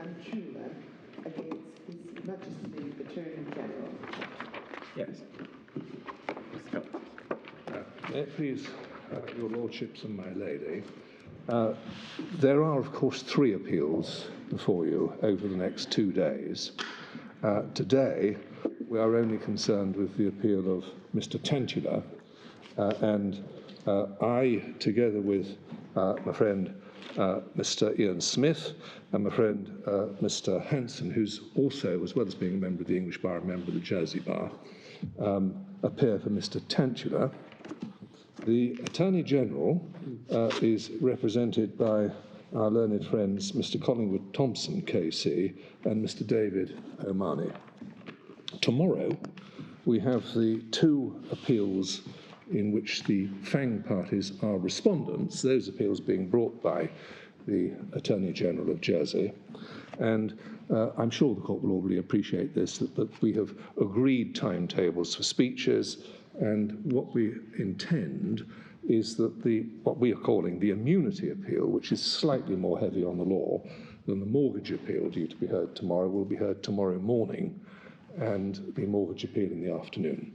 Tantular against His Majesty Attorney General. Yes. May it please your lordships and my lady, there are, of course, 3 appeals before you over the next 2 days. Today, we are only concerned with the appeal of Mr. Tantular, and I, together with my friend Mr. Ian Smith and my friend Mr. Hanson, who's also, as well as being a member of the English Bar, a member of the Jersey Bar, appear for Mr. Tantular. The Attorney General is represented by our learned friends Mr. Collingwood Thompson, KC, and Mr. David O'Mahony. Tomorrow, we have the 2 appeals in which the Fang parties are respondents, those appeals being brought by the Attorney General of Jersey. And I'm sure the court will all really appreciate this, that we have agreed timetables for speeches, and what we intend is that what we are calling the immunity appeal, which is slightly more heavy on the law than the mortgage appeal due to be heard tomorrow, will be heard tomorrow morning, and the mortgage appeal in the afternoon.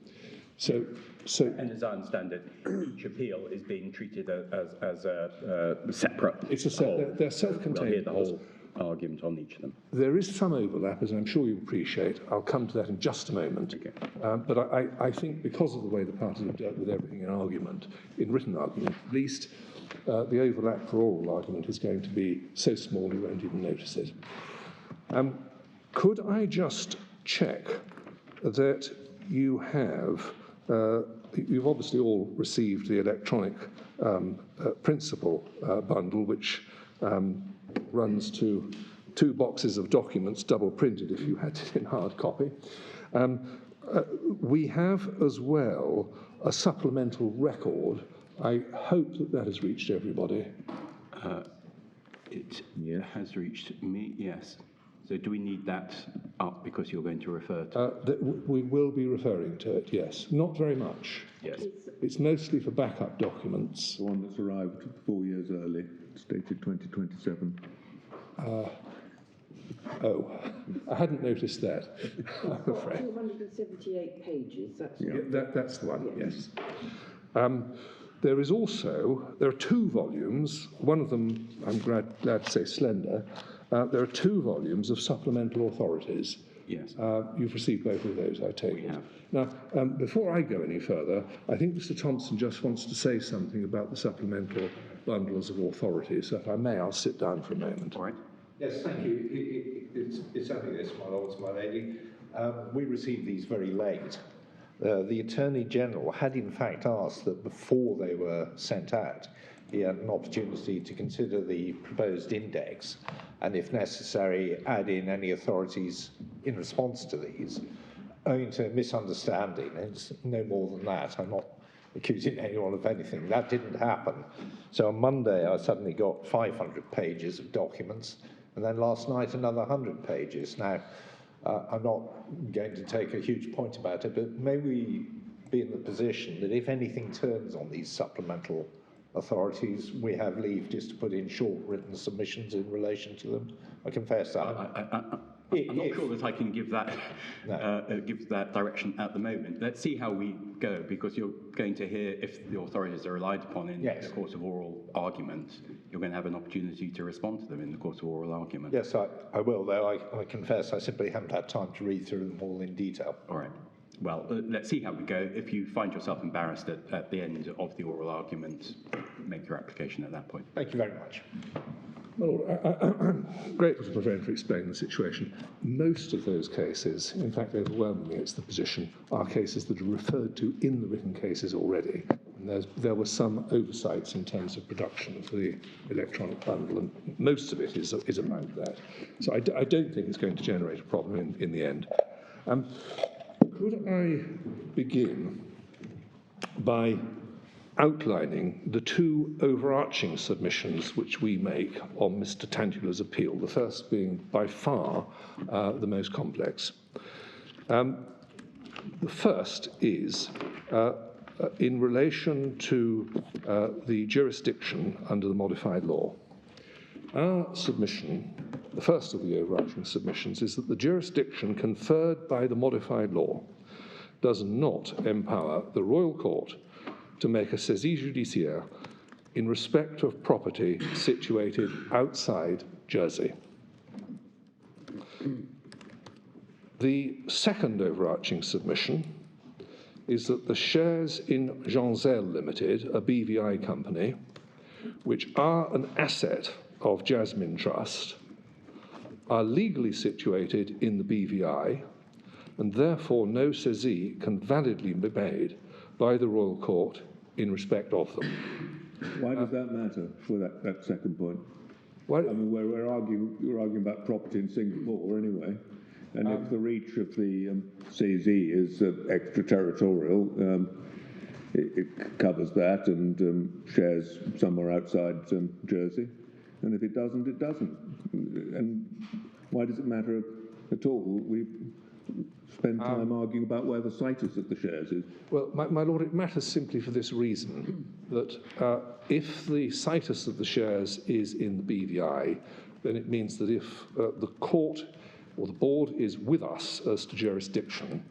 And as I understand it, each appeal is being treated as a separate. It's a separate. They're self-contained. We'll hear the whole argument on each of them. There is some overlap, as I'm sure you appreciate. I'll come to that in just a moment. Okay. But I think because of the way the parties have dealt with everything in argument, in written argument at least, the overlap for oral argument is going to be so small you won't even notice it. Could I just check that you have, you've obviously all received the electronic principal bundle, which runs to 2 boxes of documents, double printed if you had it in hard copy. We have as well a supplemental record. I hope that has reached everybody. It has reached me, yes. So do we need that up because you're going to refer to it? We will be referring to it, yes. Not very much. Yes. It's mostly for backup documents. The one that's arrived 4 years early, stated 2027. Oh, I hadn't noticed that, I'm afraid. 278 pages, that's That's the one, yes. There are 2 volumes. One of them, I'm glad to say, slender. There are 2 volumes of supplemental authorities. Yes. You've received both of those, I take it. We have. Now, before I go any further, I think Mr. Thompson just wants to say something about the supplemental bundles of authorities. So if I may, I'll sit down for a moment. All right. Yes, thank you. It's only this, my lords, my lady. We received these very late. The Attorney General had in fact asked that before they were sent out, he had an opportunity to consider the proposed index and, if necessary, add in any authorities in response to these. Owing to a misunderstanding, it's no more than that. I'm not accusing anyone of anything. That didn't happen. So on Monday, I suddenly got 500 pages of documents, and then last night another 100 pages. Now, I'm not going to take a huge point about it, but may we be in the position that if anything turns on these supplemental authorities, we have leave just to put in short written submissions in relation to them. I confess that. I'm not sure that I can give that give that direction at the moment. Let's see how we go, because you're going to hear if the authorities are relied upon in the course of oral argument. You're going to have an opportunity to respond to them in the course of oral argument. Yes, I will, though I confess I simply haven't had time to read through them all in detail. All right. Well, let's see how we go. If you find yourself embarrassed at the end of the oral argument, make your application at that point. Thank you very much. Well, I'm grateful to my friend for explaining the situation. Most of those cases, in fact, overwhelmingly, it's the position, are cases that are referred to in the written cases already. And there were some oversights in terms of production of the electronic bundle, and most of it is about that. So I don't think it's going to generate a problem in the end. Could I begin by outlining the 2 overarching submissions which we make on Mr. Tantular's appeal, the first being by far the most complex. The first is in relation to the jurisdiction under the modified law. Our submission the first of the overarching submissions, is that the jurisdiction conferred by the modified law does not empower the Royal Court to make a saisie judiciaire in respect of property situated outside Jersey. The second overarching submission is that the shares in Janzel Limited, a BVI company, which are an asset of Jasmine Trust, are legally situated in the BVI, and therefore no saisie can validly be made by the Royal Court in respect of them. Why does that matter for that second point? Well, I mean, you're arguing about property in Singapore anyway, and if the reach of the saisie is extraterritorial, it covers that and shares somewhere outside Jersey, and if it doesn't, it doesn't. And why does it matter at all? We spend time arguing about where the situs of the shares is. Well, my Lord, it matters simply for this reason, that if the situs of the shares is in the BVI, then it means that if the court or the board is with us as to jurisdiction,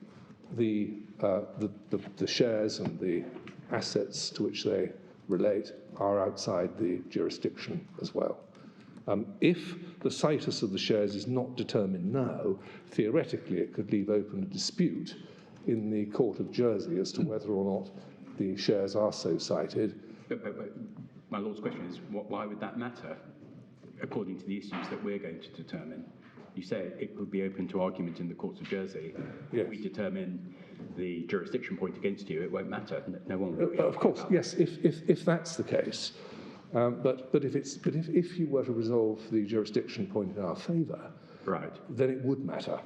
the shares and the assets to which they relate are outside the jurisdiction as well. If the situs of the shares is not determined now, theoretically it could leave open a dispute in the Court of Jersey as to whether or not the shares are so cited. But my Lord's question is, why would that matter, according to the issues that we're going to determine? You say it would be open to argument in the courts of Jersey. Yes. If we determine the jurisdiction point against you, it won't matter. No one will be Of course, yes, if that's the case. But if you were to resolve the jurisdiction point in our favour, right, then it would matter.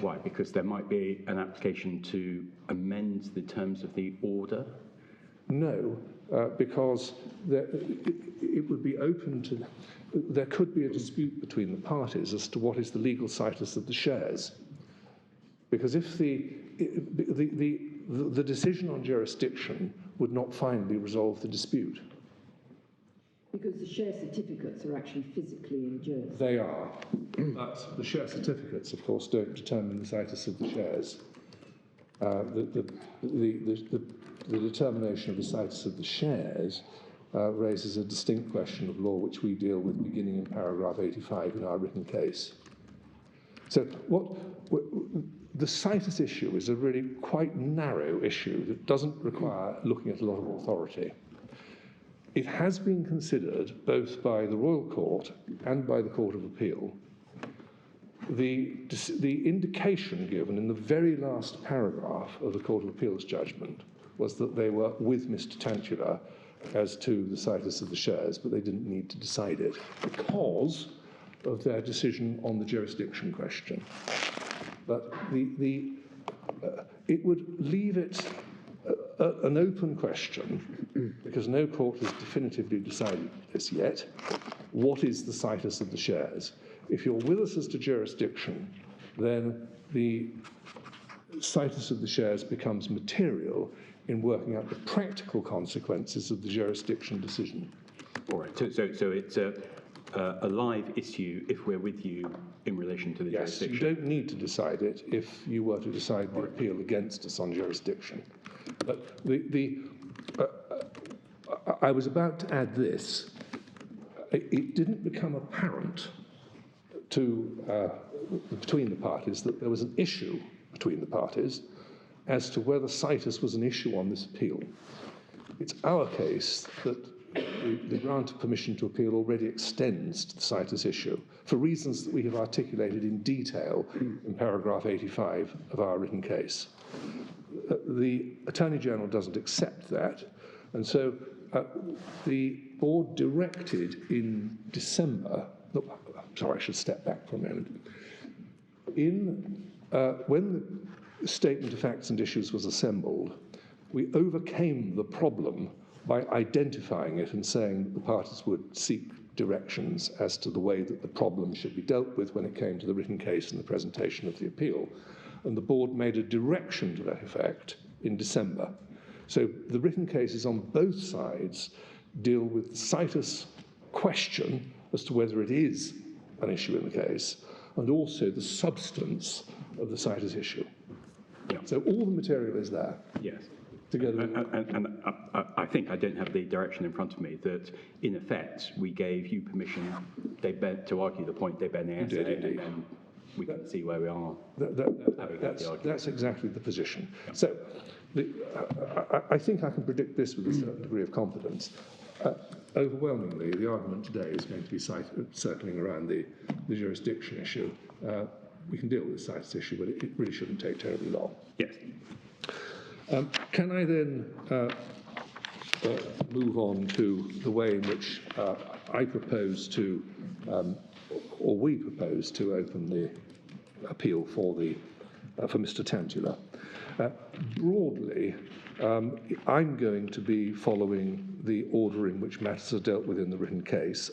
Why? Because there might be an application to amend the terms of the order? No, because it would be open to... There could be a dispute between the parties as to what is the legal situs of the shares. Because if the decision on jurisdiction would not finally resolve the dispute. Because the share certificates are actually physically in Jersey. They are. But the share certificates, of course, don't determine the situs of the shares. The determination of the situs of the shares raises a distinct question of law which we deal with beginning in paragraph 85 in our written case. So the situs issue is a really quite narrow issue that doesn't require looking at a lot of authority. It has been considered both by the Royal Court and by the Court of Appeal. The indication given in the very last paragraph of the Court of Appeal's judgment was that they were with Mr. Tantular as to the situs of the shares, but they didn't need to decide it because of their decision on the jurisdiction question. But it would leave it an open question, because no court has definitively decided this yet. What is the situs of the shares? If you're with us as to jurisdiction, then the situs of the shares becomes material in working out the practical consequences of the jurisdiction decision. All right, so it's a live issue if we're with you in relation to the jurisdiction. Yes, you don't need to decide it if you were to decide the appeal against us on jurisdiction. But I was about to add this. It didn't become apparent between the parties that there was an issue between the parties as to whether situs was an issue on this appeal. It's our case that the grant of permission to appeal already extends to the situs issue for reasons that we have articulated in detail in paragraph 85 of our written case. The Attorney General doesn't accept that, and so the board directed in December, sorry, I should step back for a moment. When the Statement of Facts and Issues was assembled, we overcame the problem by identifying it and saying that the parties would seek directions as to the way that the problem should be dealt with when it came to the written case and the presentation of the appeal. And the board made a direction to that effect in December. So the written cases on both sides deal with the situs question as to whether it is an issue in the case, and also the substance of the cited issue. Yeah. So all the material is there. Yes. Together. And I think, I don't have the direction in front of me, that in effect we gave you permission to argue the point de bene esse, and then we can see where we are. That's exactly the position. Yeah. So I think I can predict this with a certain degree of confidence. Overwhelmingly, the argument today is going to be circling around the jurisdiction issue. We can deal with the cited issue, but it really shouldn't take terribly long. Yes. Can I then move on to the way in which I propose to, or we propose to open the appeal for Mr. Tantular? Broadly, I'm going to be following the order in which matters are dealt with in the written case.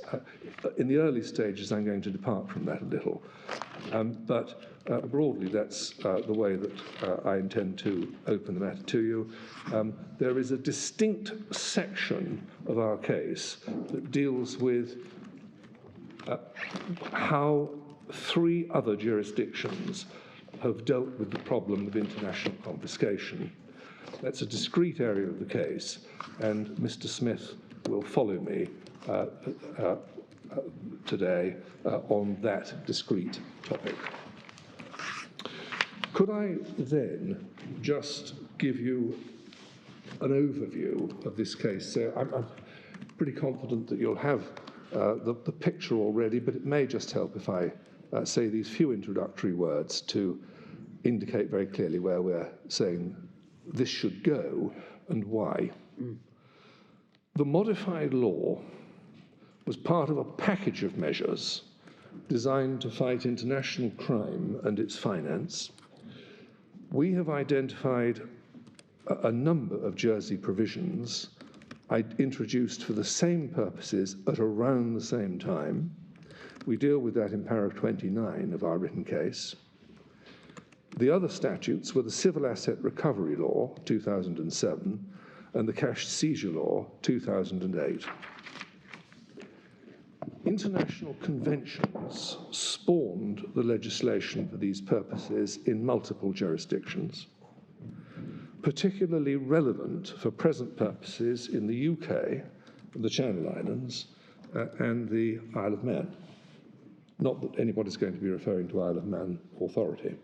In the early stages, I'm going to depart from that a little. But broadly, that's the way that I intend to open the matter to you. There is a distinct section of our case that deals with how 3 other jurisdictions have dealt with the problem of international confiscation. That's a discrete area of the case, and Mr. Smith will follow me today on that discrete topic. Could I then just give you an overview of this case? So I'm pretty confident that you'll have the picture already, but it may just help if I say these few introductory words to indicate very clearly where we're saying this should go and why. The modified law was part of a package of measures designed to fight international crime and its finance. We have identified a number of Jersey provisions introduced for the same purposes at around the same time. We deal with that in paragraph 29 of our written case. The other statutes were the Civil Asset Recovery Law, 2007, and the Cash Seizure Law, 2008. International conventions spawned the legislation for these purposes in multiple jurisdictions, particularly relevant for present purposes in the UK, the Channel Islands, and the Isle of Man. Not that anybody's going to be referring to Isle of Man authority.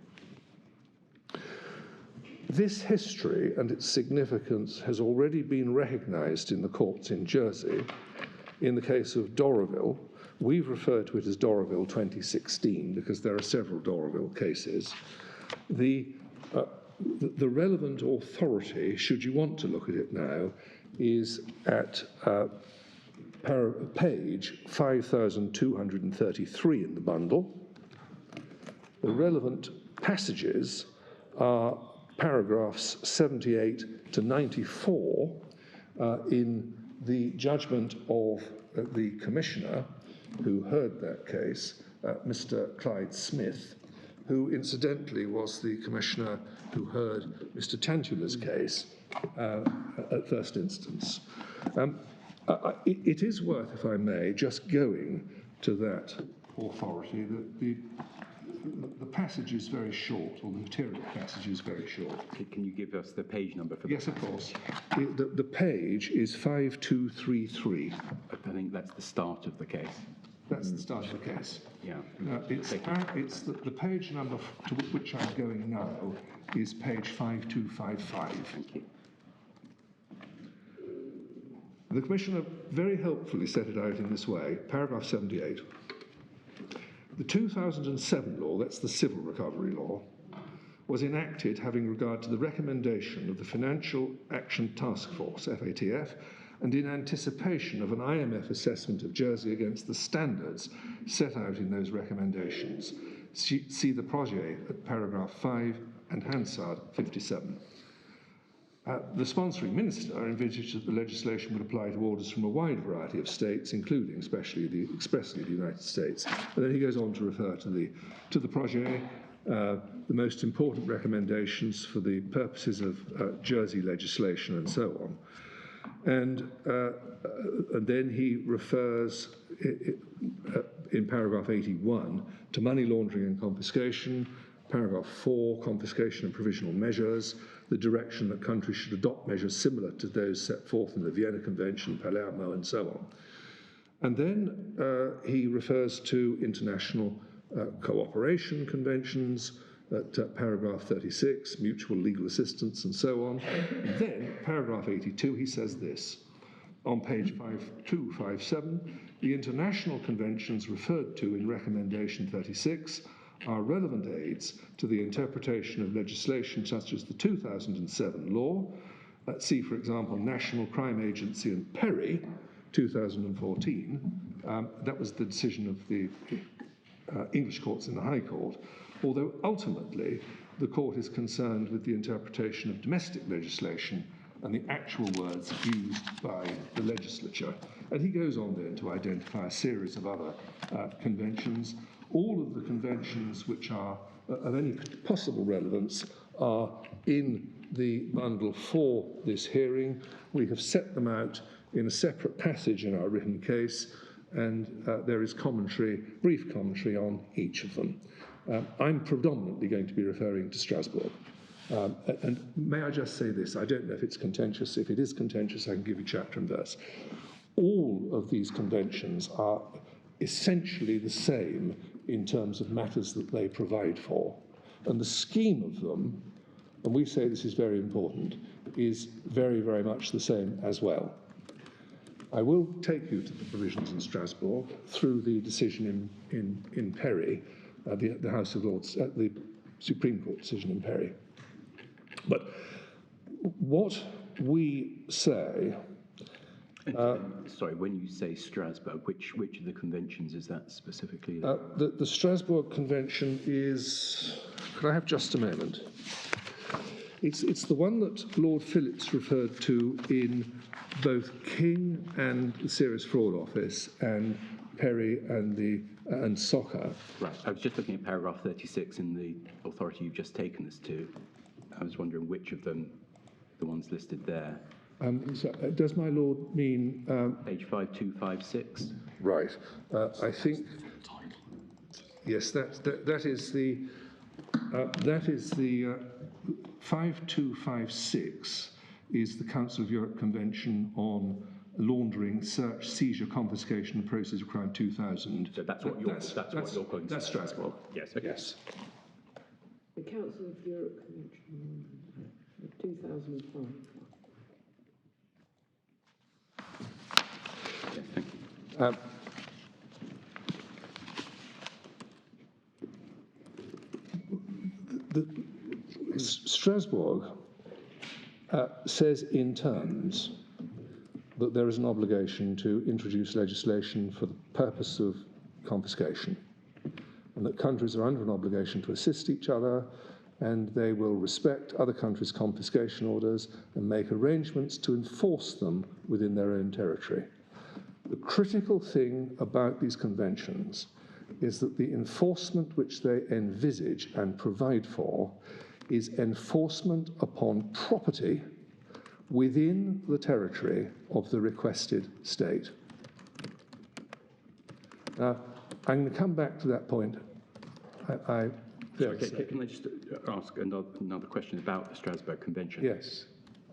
This history and its significance has already been recognised in the courts in Jersey. In the case of Doraville, we've referred to it as Doraville 2016 because there are several Doraville cases. The relevant authority, should you want to look at it now, is at page 5233 in the bundle. The relevant passages are paragraphs 78 to 94 in the judgment of the commissioner who heard that case, Mr. Clyde Smith, who incidentally was the commissioner who heard Mr. Tantular's case at first instance. It is worth, if I may, just going to that authority. The passage is very short, or the material passage is very short. Can you give us the page number for that? Yes, of course. The page is 5233. I think that's the start of the case. That's the start of the case. Yeah. It's the page number to which I'm going now is page 5255. Thank you. The Commissioner very helpfully set it out in this way, paragraph 78. The 2007 law, that's the Civil Recovery Law, was enacted having regard to the recommendation of the Financial Action Task Force, FATF, and in anticipation of an IMF assessment of Jersey against the standards set out in those recommendations. See the projet at paragraph 5 and Hansard 57. The sponsoring minister envisaged that the legislation would apply to orders from a wide variety of states, including expressly the United States. And then he goes on to refer to the projet, the most important recommendations for the purposes of Jersey legislation and so on. And then he refers in paragraph 81 to money laundering and confiscation, paragraph 4, confiscation and provisional measures, the direction that countries should adopt measures similar to those set forth in the Vienna Convention, Palermo, and so on. And then he refers to international cooperation conventions at paragraph 36, mutual legal assistance, and so on. And then, paragraph 82, he says this. On page 5257, the international conventions referred to in recommendation 36 are relevant aids to the interpretation of legislation such as the 2007 law. See, for example, National Crime Agency and Perry, 2014. That was the decision of the English courts in the High Court, although ultimately the court is concerned with the interpretation of domestic legislation and the actual words used by the legislature. And he goes on then to identify a series of other conventions. All of the conventions which are of any possible relevance are in the bundle for this hearing. We have set them out in a separate passage in our written case, and there is commentary, brief commentary on each of them. I'm predominantly going to be referring to Strasbourg. And may I just say this, I don't know if it's contentious. If it is contentious, I can give you chapter and verse. All of these conventions are essentially the same in terms of matters that they provide for. And the scheme of them, and we say this is very important, is very, very much the same as well. I will take you to the provisions in Strasbourg through the decision in Perry, the House of Lords, the Supreme Court decision in Perry. But what we say... sorry, when you say Strasbourg, which of the conventions is that specifically? The Strasbourg Convention is... Could I have just a moment? It's the one that Lord Phillips referred to in both King and the Serious Fraud Office and Perry and Soccer. Right, I was just looking at paragraph 36 in the authority you've just taken us to. I was wondering which of them, the ones listed there. So, does my lord mean... Page 5256. Right. I think... Yes, that is the 5256 is the Council of Europe Convention on Laundering, Search, Seizure, Confiscation, and Process of Crime 2000. So that's what you're quoting. That's Strasbourg. Yes. Okay. Yes. The Council of Europe Convention of 2005. Yes, thank you. Strasbourg says in terms that there is an obligation to introduce legislation for the purpose of confiscation, and that countries are under an obligation to assist each other, and they will respect other countries' confiscation orders and make arrangements to enforce them within their own territory. The critical thing about these conventions is that the enforcement which they envisage and provide for is enforcement upon property within the territory of the requested state. Now, I'm going to come back to that point. Sorry, can I just ask another question about the Strasbourg Convention? Yes.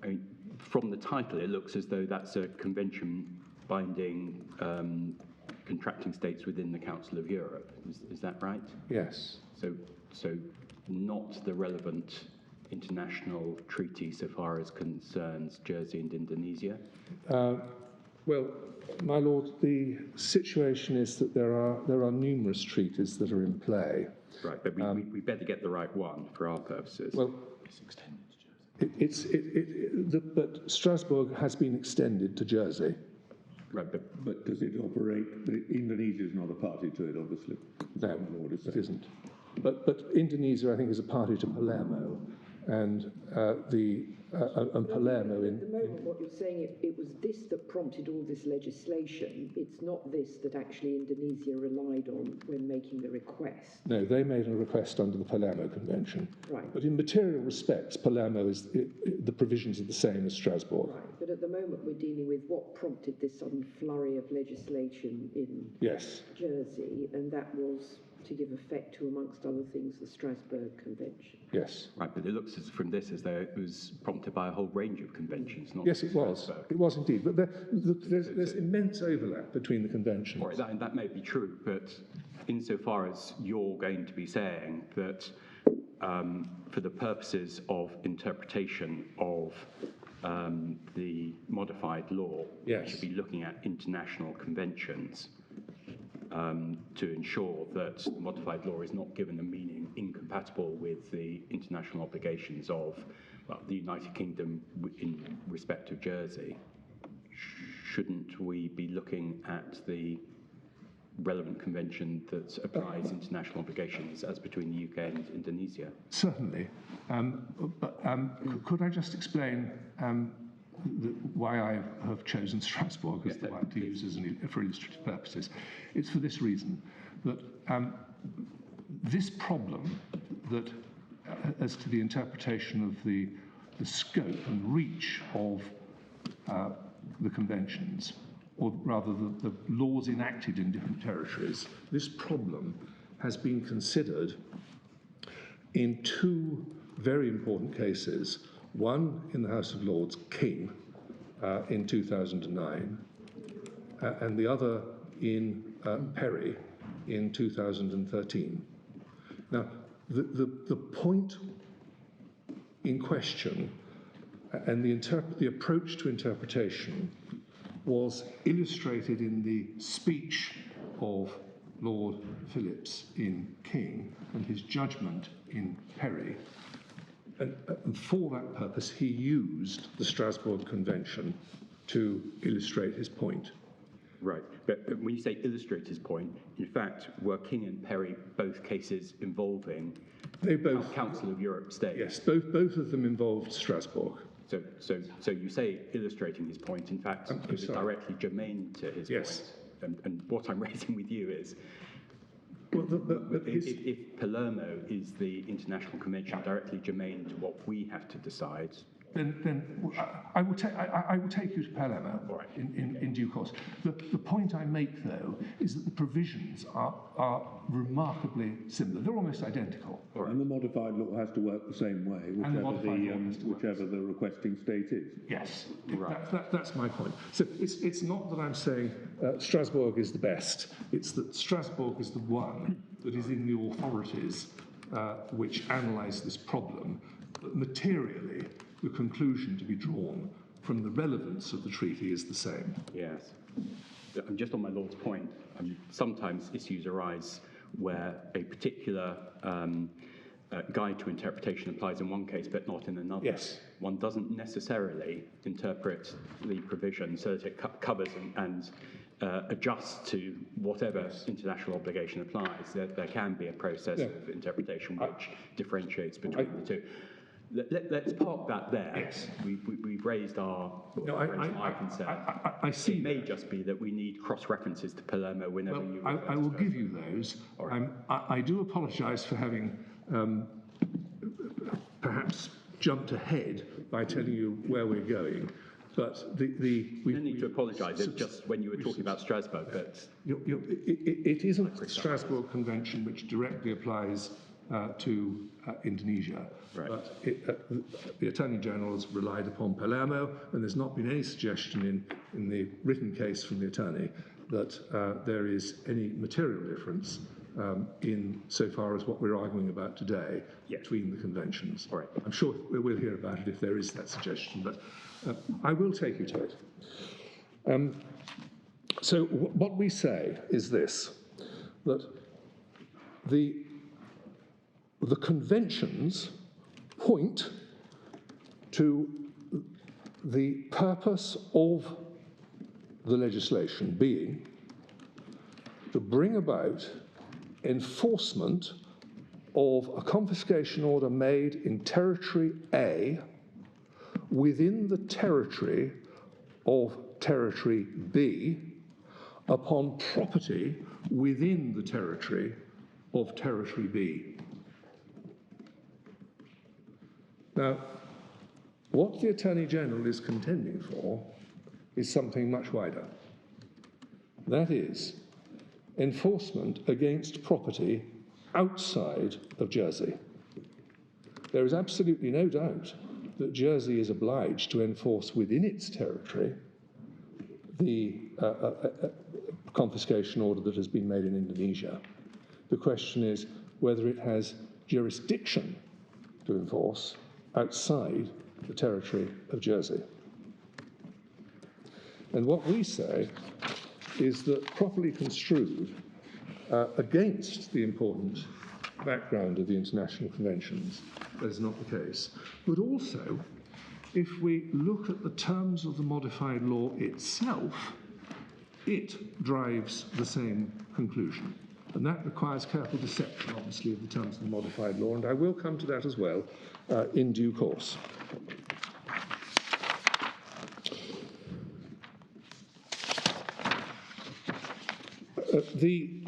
I mean, from the title, it looks as though that's a convention binding contracting states within the Council of Europe. Is that right? Yes. So not the relevant international treaty so far as concerns Jersey and Indonesia? Well, my lord, the situation is that there are numerous treaties that are in play. Right, but we better get the right one for our purposes. Well, it's extended to Jersey. But Strasbourg has been extended to Jersey. Right, but does it operate? Indonesia is not a party to it, obviously. No, it isn't. But Indonesia, I think, is a party to Palermo, and Palermo in... At the moment, what you're saying, it was this that prompted all this legislation. It's not this that actually Indonesia relied on when making the request. No, they made a request under the Palermo Convention. Right. But in material respects, Palermo is... the provisions are the same as Strasbourg. Right, but But at the moment, we're dealing with what prompted this sudden flurry of legislation in Yes. Jersey, and that was to give effect to, amongst other things, the Strasbourg Convention. Yes. Right, but it looks from this as though it was prompted by a whole range of conventions, not Yes, it was. Strasbourg. It was indeed. But there's immense overlap between the conventions. All right, that may be true, but insofar as you're going to be saying that for the purposes of interpretation of the modified law, Yes. we should be looking at international conventions to ensure that the modified law is not given a meaning incompatible with the international obligations of the United Kingdom in respect of Jersey. Shouldn't we be looking at the relevant convention that applies international obligations as between the UK and Indonesia? Certainly. But could I just explain why I have chosen Strasbourg as the one to use for illustrative purposes? It's for this reason, that this problem that as to the interpretation of the scope and reach of the conventions, or rather the laws enacted in different territories, this problem has been considered in two very important cases. One in the House of Lords, King, in 2009, and the other in Perry in 2013. Now, the point in question and the approach to interpretation was illustrated in the speech of Lord Phillips in King and his judgment in Perry. And for that purpose, he used the Strasbourg Convention to illustrate his point. Right, but when you say illustrate his point, in fact, were King and Perry both cases involving Council of Europe states? Yes, both of them involved Strasbourg. So you say illustrating his point. In fact, it was directly germane to his point. And what I'm raising with you is, if Palermo is the international convention directly germane to what we have to decide, then I will take you to Palermo in due course. The point I make, though, is that the provisions are remarkably similar. They're almost identical. And the modified law has to work the same way, whichever the requesting state is. Yes, that's my point. So it's not that I'm saying Strasbourg is the best. It's that Strasbourg is the one that is in the authorities which analyse this problem. But materially, the conclusion to be drawn from the relevance of the treaty is the same. Yes. Just on my Lord's point, sometimes issues arise where a particular guide to interpretation applies in one case but not in another. Yes. One doesn't necessarily interpret the provision so that it covers and adjusts to whatever international obligation applies. There can be a process of interpretation which differentiates between the two. Let's park that there. Yes. We've raised our concern. I see. It may just be that we need cross-references to Palermo whenever you... I will give you those. Right. I do apologise for having perhaps jumped ahead by telling you where we're going. But you don't need to apologise. It's just when you were talking about Strasbourg. But it isn't the Strasbourg Convention which directly applies to Indonesia. Right. But the Attorney General has relied upon Palermo, and there's not been any suggestion in the written case from the Attorney that there is any material difference in so far as what we're arguing about today between the conventions. Right. I'm sure we'll hear about it if there is that suggestion, but I will take you to it. So what we say is this, that the conventions point to the purpose of the legislation being to bring about enforcement of a confiscation order made in Territory A within the territory of Territory B upon property within the territory of Territory B. Now, What the Attorney General is contending for is something much wider. That is, enforcement against property outside of Jersey. There is absolutely no doubt that Jersey is obliged to enforce within its territory the confiscation order that has been made in Indonesia. The question is whether it has jurisdiction to enforce outside the territory of Jersey. And what we say is that properly construed against the important background of the international conventions, that is not the case. But also, if we look at the terms of the modified law itself, it drives the same conclusion. And that requires careful deception, obviously, of the terms of the modified law, and I will come to that as well in due course. The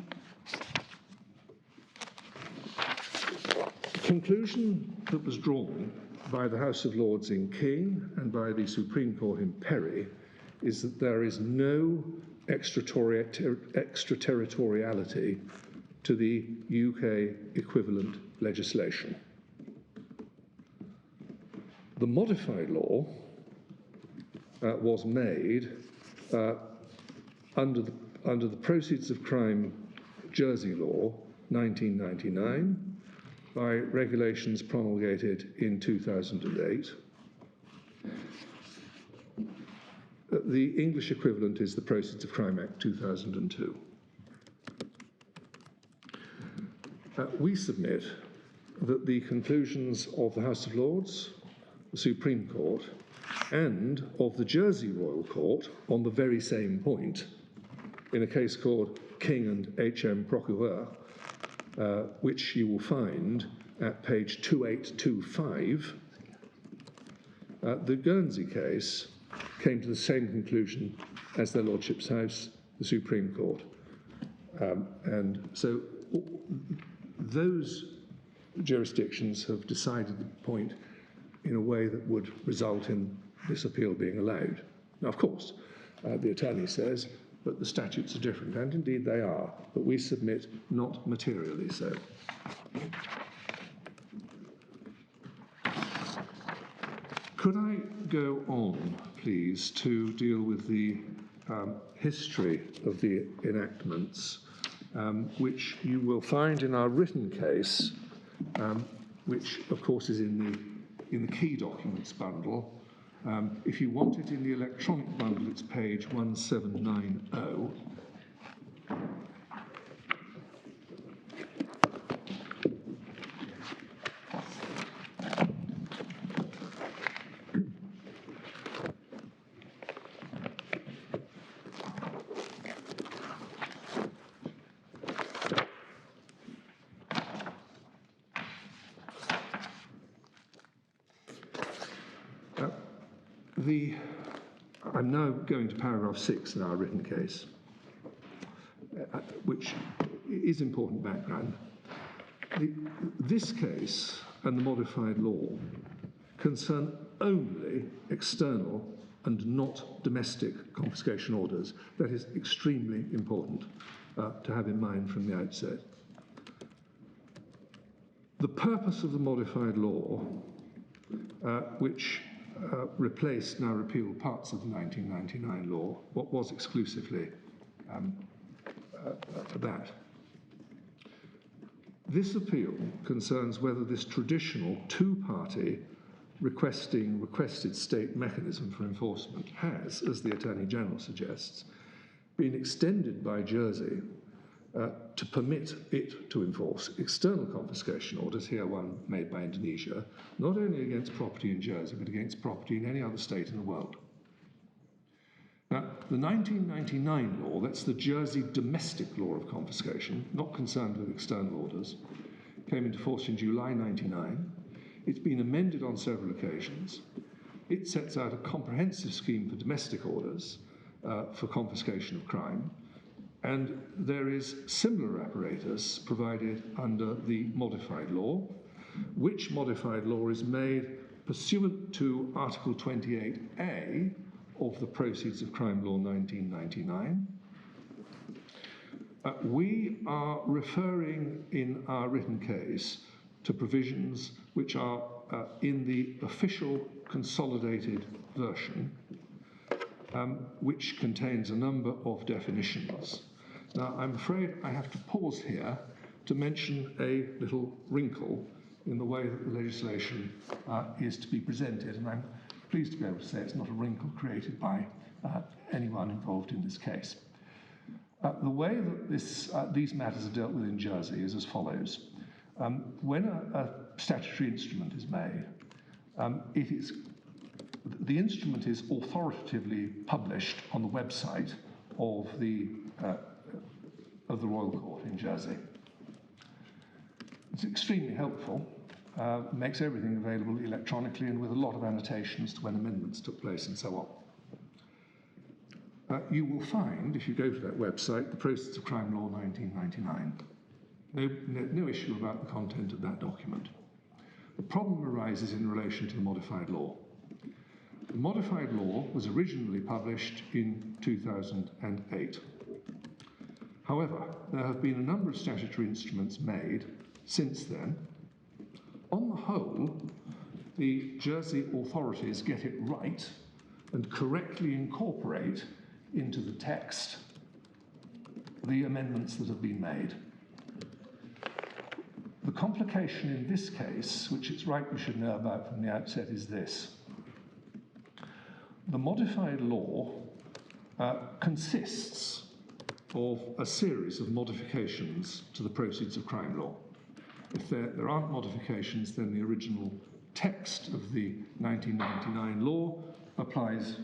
conclusion that was drawn by the House of Lords in King and by the Supreme Court in Perry is that there is no extraterritoriality to the UK equivalent legislation. The modified law was made under the Proceeds of Crime Jersey Law 1999 by regulations promulgated in 2008. The English equivalent is the Proceeds of Crime Act 2002. We submit that the conclusions of the House of Lords, the Supreme Court, and of the Jersey Royal Court on the very same point, in a case called King and H.M. Procureur, which you will find at page 2825, the Guernsey case came to the same conclusion as their Lordship's House, the Supreme Court. And so those jurisdictions have decided the point in a way that would result in this appeal being allowed. Now, of course, the attorney says, but the statutes are different, and indeed they are, but we submit not materially so. Could I go on, please, to deal with the history of the enactments, which you will find in our written case, which, of course, is in the key documents bundle. If you want it in the electronic bundle, it's page 1790. I'm now going to paragraph 6 in our written case, which is important background. This case and the modified law concern only external and not domestic confiscation orders. That is extremely important to have in mind from the outset. The purpose of the modified law, which replaced, now repealed, parts of the 1999 law, what was exclusively that. This appeal concerns whether this traditional two-party requested state mechanism for enforcement has, as the Attorney General suggests, been extended by Jersey to permit it to enforce external confiscation orders, here one made by Indonesia, not only against property in Jersey, but against property in any other state in the world. Now, the 1999 law, that's the Jersey domestic law of confiscation, not concerned with external orders, came into force in July 1999. It's been amended on several occasions. It sets out a comprehensive scheme for domestic orders for confiscation of crime. And there is similar apparatus provided under the modified law, which modified law is made pursuant to Article 28A of the Proceeds of Crime Law 1999, we are referring in our written case to provisions which are in the official consolidated version, which contains a number of definitions. Now, I'm afraid I have to pause here to mention a little wrinkle in the way that the legislation is to be presented, and I'm pleased to be able to say it's not a wrinkle created by anyone involved in this case. The way that these matters are dealt with in Jersey is as follows. When a statutory instrument is made, the instrument is authoritatively published on the website of the Royal Court in Jersey. It's extremely helpful, makes everything available electronically and with a lot of annotations to when amendments took place and so on. You will find, if you go to that website, the Proceeds of Crime Law 1999. No issue about the content of that document. The problem arises in relation to the modified law. The modified law was originally published in 2008. However, there have been a number of statutory instruments made since then. On the whole, the Jersey authorities get it right and correctly incorporate into the text the amendments that have been made. The complication in this case, which it's right we should know about from the outset, is this. The modified law consists of a series of modifications to the Proceeds of Crime Law. If there aren't modifications, then the original text of the 1999 law applies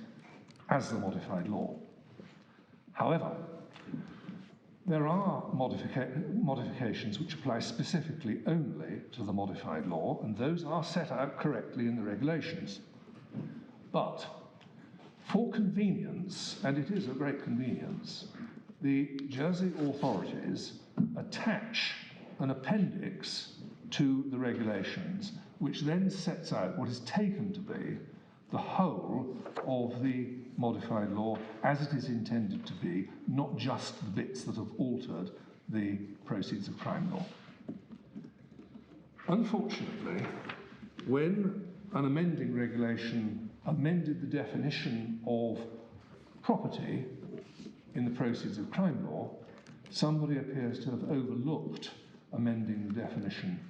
as the modified law. However, there are modifications which apply specifically only to the modified law, and those are set out correctly in the regulations. But for convenience, and it is a great convenience, the Jersey authorities attach an appendix to the regulations, which then sets out what is taken to be the whole of the modified law as it is intended to be, not just the bits that have altered the Proceeds of Crime Law. Unfortunately, when an amending regulation amended the definition of property in the Proceeds of Crime Law, somebody appears to have overlooked amending the definition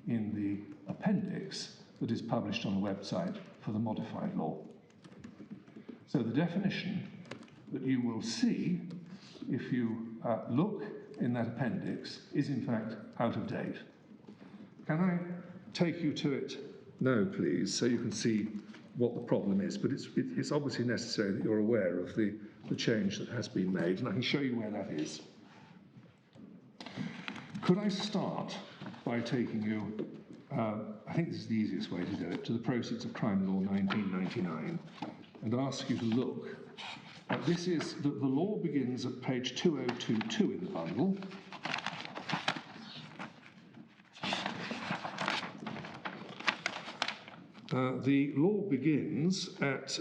in the appendix that is published on the website for the modified law. So the definition that you will see if you look in that appendix is in fact out of date. Can I take you to it now, please, so you can see what the problem is? But it's obviously necessary that you're aware of the change that has been made, and I can show you where that is. Could I start by taking you, I think this is the easiest way to do it, to the Proceeds of Crime Law 1999, and ask you to look. This is, the law begins at page 2022 in the bundle. The law begins at,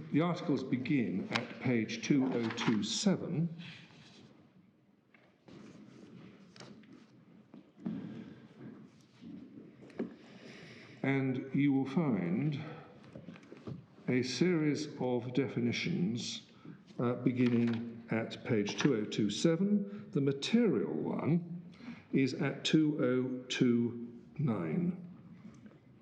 the articles begin at page 2027. And you will find a series of definitions beginning at page 2027. The material one is at 2029.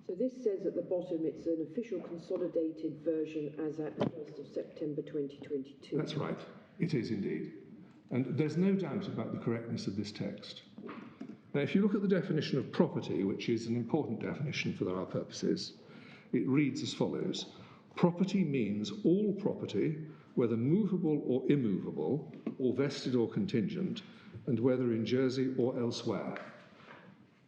So this says at the bottom it's an official consolidated version as at 1st of September 2022. That's right, it is indeed. And there's no doubt about the correctness of this text. Now, if you look at the definition of property, which is an important definition for our purposes, it reads as follows. Property means all property, whether movable or immovable, or vested or contingent, and whether in Jersey or elsewhere.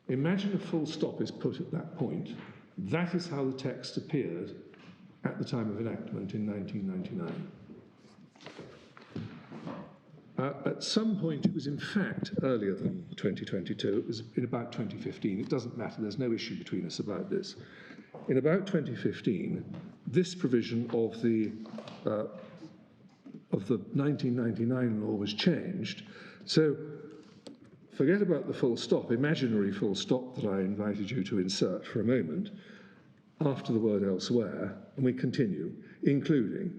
Imagine a full stop is put at that point. That is how the text appeared at the time of enactment in 1999. At some point, it was in fact earlier than 2022. It was in about 2015. It doesn't matter. There's no issue between us about this. In about 2015, this provision of the 1999 law was changed. So forget about the full stop, imaginary full stop that I invited you to insert for a moment after the word elsewhere, and we continue, including.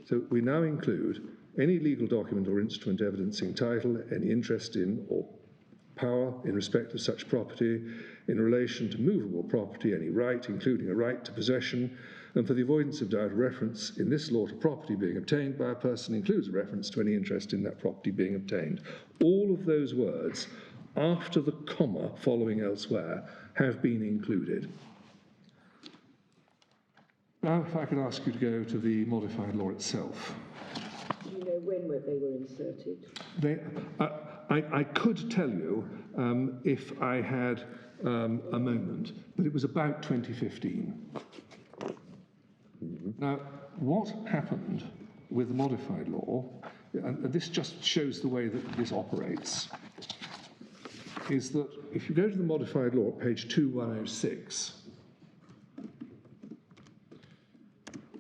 So we now include any legal document or instrument evidencing title, any interest in or power in respect of such property, in relation to movable property, any right, including a right to possession, and for the avoidance of doubt, a reference in this law to property being obtained by a person includes a reference to any interest in that property being obtained. All of those words, after the comma following elsewhere, have been included. Now, if I could ask you to go to the modified law itself. Do you know when they were inserted? I could tell you if I had a moment, but it was about 2015. Now, what happened with the modified law, and this just shows the way that this operates, is that if you go to the modified law at page 2106,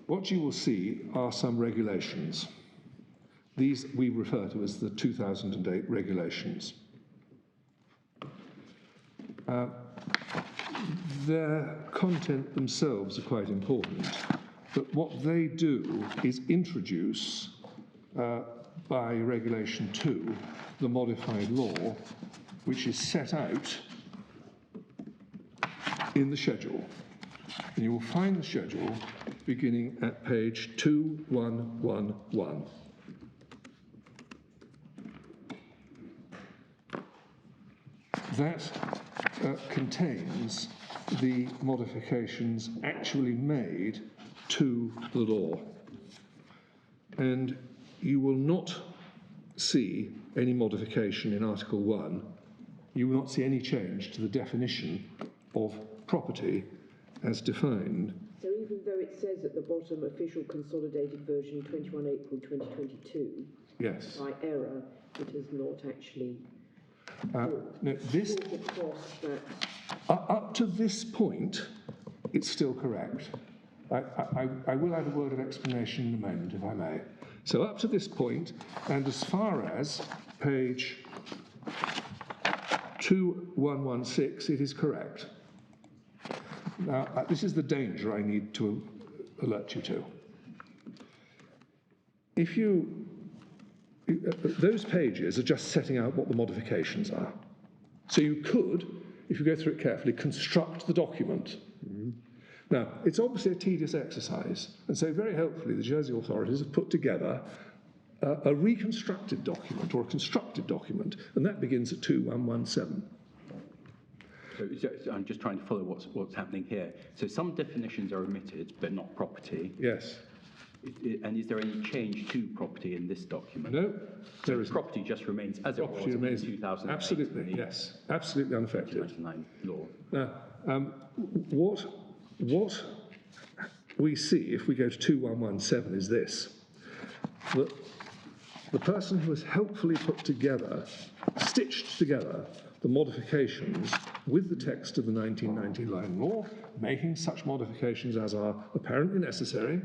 what you will see are some regulations. These we refer to as the 2008 regulations. Their content themselves are quite important, but what they do is introduce, by Regulation 2, the modified law, which is set out in the schedule. And you will find the schedule beginning at page 2111. That contains the modifications actually made to the law. And you will not see any modification in Article 1. You will not see any change to the definition of property as defined. So even though it says at the bottom, official consolidated version 21 April 2022, yes, by error, it has not actually no, this, across that. up to this point, it's still correct. I will add a word of explanation in a moment, if I may. So up to this point, and as far as page 2116, it is correct. Now, this is the danger I need to alert you to. If you, those pages are just setting out what the modifications are. So you could, if you go through it carefully, construct the document. Now, it's obviously a tedious exercise, and so very helpfully the Jersey authorities have put together a reconstructed document or a constructed document, and that begins at 2117. So I'm just trying to follow what's happening here. So some definitions are omitted, but not property. Yes. And is there any change to property in this document? No, there isn't. Property just remains as it was in 2008. Absolutely, yes. Absolutely unaffected. 1999 law. Now, what we see if we go to 2117 is this, that the person who has helpfully put together, stitched together the modifications with the text of the 1999 law, making such modifications as are apparently necessary.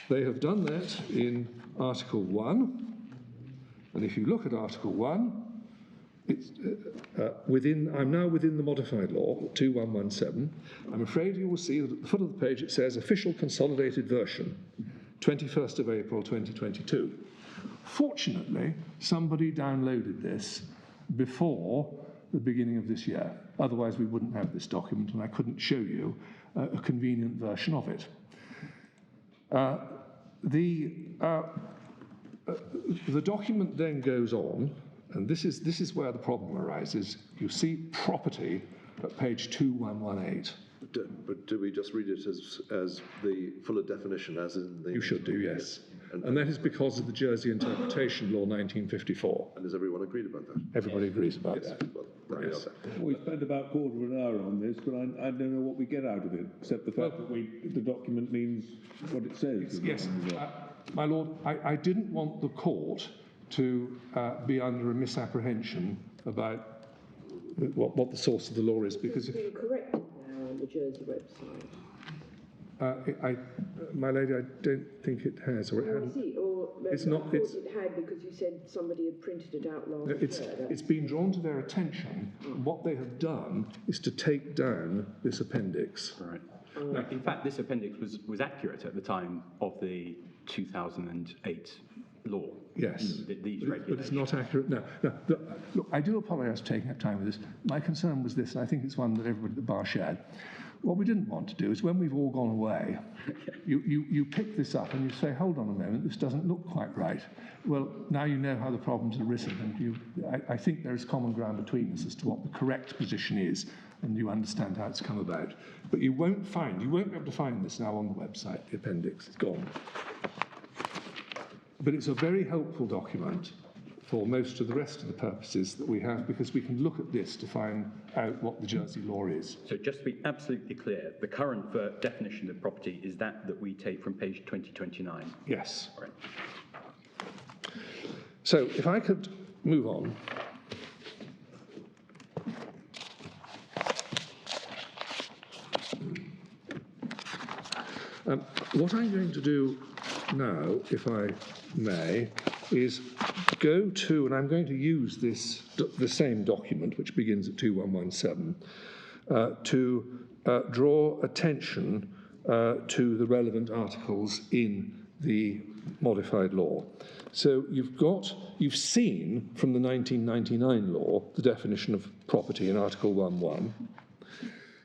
They have done that in Article 1, and if you look at Article 1, it's I'm now within the modified law, 2117. I'm afraid you will see that at the foot of the page it says Official Consolidated Version, 21st of April 2022. Fortunately, somebody downloaded this before the beginning of this year. Otherwise, we wouldn't have this document, and I couldn't show you a convenient version of it. The document then goes on, and this is where the problem arises. You see property at page 2118. But do we just read it as the fuller definition, as in the... You should do, yes. And that is because of the Jersey Interpretation Law 1954. And has everyone agreed about that? Everybody agrees about that. Well, Yes. We spent about a quarter of an hour on this, but I don't know what we get out of it, except the fact that the document means what it says. Yes, my lord, I didn't want the court to be under a misapprehension about what the source of the law is, because It's been corrected now on the Jersey website. My lady, I don't think it has, or it Oh, I hadn't. see. Or It's I not- thought it had because you said somebody had printed it out last year. It's been drawn to their attention. What they have done is to take down this appendix. Right. In fact, this appendix was accurate at the time of the 2008 law. Yes, These but it's regulations. not accurate. No. Look, I do apologise for taking up time with this. My concern was this, and I think it's one that everybody at the bar shared. What we didn't want to do is when we've all gone away, you pick this up and you say, hold on a moment, this doesn't look quite right. Well, now you know how the problem's arisen, and I think there is common ground between us as to what the correct position is, and you understand how it's come about. But you won't be able to find this now on the website, the appendix, it's gone. But it's a very helpful document for most of the rest of the purposes that we have, because we can look at this to find out what the Jersey law is. So just to be absolutely clear, the current definition of property is that we take from page 2029. Yes. Right. So if I could move on. What I'm going to do now, if I may, is go to, and I'm going to use the same document, which begins at 2117, to draw attention to the relevant articles in the modified law. So you've seen from the 1999 law the definition of property in Article 1.1.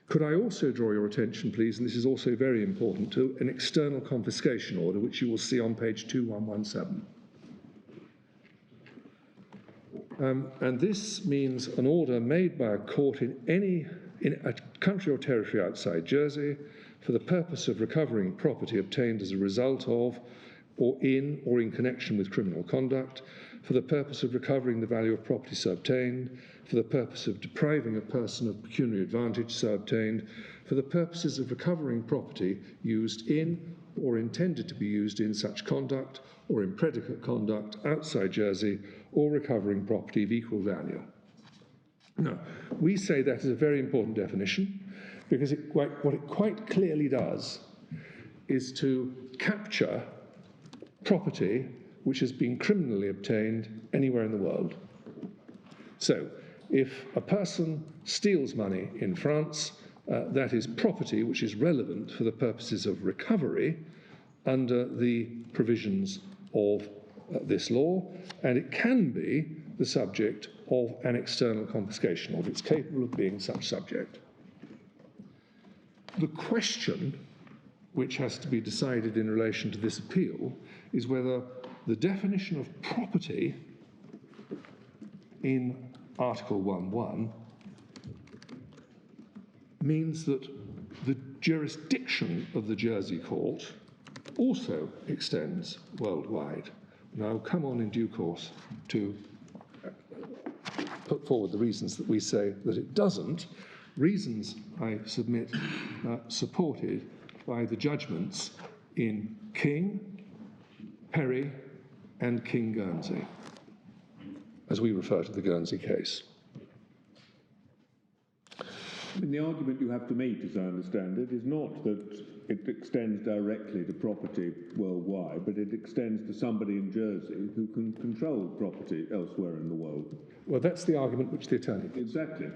Could I also draw your attention, please, and this is also very important, to an external confiscation order, which you will see on page 2117. And this means an order made by a court in a country or territory outside Jersey for the purpose of recovering property obtained as a result of, or in connection with criminal conduct, for the purpose of recovering the value of property so obtained, for the purpose of depriving a person of pecuniary advantage so obtained, for the purposes of recovering property used in or intended to be used in such conduct or in predicate conduct outside Jersey, or recovering property of equal value. Now, we say that is a very important definition, because what it quite clearly does is to capture property which has been criminally obtained anywhere in the world. So, if a person steals money in France, that is property which is relevant for the purposes of recovery under the provisions of this law, and it can be the subject of an external confiscation, or it's capable of being such subject. The question which has to be decided in relation to this appeal is whether the definition of property in Article 1.1 means that the jurisdiction of the Jersey court also extends worldwide. And I'll come on in due course to put forward the reasons that we say that it doesn't, reasons, I submit, supported by the judgments in King, Perry, and King Guernsey, as we refer to the Guernsey case. I mean, the argument you have to meet, as I understand it, is not that it extends directly to property worldwide, but it extends to somebody in Jersey who can control property elsewhere in the world. Well, that's the argument which the attorney gives. Exactly.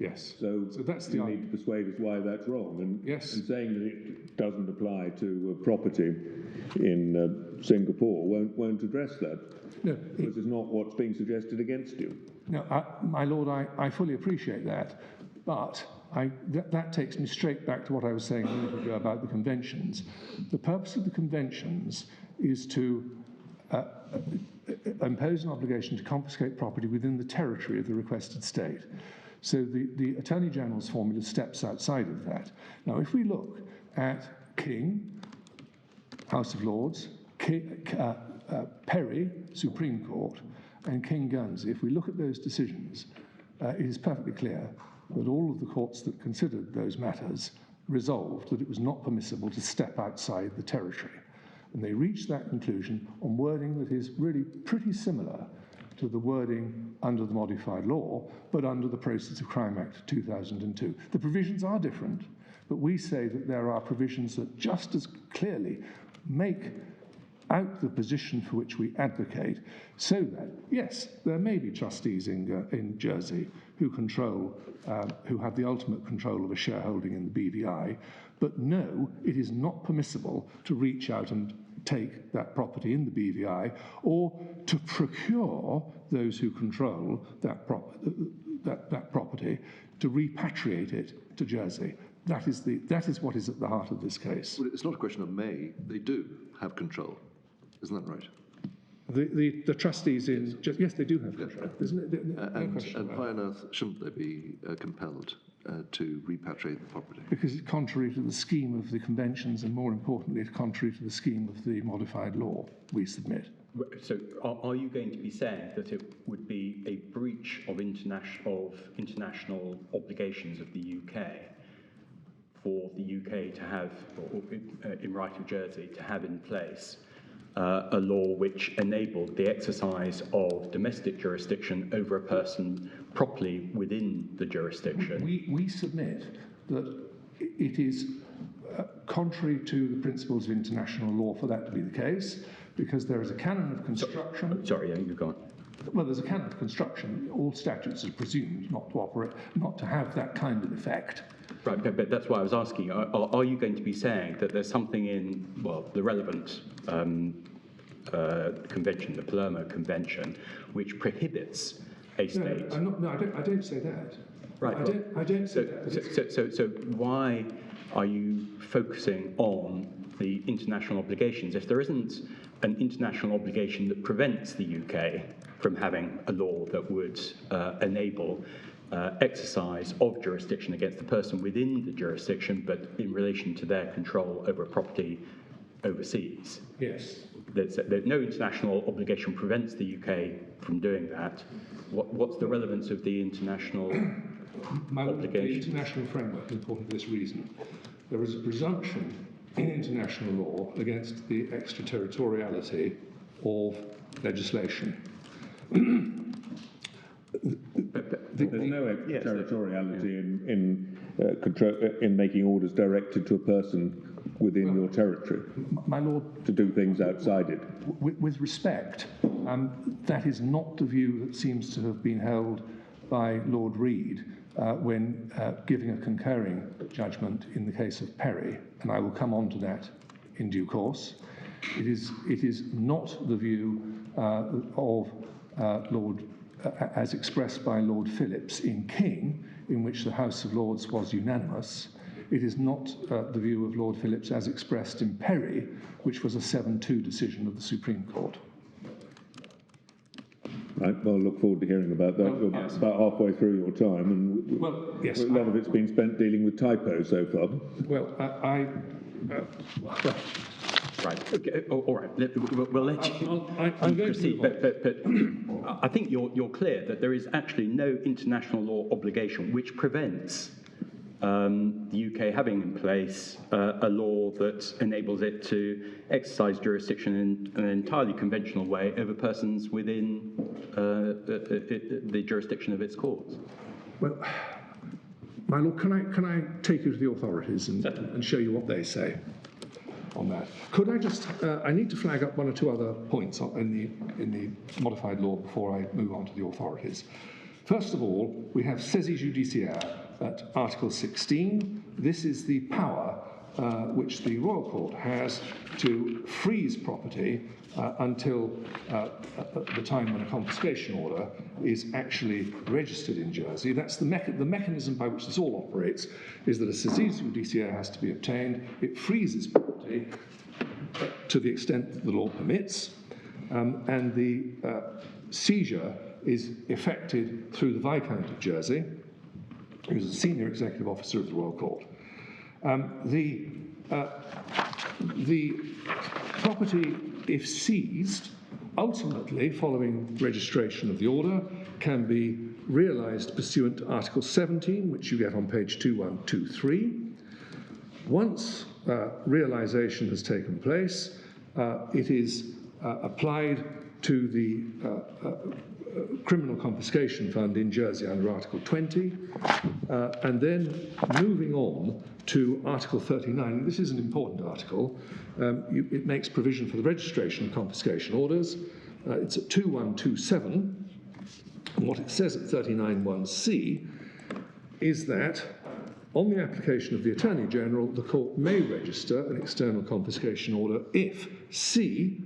Yes. So that's the you argument. need to persuade us why that's wrong. And, Yes. and saying that it doesn't apply to property in Singapore won't address that. No, because it's not what's being suggested against you. No, my lord, I fully appreciate that, but that takes me straight back to what I was saying a minute ago about the conventions. The purpose of the conventions is to impose an obligation to confiscate property within the territory of the requested state. So the Attorney General's formula steps outside of that. Now, if we look at King, House of Lords, Perry, Supreme Court, and King Guernsey, if we look at those decisions, it is perfectly clear that all of the courts that considered those matters resolved that it was not permissible to step outside the territory. And they reached that conclusion on wording that is really pretty similar to the wording under the modified law, but under the Proceeds of Crime Act 2002. The provisions are different, but we say that there are provisions that just as clearly make out the position for which we advocate, so that, yes, there may be trustees in Jersey who have the ultimate control of a shareholding in the BVI, but no, it is not permissible to reach out and take that property in the BVI or to procure those who control that property to repatriate it to Jersey. That is what is at the heart of this case. Well, it's not a question of may, they do have control. Isn't that right? The trustees in... Yes, they do have control. Isn't it? And why on earth shouldn't they be compelled to repatriate the property? Because it's contrary to the scheme of the conventions, and more importantly, it's contrary to the scheme of the modified law, we submit. So are you going to be saying that it would be a breach of international obligations of the UK for the UK to have, or in right of Jersey, to have in place a law which enabled the exercise of domestic jurisdiction over a person properly within the jurisdiction? We submit that it is contrary to the principles of international law for that to be the case, because there is a canon of construction. Sorry, you've gone. Well, there's a canon of construction. All statutes are presumed not to operate, not to have that kind of effect. Right, but that's why I was asking. Are you going to be saying that there's something in, well, the relevant convention, the Palermo Convention, which prohibits a state? I don't say that. Right. I don't say that. So why are you focusing on the international obligations if there isn't an international obligation that prevents the UK from having a law that would enable exercise of jurisdiction against the person within the jurisdiction, but in relation to their control over property overseas? Yes. There's no international obligation prevents the UK from doing that. What's the relevance of the international obligation? The international framework is important for this reason. There is a presumption in international law against the extraterritoriality of legislation. There's no extraterritoriality in making orders directed to a person within your territory, my lord, to do things outside it. With respect, that is not the view that seems to have been held by Lord Reed when giving a concurring judgment in the case of Perry, and I will come on to that in due course. It is not the view of Lord, as expressed by Lord Phillips in King, in which the House of Lords was unanimous. It is not the view of Lord Phillips as expressed in Perry, which was a 7-2 decision of the Supreme Court. Right, well, I look forward to hearing about that. We're about halfway through your time, and Yes, a lot of it's been spent dealing with typos so far. Well, Right. Okay. All right. We'll let you I'm going proceed. But I think you're clear that there is actually no international law obligation which prevents the UK having in place a law that enables it to exercise jurisdiction in an entirely conventional way over persons within the jurisdiction of its courts. Well, my lord, can I take you to the authorities and show you what they say on that? Could I just? I need to flag up one or two other points in the modified law before I move on to the authorities. First of all, we have saisie judiciaire at Article 16. This is the power which the Royal Court has to freeze property until the time when a confiscation order is actually registered in Jersey. That's the mechanism by which this all operates, is that a saisie judiciaire has to be obtained. It freezes property to the extent that the law permits, and the seizure is effected through the Viscount of Jersey, who's a senior executive officer of the Royal Court. The property, if seized, ultimately, following registration of the order, can be realised pursuant to Article 17, which you get on page 2123. Once realisation has taken place, it is applied to the criminal confiscation fund in Jersey under Article 20, and then moving on to Article 39. This is an important article. It makes provision for the registration of confiscation orders. It's at 2127, and what it says at 39(1)(c) is that on the application of the Attorney General, the court may register an external confiscation order if C,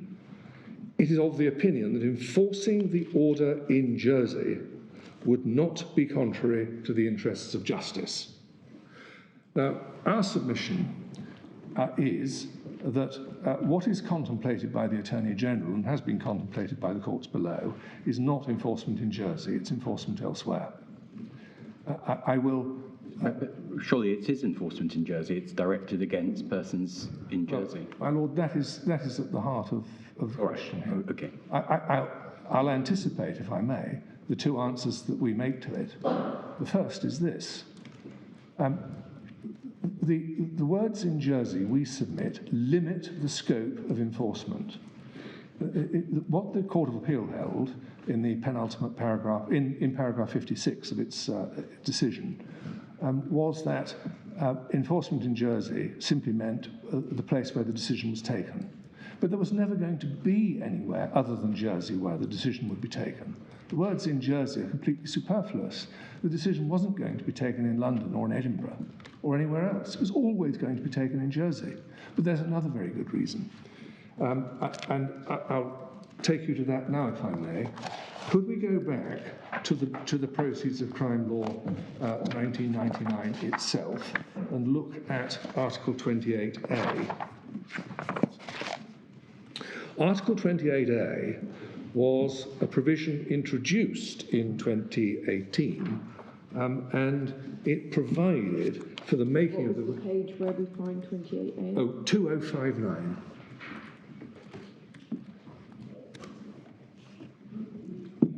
it is of the opinion that enforcing the order in Jersey would not be contrary to the interests of justice. Now, our submission is that what is contemplated by the Attorney General and has been contemplated by the courts below is not enforcement in Jersey, it's enforcement elsewhere. I will... But surely it is enforcement in Jersey. It's directed against persons in Jersey. My Lord, that is at the heart of the question here. Okay. I'll anticipate, if I may, the two answers that we make to it. The first is this. The words in Jersey we submit limit the scope of enforcement. What the Court of Appeal held in the penultimate paragraph, in paragraph 56 of its decision, was that enforcement in Jersey simply meant the place where the decision was taken. But there was never going to be anywhere other than Jersey where the decision would be taken. The words in Jersey are completely superfluous. The decision wasn't going to be taken in London or in Edinburgh or anywhere else. It was always going to be taken in Jersey. But there's another very good reason. And I'll take you to that now, if I may. Could we go back to the Proceeds of Crime Law 1999 itself and look at Article 28A? Article 28A was a provision introduced in 2018, and it provided for the making of the... What was the page where we find 28A? Oh, 2059.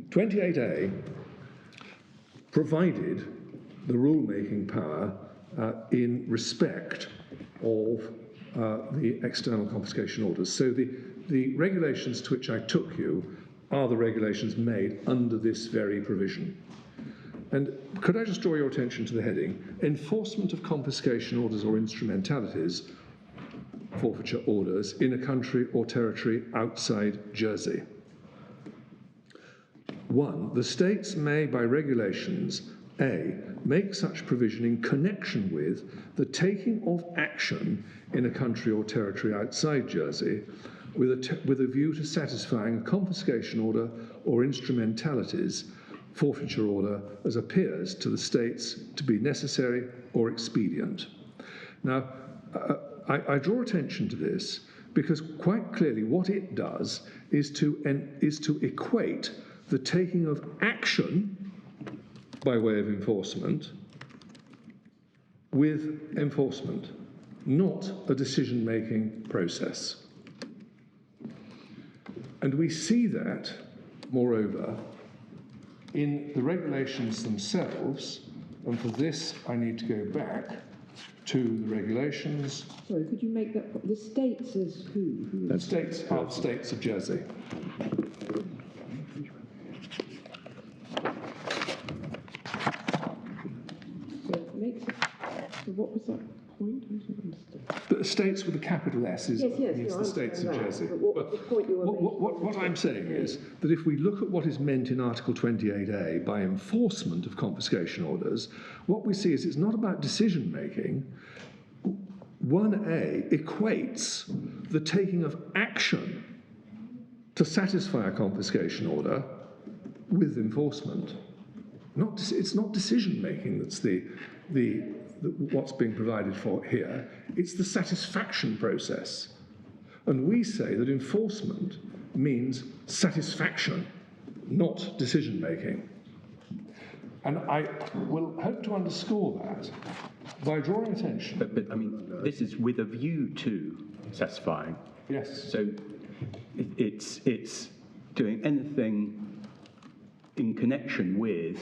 (28A) provided the rulemaking power in respect of the external confiscation orders. So the regulations to which I took you are the regulations made under this very provision. And could I just draw your attention to the heading, enforcement of confiscation orders or instrumentalities, forfeiture orders, in a country or territory outside Jersey. 1. The states may, by regulations, A, make such provision in connection with the taking of action in a country or territory outside Jersey with a view to satisfying a confiscation order or instrumentalities, forfeiture order, as appears to the states to be necessary or expedient. Now, I draw attention to this because quite clearly what it does is to equate the taking of action by way of enforcement with enforcement, not a decision-making process. And we see that, moreover, in the regulations themselves, and for this I need to go back to the regulations. Sorry, could you make that... The states as who? The states are the states of Jersey. So what was that point? I didn't understand. But the states with a capital S is the states of Jersey. But what was the point you were making? What I'm saying is that if we look at what is meant in Article 28A by enforcement of confiscation orders, what we see is it's not about decision making. 1A equates the taking of action to satisfy a confiscation order with enforcement. It's not decision making that's what's being provided for here. It's the satisfaction process. And we say that enforcement means satisfaction, not decision making. And I will hope to underscore that by drawing attention. But I mean, this is with a view to satisfying. Yes. So it's doing anything in connection with,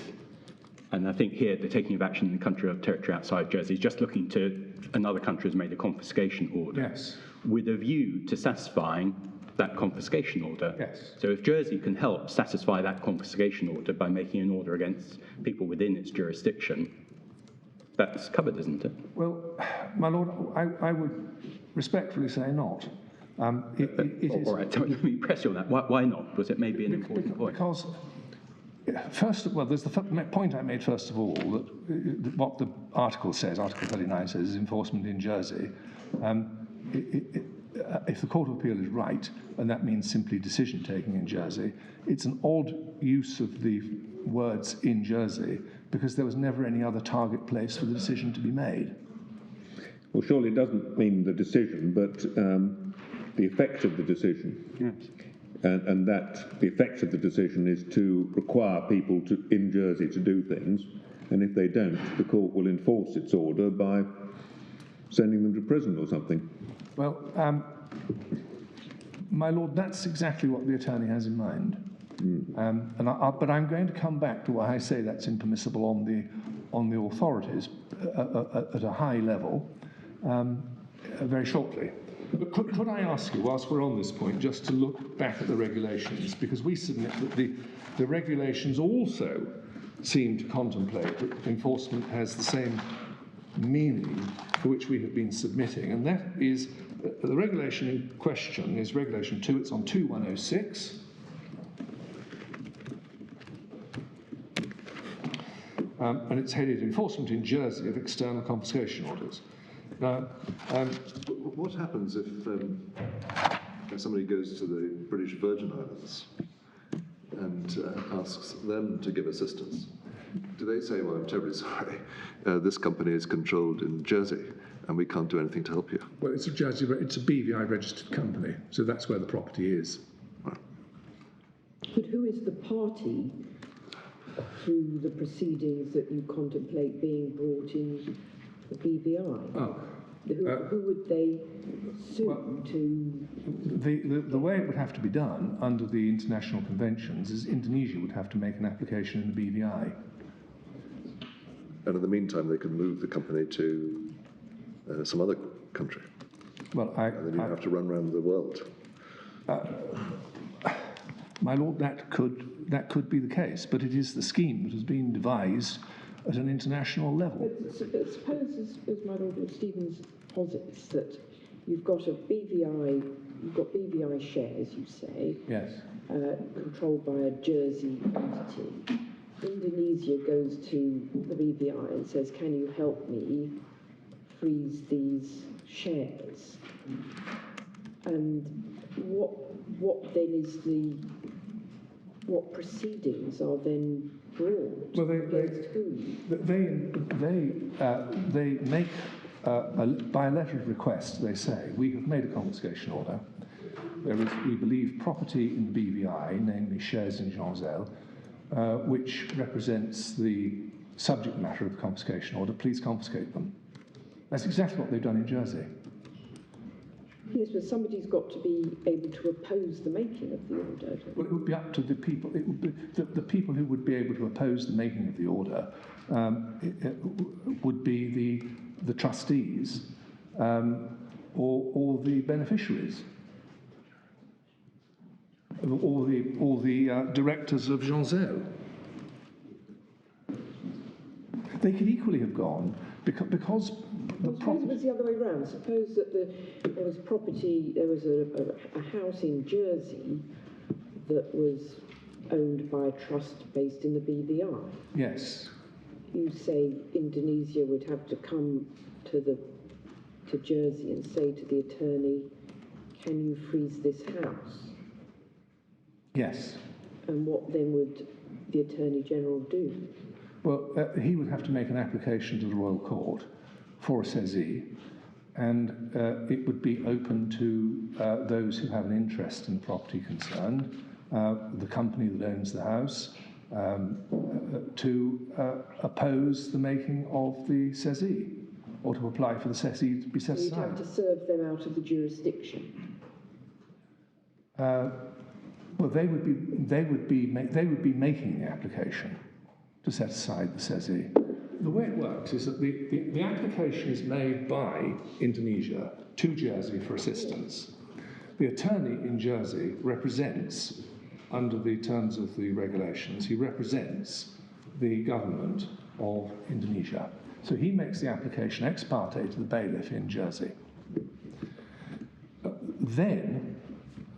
and I think here the taking of action in the country or territory outside Jersey is just looking to another country has made a confiscation order. Yes. With a view to satisfying that confiscation order. Yes. So if Jersey can help satisfy that confiscation order by making an order against people within its jurisdiction, that's covered, isn't it? Well, my lord, I would respectfully say not. It is, all right, let me press you on that. Why not? Because it may be an important point. Because, first, well, there's the point I made first of all, that what the article says, Article 39 says, is enforcement in Jersey. If the Court of Appeal is right, and that means simply decision-taking in Jersey, it's an odd use of the words in Jersey because there was never any other target place for the decision to be made. Well, surely it doesn't mean the decision, but the effect of the decision. Yes. And that the effect of the decision is to require people in Jersey to do things, and if they don't, the court will enforce its order by sending them to prison or something. Well, my lord, that's exactly what the attorney has in mind. But I'm going to come back to why I say that's impermissible on the authorities at a high level very shortly. But could I ask you, whilst we're on this point, just to look back at the regulations, because we submit that the regulations also seem to contemplate that enforcement has the same meaning for which we have been submitting, and that is the regulation in question is Regulation 2. It's on 2106. And it's headed Enforcement in Jersey of External Confiscation Orders. Now, What happens if somebody goes to the British Virgin Islands and asks them to give assistance? Do they say, well, I'm terribly sorry, this company is controlled in Jersey and we can't do anything to help you? well, it's a Jersey, it's a BVI registered company, so that's where the property is. But who is the party through the proceedings that you contemplate being brought in the BVI? Oh. Who would they sue to? The way it would have to be done under the international conventions is Indonesia would have to make an application in the BVI. And in the meantime, they can move the company to some other country. Well, And then you have to run around the world. my lord, that could be the case, but it is the scheme that has been devised at an international level. But suppose, as my Lord Stevens posits, that you've got BVI shares, you say, Yes. controlled by a Jersey entity. Indonesia goes to the BVI and says, can you help me freeze these shares? And what then is what proceedings are then brought against whom? They make, by a letter of request, they say, we have made a confiscation order. There is, we believe, property in the BVI, namely shares in Jean-Zel, which represents the subject matter of the confiscation order. Please confiscate them. That's exactly what they've done in Jersey. Yes, but somebody's got to be able to oppose the making of the order. Well, it would be up to the people. It would be the people who would be able to oppose the making of the order would be the trustees or the beneficiaries, or the directors of Jean-Zel. They could equally have gone because the suppose it was the other way around. Suppose that there was property, there was a house in Jersey that was owned by a trust based in the BVI. Yes. You say Indonesia would have to come to Jersey and say to the attorney, can you freeze this house? Yes. And what then would the Attorney General do? Well, he would have to make an application to the Royal Court for a saisie, and it would be open to those who have an interest in the property concerned, the company that owns the house, to oppose the making of the saisie, or to apply for the saisie to be set So you'd aside. have to serve them out of the jurisdiction. Well, they would be making the application to set aside the saisie. The way it works is that the application is made by Indonesia to Jersey for assistance. The attorney in Jersey represents, under the terms of the regulations, he represents the government of Indonesia. So he makes the application ex parte to the bailiff in Jersey. Then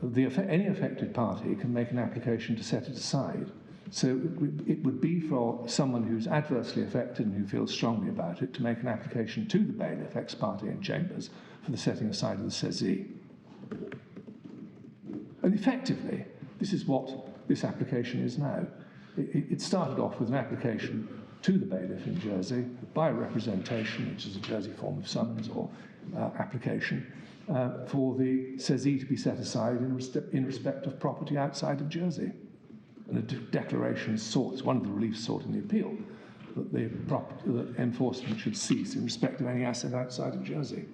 any affected party can make an application to set it aside. So it would be for someone who's adversely affected and who feels strongly about it to make an application to the bailiff ex parte in chambers for the setting aside of the sezee. And effectively, this is what this application is now. It started off with an application to the bailiff in Jersey by representation, which is a Jersey form of summons or application, for the sezee to be set aside in respect of property outside of Jersey. And a declaration is sought, it's one of the reliefs sought in the appeal, that that enforcement should cease in respect of any asset outside of Jersey.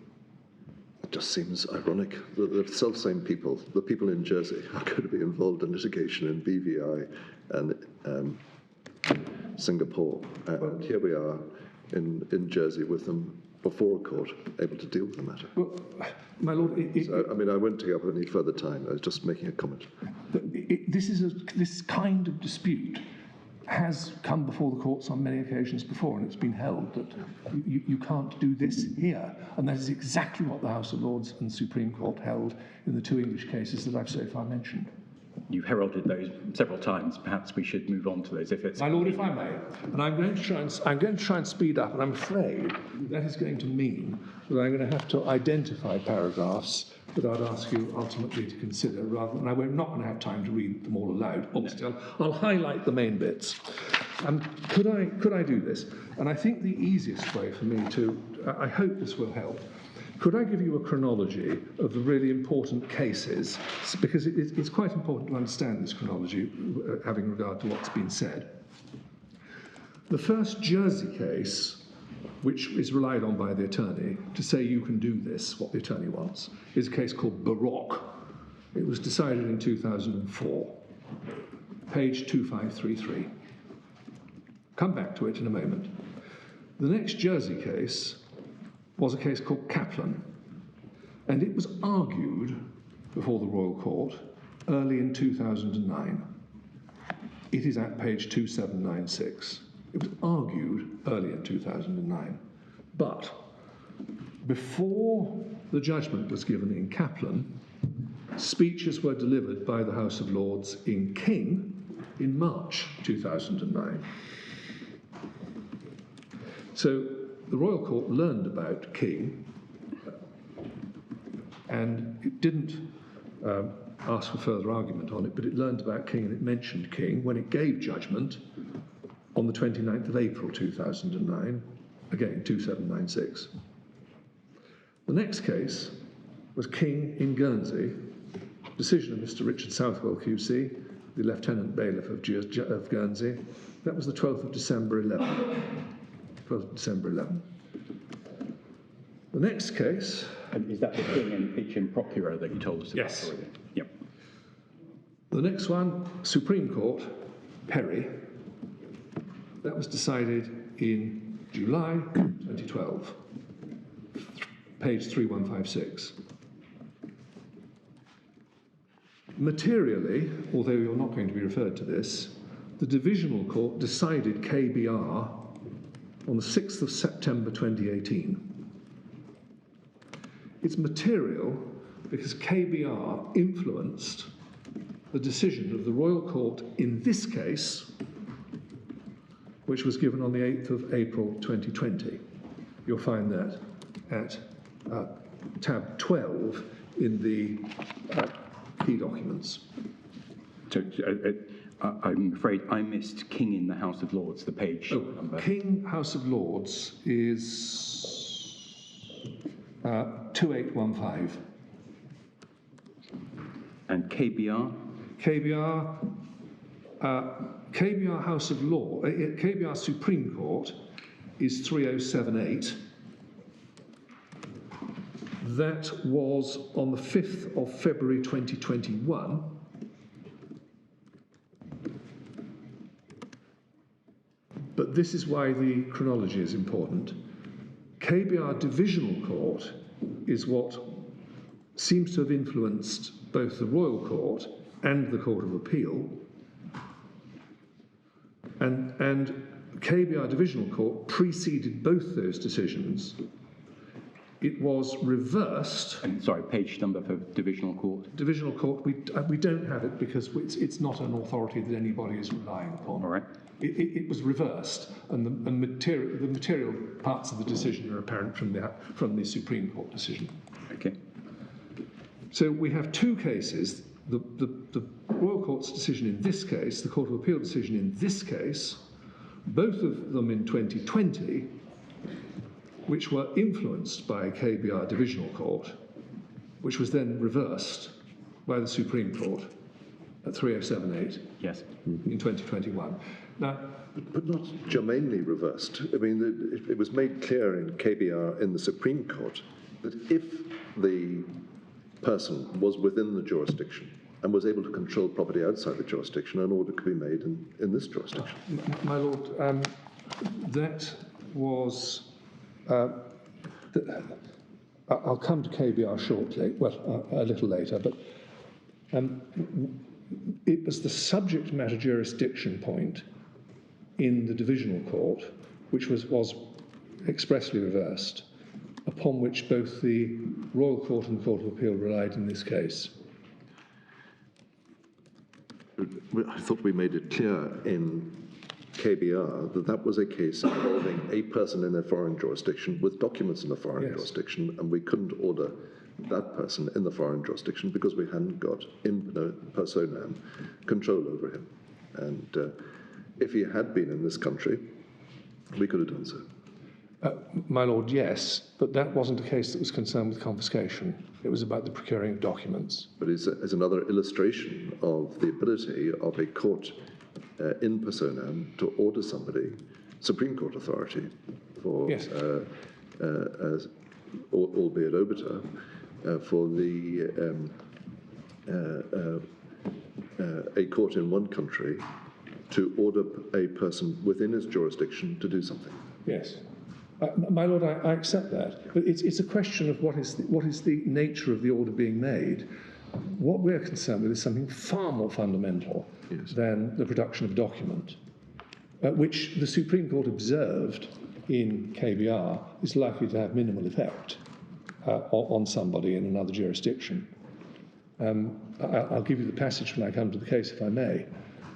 It just seems ironic that the self-same people, the people in Jersey, are going to be involved in litigation in BVI and Singapore. And here we are in Jersey with them before a court, able to deal with the matter. Well, my lord, I won't take up any further time. I was just making a comment. This kind of dispute has come before the courts on many occasions before, and it's been held that you can't do this here. And that is exactly what the House of Lords and Supreme Court held in the two English cases that I've so far mentioned. You've heralded those several times. Perhaps we should move on to those if it's... My lord, if I may, and I'm going to try and speed up, and I'm afraid that is going to mean that I'm going to have to identify paragraphs that I'd ask you ultimately to consider, rather than I'm not going to have time to read them all aloud. Obviously, I'll highlight the main bits. Could I do this? And I think the easiest way for me to, I hope this will help. Could I give you a chronology of the really important cases? Because it's quite important to understand this chronology, having regard to what's been said. The first Jersey case, which is relied on by the attorney to say you can do this, what the attorney wants, is a case called Baroque. It was decided in 2004, page 2533. Come back to it in a moment. The next Jersey case was a case called Kaplan, and it was argued before the Royal Court early in 2009. It is at page 2796. It was argued early in 2009. But before the judgment was given in Kaplan, speeches were delivered by the House of Lords in King in March 2009. So the Royal Court learned about King, and it didn't ask for further argument on it, but it learned about King and it mentioned King when it gave judgment on the 29th of April 2009, again 2796. The next case was King in Guernsey, decision of Mr. Richard Southwell QC, the Lieutenant Bailiff of Guernsey. That was the 12th of December 11. 12th of December 11. The next case... And is that the King and H.M. Procureur that you told us about? Yes. Already? Yep. The next one, Supreme Court, Perry. That was decided in July 2012, page 3156. Materially, although you're not going to be referred to this, the Divisional Court decided KBR on the 6th of September 2018. It's material because KBR influenced the decision of the Royal Court in this case, which was given on the 8th of April 2020. You'll find that at tab 12 in the key documents. So, I'm afraid I missed King in the House of Lords, the page number. King House of Lords is 2815. And KBR? KBR House of Law, KBR Supreme Court is 3078. That was on the 5th of February 2021. But this is why the chronology is important. KBR Divisional Court is what seems to have influenced both the Royal Court and the Court of Appeal, and KBR Divisional Court preceded both those decisions. It was reversed. And sorry, page number for Divisional Court. Divisional Court, we don't have it because it's not an authority that anybody is relying upon. All right. It was reversed, and the material parts of the decision are apparent from the Supreme Court decision. Okay. So we have two cases: the Royal Court's decision in this case, the Court of Appeal decision in this case, both of them in 2020, which were influenced by KBR Divisional Court, which was then reversed by the Supreme Court at 3078 Yes. in 2021. Now, But not germanely reversed. I mean, it was made clear in KBR in the Supreme Court that if the person was within the jurisdiction and was able to control property outside the jurisdiction, an order could be made in this jurisdiction. my lord, that was... I'll come to KBR shortly, well, a little later, but it was the subject matter jurisdiction point in the Divisional Court, which was expressly reversed, upon which both the Royal Court and the Court of Appeal relied in this case. I thought we made it clear in KBR that that was a case involving a person in a foreign jurisdiction with documents in a foreign jurisdiction, and we couldn't order that person in the foreign jurisdiction because we hadn't got in personam control over him. And if he had been in this country, we could have done so. My lord, yes, but that wasn't a case that was concerned with confiscation. It was about the procuring of documents. But it's another illustration of the ability of a court in personam to order somebody, Supreme Court authority, for, yes. albeit obiter, for a court in one country to order a person within his jurisdiction to do something. Yes. My lord, I accept that, but it's a question of what is the nature of the order being made. What we're concerned with is something far more fundamental than the production of a document, which the Supreme Court observed in KBR is likely to have minimal effect on somebody in another jurisdiction. I'll give you the passage when I come to the case, if I may.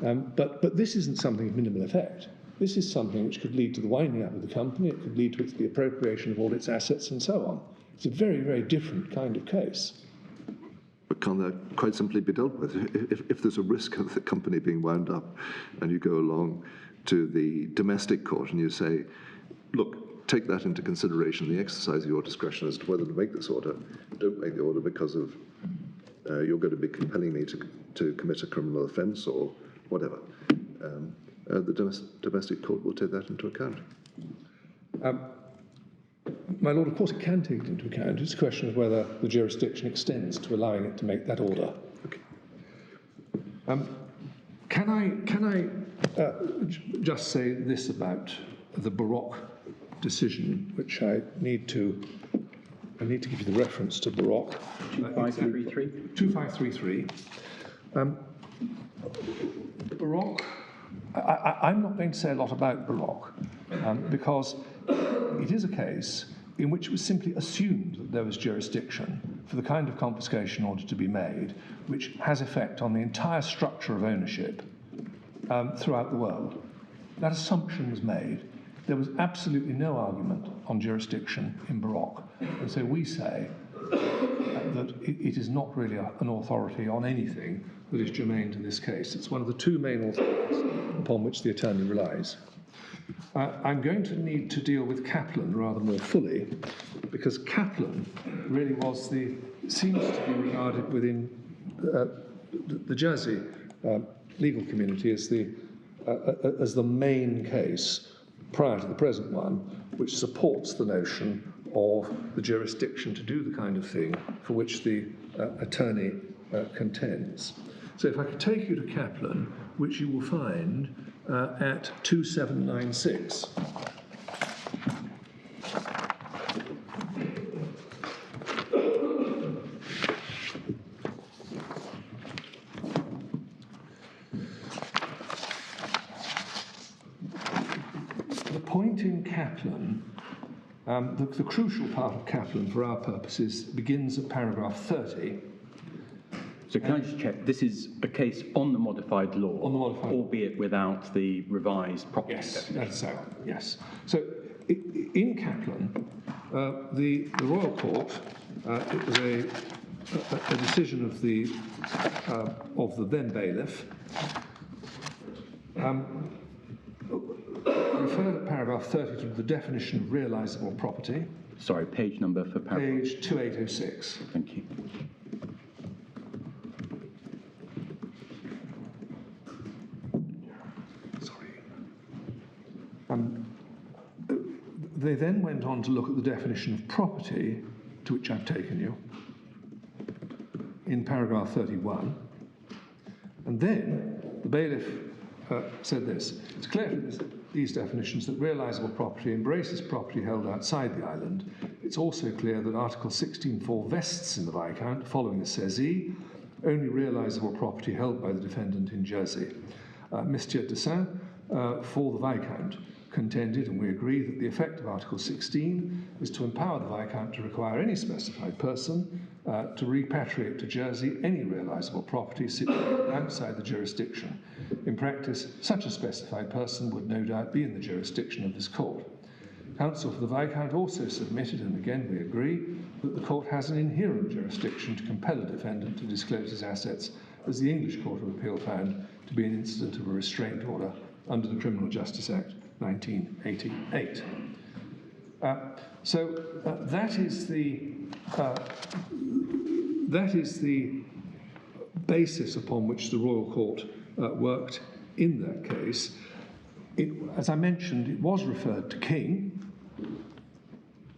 But this isn't something of minimal effect. This is something which could lead to the winding up of the company, it could lead to the appropriation of all its assets and so on. It's a very, very different kind of case. But can that quite simply be dealt with? If there's a risk of the company being wound up and you go along to the domestic court and you say, look, take that into consideration, the exercise of your discretion as to whether to make this order, don't make the order because of you're going to be compelling me to commit a criminal offence or whatever. The domestic court will take that into account. My lord, of course it can take it into account. It's a question of whether the jurisdiction extends to allowing it to make that order. Okay. Can I just say this about the Baroque decision, which I need to give you the reference to Baroque. 2533. 2533. Baroque. I'm not going to say a lot about Baroque because it is a case in which it was simply assumed that there was jurisdiction for the kind of confiscation order to be made, which has effect on the entire structure of ownership throughout the world. That assumption was made. There was absolutely no argument on jurisdiction in Baroque. And so we say that it is not really an authority on anything that is germane to this case. It's one of the two main authorities upon which the attorney relies. I'm going to need to deal with Kaplan rather more fully, because Kaplan really seems to be regarded within the Jersey legal community as the main case prior to the present one, which supports the notion of the jurisdiction to do the kind of thing for which the attorney contends. So if I could take you to Kaplan, which you will find at 2796. point in Kaplan, the crucial part of Kaplan for our purposes begins at paragraph 30. So can I just check, this is a case on the modified law, On the modified law. albeit without the revised property Yes, definition? that's so, yes. So in Kaplan, the Royal Court, it was a decision of the then bailiff, referred at paragraph 30 to the definition of realisable property, Sorry, page number for paragraph. page 2806. Thank you. Sorry. They then went on to look at the definition of property, to which I've taken you, in paragraph 31. And then the bailiff said this: it's clear from these definitions that realisable property embraces property held outside the island. It's also clear that Article 16.4 vests in the Viscount, following the saisie, only realisable property held by the defendant in Jersey. Mr. Dessin, for the Viscount, contended, and we agree, that the effect of Article 16 is to empower the Viscount to require any specified person to repatriate to Jersey any realisable property situated outside the jurisdiction. In practice, such a specified person would no doubt be in the jurisdiction of this court. Counsel for the Viscount also submitted, and again we agree, that the court has an inherent jurisdiction to compel a defendant to disclose his assets, as the English Court of Appeal found to be an incident of a restraint order under the Criminal Justice Act 1988. That is the basis upon which the Royal Court worked in that case. As I mentioned, it was referred to King.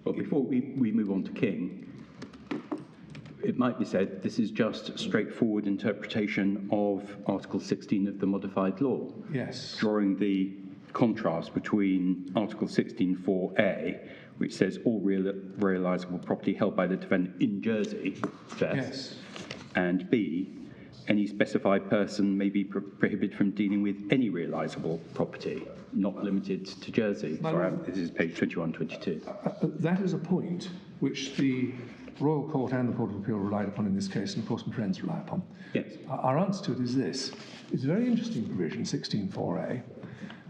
Well, before we move on to King, it might be said this is just a straightforward interpretation of Article 16 of the modified law. Yes. Drawing the contrast between Article 16.4a, which says all realisable property held by the defendant in Jersey, Yes. and B, any specified person may be prohibited from dealing with any realisable property, not limited to Jersey. Sorry, this is page 2122. That is a point which the Royal Court and the Court of Appeal relied upon in this case, and of course my friends rely upon. Yes. Our answer to it is this. It's a very interesting provision, 16.4a,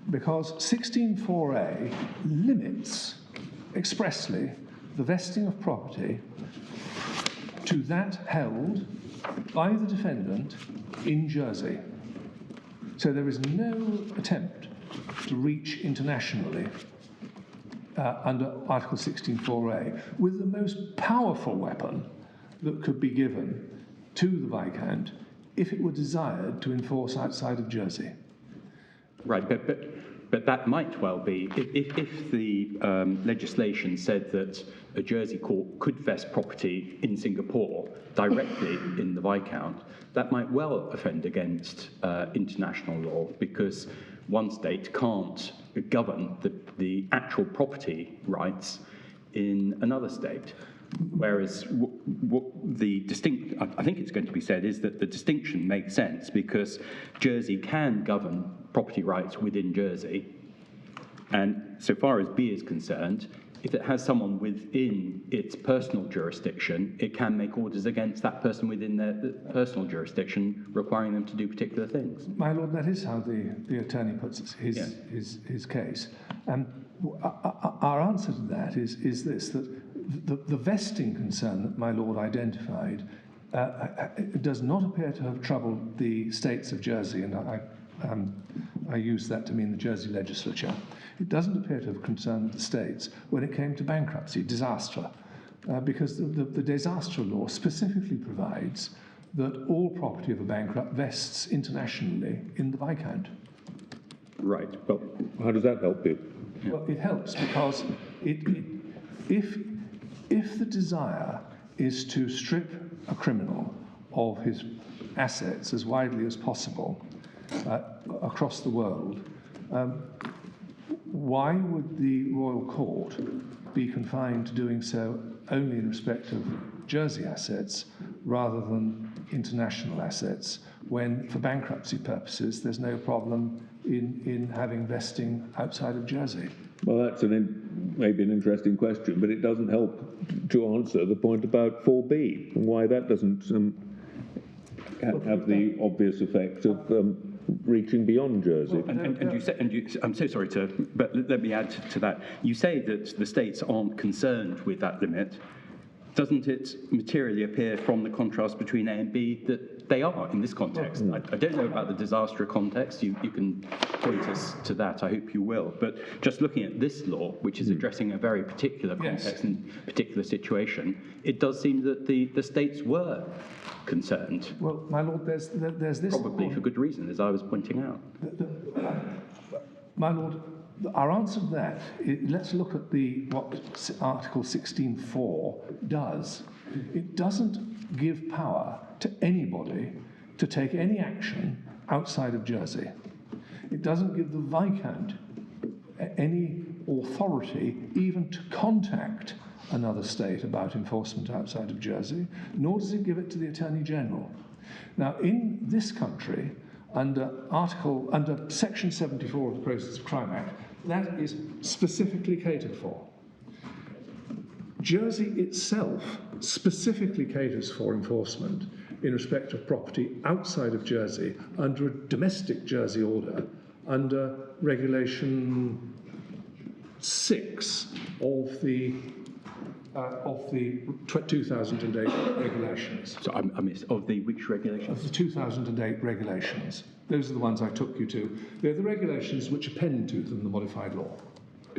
because 16.4a limits expressly the vesting of property to that held by the defendant in Jersey. So there is no attempt to reach internationally under Article 16.4a, with the most powerful weapon that could be given to the Viscount if it were desired to enforce outside of Jersey. Right, but that might well be, if the legislation said that a Jersey court could vest property in Singapore directly in the Viscount, that might well offend against international law, because one state can't govern the actual property rights in another state. Whereas what I think it's going to be said is that the distinction makes sense because Jersey can govern property rights within Jersey. And so far as B is concerned, if it has someone within its personal jurisdiction, it can make orders against that person within their personal jurisdiction, requiring them to do particular things. My lord, that is how the attorney puts his case. Our answer to that is this, that the vesting concern that my lord identified does not appear to have troubled the states of Jersey, and I use that to mean the Jersey legislature. It doesn't appear to have concerned the states when it came to bankruptcy, disaster, because the disaster law specifically provides that all property of a bankrupt vests internationally in the Viscount. Right. Well, How does that help you? Well, it helps because if the desire is to strip a criminal of his assets as widely as possible across the world, why would the Royal Court be confined to doing so only in respect of Jersey assets rather than international assets, when, for bankruptcy purposes, there's no problem in having vesting outside of Jersey? Well, that's maybe an interesting question, but it doesn't help to answer the point about 4B and why that doesn't have the obvious effect of reaching beyond Jersey. I'm so sorry but let me add to that. You say that the states aren't concerned with that limit. Doesn't it materially appear from the contrast between A and B that they are in this context? I don't know about the disaster context. You can point us to that. I hope you will. But just looking at this law, which is addressing a very particular context and particular situation, it does seem that the states were concerned. Well, my lord, there's this... Probably for good reason, as I was pointing out. My lord, our answer to that, let's look at what Article 16.4 does. It doesn't give power to anybody to take any action outside of Jersey. It doesn't give the Viscount any authority even to contact another state about enforcement outside of Jersey, nor does it give it to the Attorney General. Now, in this country, under Section 74 of the Process of Crime Act, that is specifically catered for. Jersey itself specifically caters for enforcement in respect of property outside of Jersey under a domestic Jersey order under Regulation 6 of the 2008 regulations. So I missed, of the which regulations? Of the 2008 regulations. Those are the ones I took you to. They're the regulations which append to them the modified law.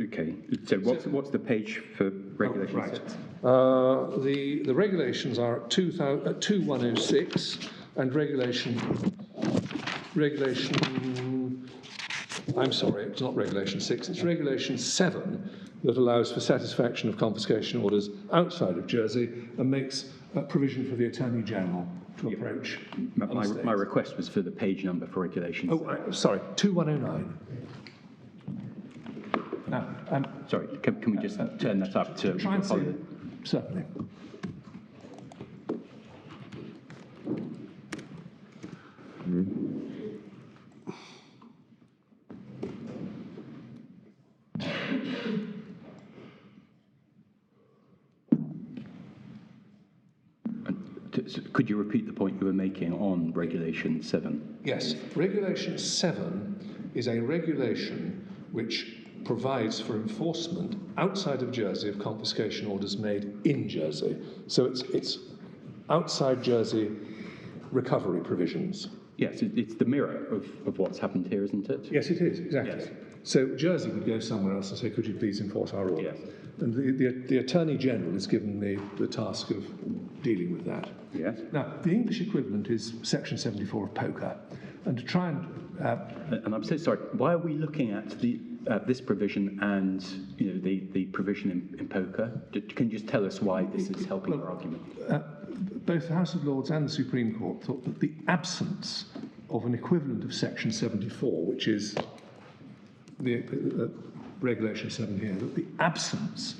Okay. So what's the page for regulation? Right. The regulations are at 2106 and regulation. I'm sorry, it's not regulation 6. It's regulation 7 that allows for satisfaction of confiscation orders outside of Jersey and makes a provision for the Attorney General to approach. My request was for the page number for regulations. Oh, sorry, 2109. Now, sorry, can we just turn that up to try and see it? Certainly. Could you repeat the point you were making on Regulation 7? Yes. Regulation 7 is a regulation which provides for enforcement outside of Jersey of confiscation orders made in Jersey. So it's outside Jersey recovery provisions. Yes, it's the mirror of what's happened here, isn't it? Yes, it is, exactly. Yes. So Jersey would go somewhere else and say, could you please enforce our order? Yes. And the Attorney General is given the task of dealing with that. Yes. Now, the English equivalent is Section 74 of POCA. And to try and... and I'm so sorry, why are we looking at this provision and the provision in POCA? Can you just tell us why this is helping our argument? Both the House of Lords and the Supreme Court thought that the absence of an equivalent of Section 74, which is the Regulation 7 here, that the absence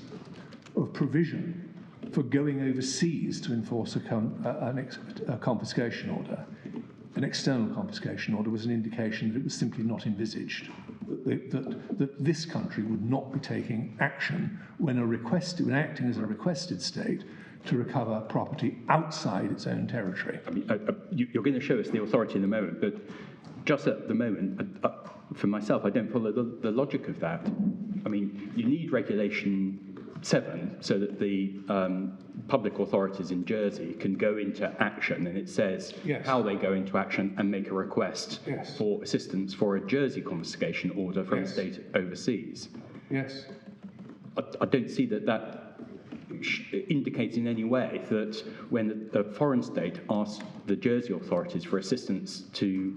of provision for going overseas to enforce a confiscation order, an external confiscation order, was an indication that it was simply not envisaged, that this country would not be taking action when acting as a requested state to recover property outside its own territory. I mean, you're going to show us the authority in a moment, but just at the moment, for myself, I don't follow the logic of that. I mean, you need Regulation 7 so that the public authorities in Jersey can go into action, and it says how they go into action and make a request for assistance for a Jersey confiscation order from a state overseas. Yes. I don't see that indicates in any way that when a foreign state asks the Jersey authorities for assistance to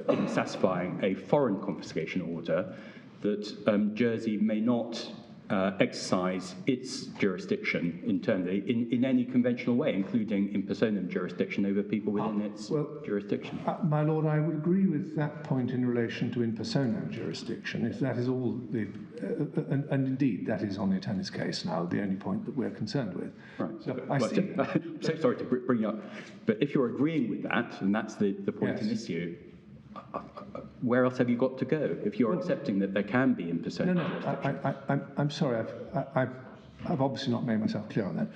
in satisfying a foreign confiscation order, that Jersey may not exercise its jurisdiction internally in any conventional way, including in personam jurisdiction over people within its jurisdiction. My Lord, I would agree with that point in relation to in personam jurisdiction, if that is all and indeed that is on the attorney's case now, the only point that we're concerned with. Right. So I'm so sorry to bring you up, but if you're agreeing with that, and that's the point in issue, where else have you got to go if you're accepting that there can be impersonal jurisdiction? I'm sorry, I've obviously not made myself clear on that.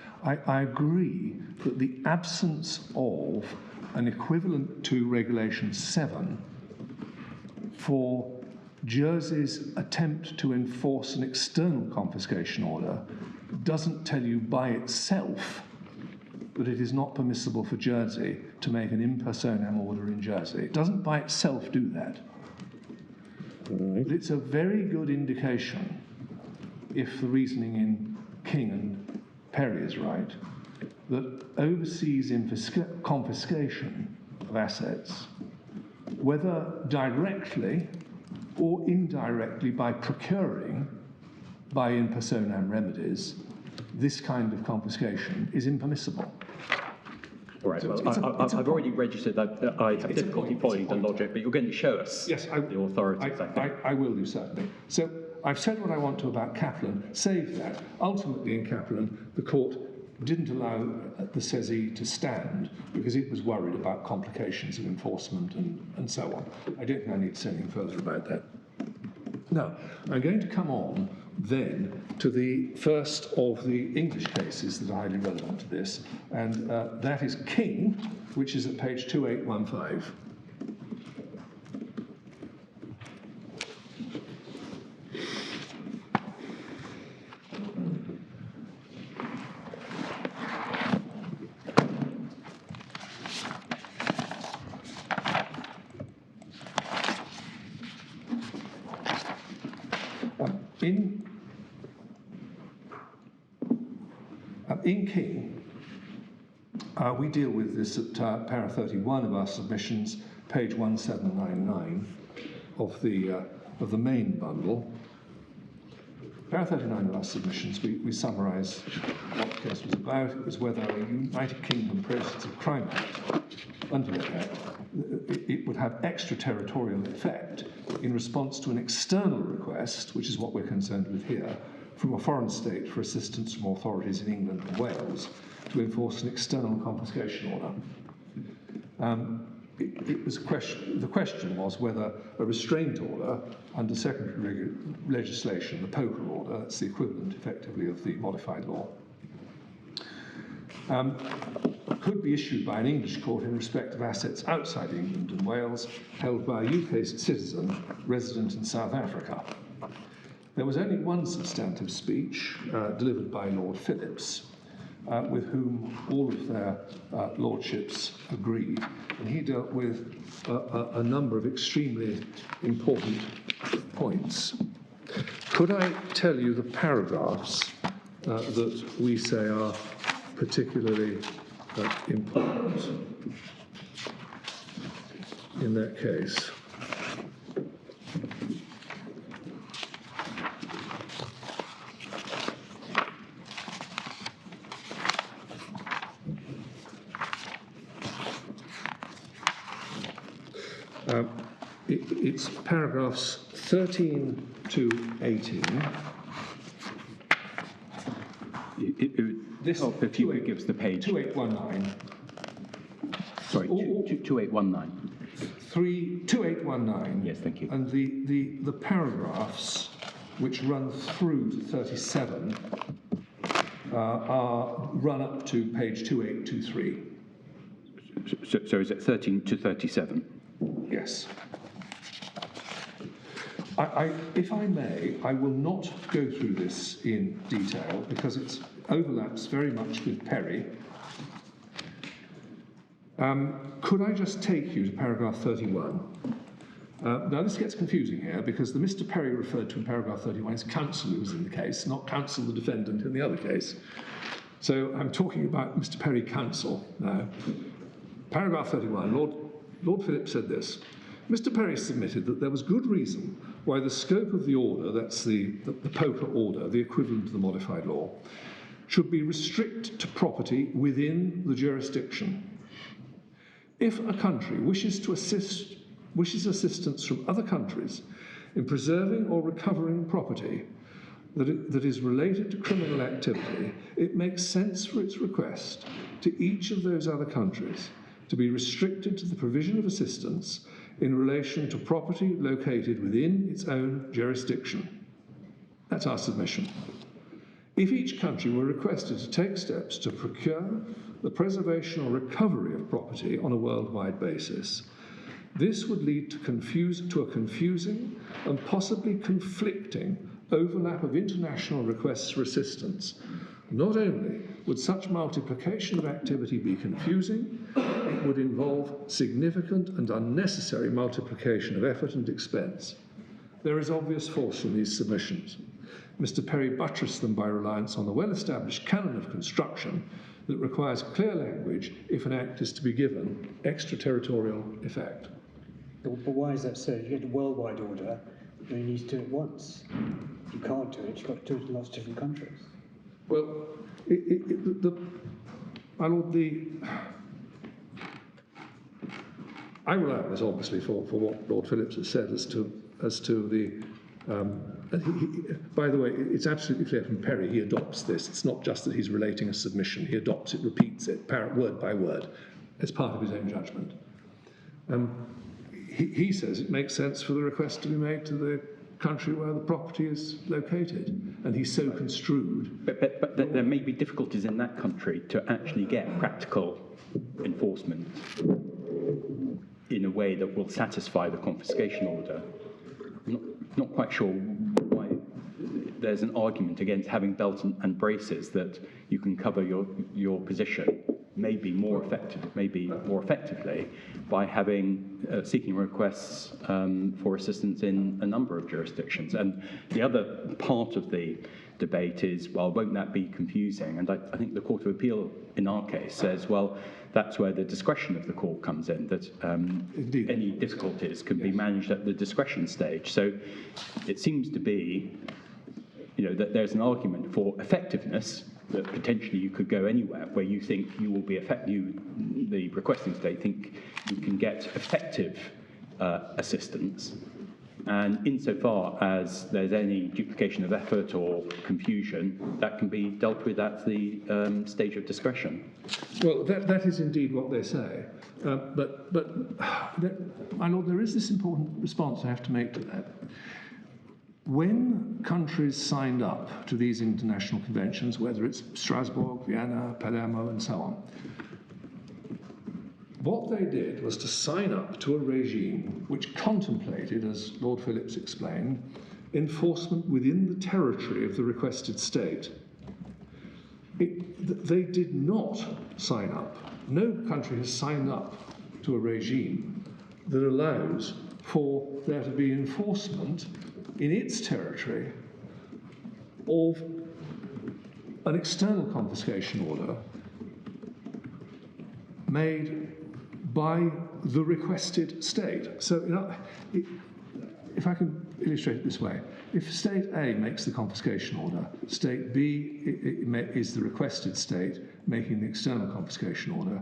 I agree that the absence of an equivalent to Regulation 7 for Jersey's attempt to enforce an external confiscation order doesn't tell you by itself that it is not permissible for Jersey to make an in personam order in Jersey. It doesn't by itself do that. Right. But it's a very good indication, if the reasoning in King and Perry is right, that overseas confiscation of assets, whether directly or indirectly by procuring by in personam remedies, this kind of confiscation is impermissible. All right, well, I've already registered that I have difficulty following the logic, but you're going to show us the authorities. I will do, certainly. So I've said what I want to about Kaplan, save that. Ultimately in Kaplan, the court didn't allow the sezee to stand because it was worried about complications of enforcement and so on. I don't think I need to say anything further about that. Now, I'm going to come on then to the first of the English cases that are highly relevant to this, and that is King, which is at page 2815. In King, we deal with this at para 31 of our submissions, page 1799 of the main bundle. Para 39 of our submissions, we summarise what the case was about. It was whether a United Kingdom Process of Crime Act, under the Act, it would have extraterritorial effect in response to an external request, which is what we're concerned with here, from a foreign state for assistance from authorities in England and Wales to enforce an external confiscation order. The question was whether a restraint order under secondary legislation, the poker order, that's the equivalent effectively of the modified law, could be issued by an English court in respect of assets outside England and Wales held by a UK citizen resident in South Africa. There was only one substantive speech delivered by Lord Phillips, with whom all of their lordships agreed, and he dealt with a number of extremely important points. Could I tell you the paragraphs that we say are particularly important in that case? It's paragraphs 13 to 18. This help if you could give us the page. 2819. Sorry, 2819. 2819. Yes, thank you. And the paragraphs which run through to 37 are run up to page 2823. So is it 13 to 37? Yes. If I may, I will not go through this in detail because it overlaps very much with Perry. Could I just take you to paragraph 31? Now this gets confusing here because the Mr. Perry referred to in paragraph 31 is counsel who was in the case, not counsel the defendant in the other case. So I'm talking about Mr. Perry counsel now. Paragraph 31, Lord Phillips said this. Mr. Perry submitted that there was good reason why the scope of the order, that's the poker order, the equivalent to the modified law, should be restricted to property within the jurisdiction. If a country wishes assistance from other countries in preserving or recovering property that is related to criminal activity, it makes sense for its request to each of those other countries to be restricted to the provision of assistance in relation to property located within its own jurisdiction. That's our submission. If each country were requested to take steps to procure the preservation or recovery of property on a worldwide basis, this would lead to a confusing and possibly conflicting overlap of international requests for assistance. Not only would such multiplication of activity be confusing, it would involve significant and unnecessary multiplication of effort and expense. There is obvious force in these submissions. Mr. Perry buttressed them by reliance on the well-established canon of construction that requires clear language if an act is to be given extraterritorial effect. But why is that so? If you get a worldwide order, then you need to do it once. You can't do it, you've got to do it in lots of different countries. Well, my lord, I rely on this obviously for what Lord Phillips has said as to the. By the way, it's absolutely clear from Perry he adopts this. It's not just that he's relating a submission; he adopts it, repeats it, word by word, as part of his own judgment. He says it makes sense for the request to be made to the country where the property is located, and he's so construed. But there may be difficulties in that country to actually get practical enforcement in a way that will satisfy the confiscation order. I'm not quite sure why there's an argument against having belts and braces that you can cover your position maybe more effectively by having seeking requests for assistance in a number of jurisdictions. And the other part of the debate is, well, won't that be confusing? And I think the Court of Appeal in our case says, well, that's where the discretion of the court comes in, that any difficulties can be managed at the discretion stage. So it seems to be, that there's an argument for effectiveness, that potentially you could go anywhere where you think you will be the requesting state think you can get effective assistance. And insofar as there's any duplication of effort or confusion, that can be dealt with at the stage of discretion. Well, that is indeed what they say. But my lord, there is this important response I have to make to that. When countries signed up to these international conventions, whether it's Strasbourg, Vienna, Palermo, and so on, what they did was to sign up to a regime which contemplated, as Lord Phillips explained, enforcement within the territory of the requested state. They did not sign up. No country has signed up to a regime that allows for there to be enforcement in its territory of an external confiscation order made by the requested state. So, if I can illustrate it this way, if state A makes the confiscation order, state B is the requested state making the external confiscation order,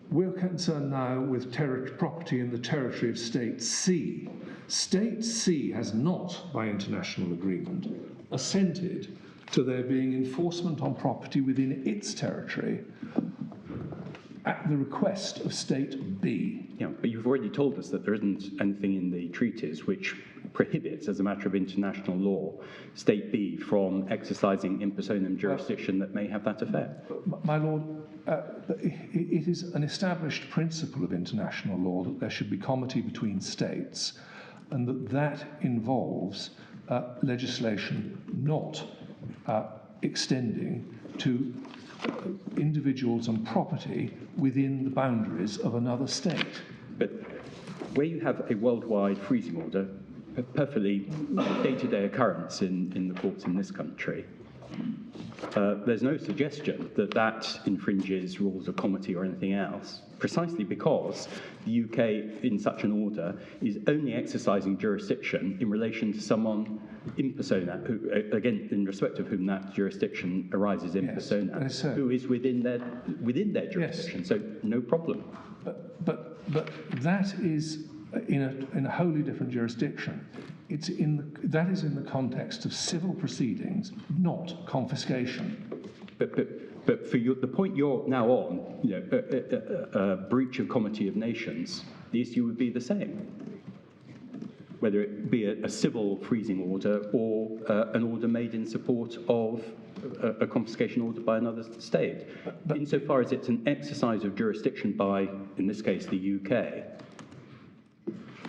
we're concerned now with property in the territory of state C. State C has not, by international agreement, assented to there being enforcement on property within its territory at the request of state B. Yeah, but you've already told us that there isn't anything in the treaties which prohibits, as a matter of international law, state B from exercising in personam jurisdiction that may have that effect. My lord, it is an established principle of international law that there should be comity between states, and that involves legislation not extending to individuals and property within the boundaries of another state. But where you have a worldwide freezing order, a perfectly day-to-day occurrence in the courts in this country, there's no suggestion that that infringes rules of comity or anything else, precisely because the UK, in such an order, is only exercising jurisdiction in relation to someone in persona, who, again, in respect of whom that jurisdiction arises in persona, who is within their jurisdiction. Yes. So no problem. But that is in a wholly different jurisdiction. That is in the context of civil proceedings, not confiscation. But for the point you're now on, breach of comity of nations, the issue would be the same, whether it be a civil freezing order or an order made in support of a confiscation order by another state. Insofar as it's an exercise of jurisdiction by, in this case, the UK,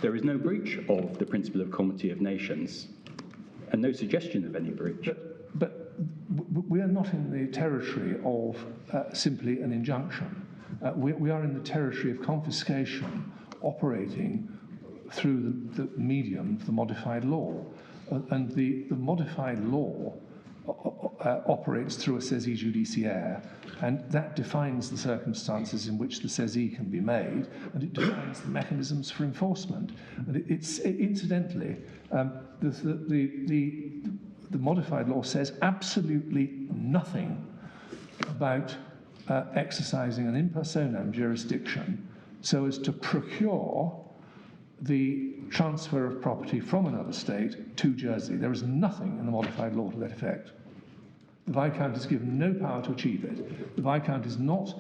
there is no breach of the principle of comity of nations and no suggestion of any breach. But we are not in the territory of simply an injunction. We are in the territory of confiscation operating through the medium of the modified law. And the modified law operates through a saisie judiciaire, and that defines the circumstances in which the saisie can be made, and it defines the mechanisms for enforcement. And incidentally, the modified law says absolutely nothing about exercising an in personam jurisdiction so as to procure the transfer of property from another state to Jersey. There is nothing in the modified law to that effect. The Viscount is given no power to achieve it. The Viscount is not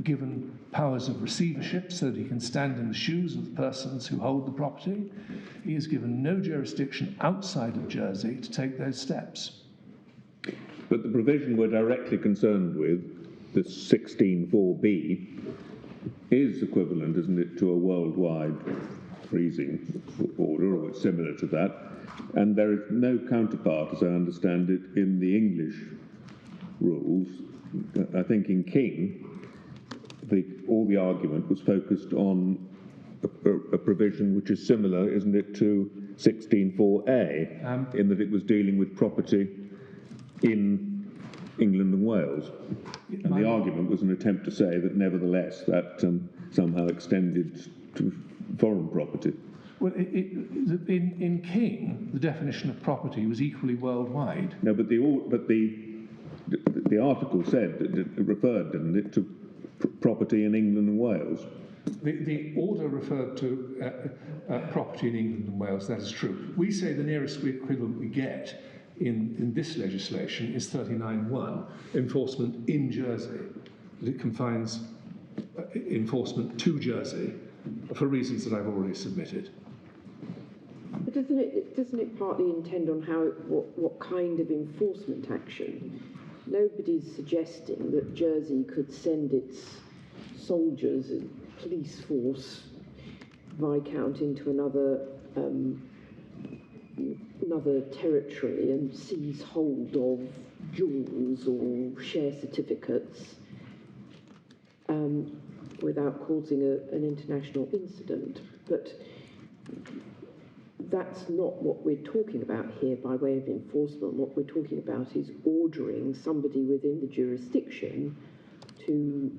given powers of receivership so that he can stand in the shoes of the persons who hold the property. He is given no jurisdiction outside of Jersey to take those steps. But the provision we're directly concerned with, the 16.4b, is equivalent, isn't it, to a worldwide freezing order, or it's similar to that. And there is no counterpart, as I understand it, in the English rules. I think in King, all the argument was focused on a provision which is similar, isn't it, to 16.4a, in that it was dealing with property in England and Wales. And the argument was an attempt to say that nevertheless that somehow extended to foreign property. Well, in King, the definition of property was equally worldwide. No, but the article said that it referred, didn't it, to property in England and Wales. The order referred to property in England and Wales, that is true. We say the nearest equivalent we get in this legislation is 39.1, enforcement in Jersey. It confines enforcement to Jersey for reasons that I've already submitted. But doesn't it partly intend on what kind of enforcement action? Nobody's suggesting that Jersey could send its soldiers and police force Viscount into another territory and seize hold of jewels or share certificates without causing an international incident. But that's not what we're talking about here by way of enforcement. What we're talking about is ordering somebody within the jurisdiction to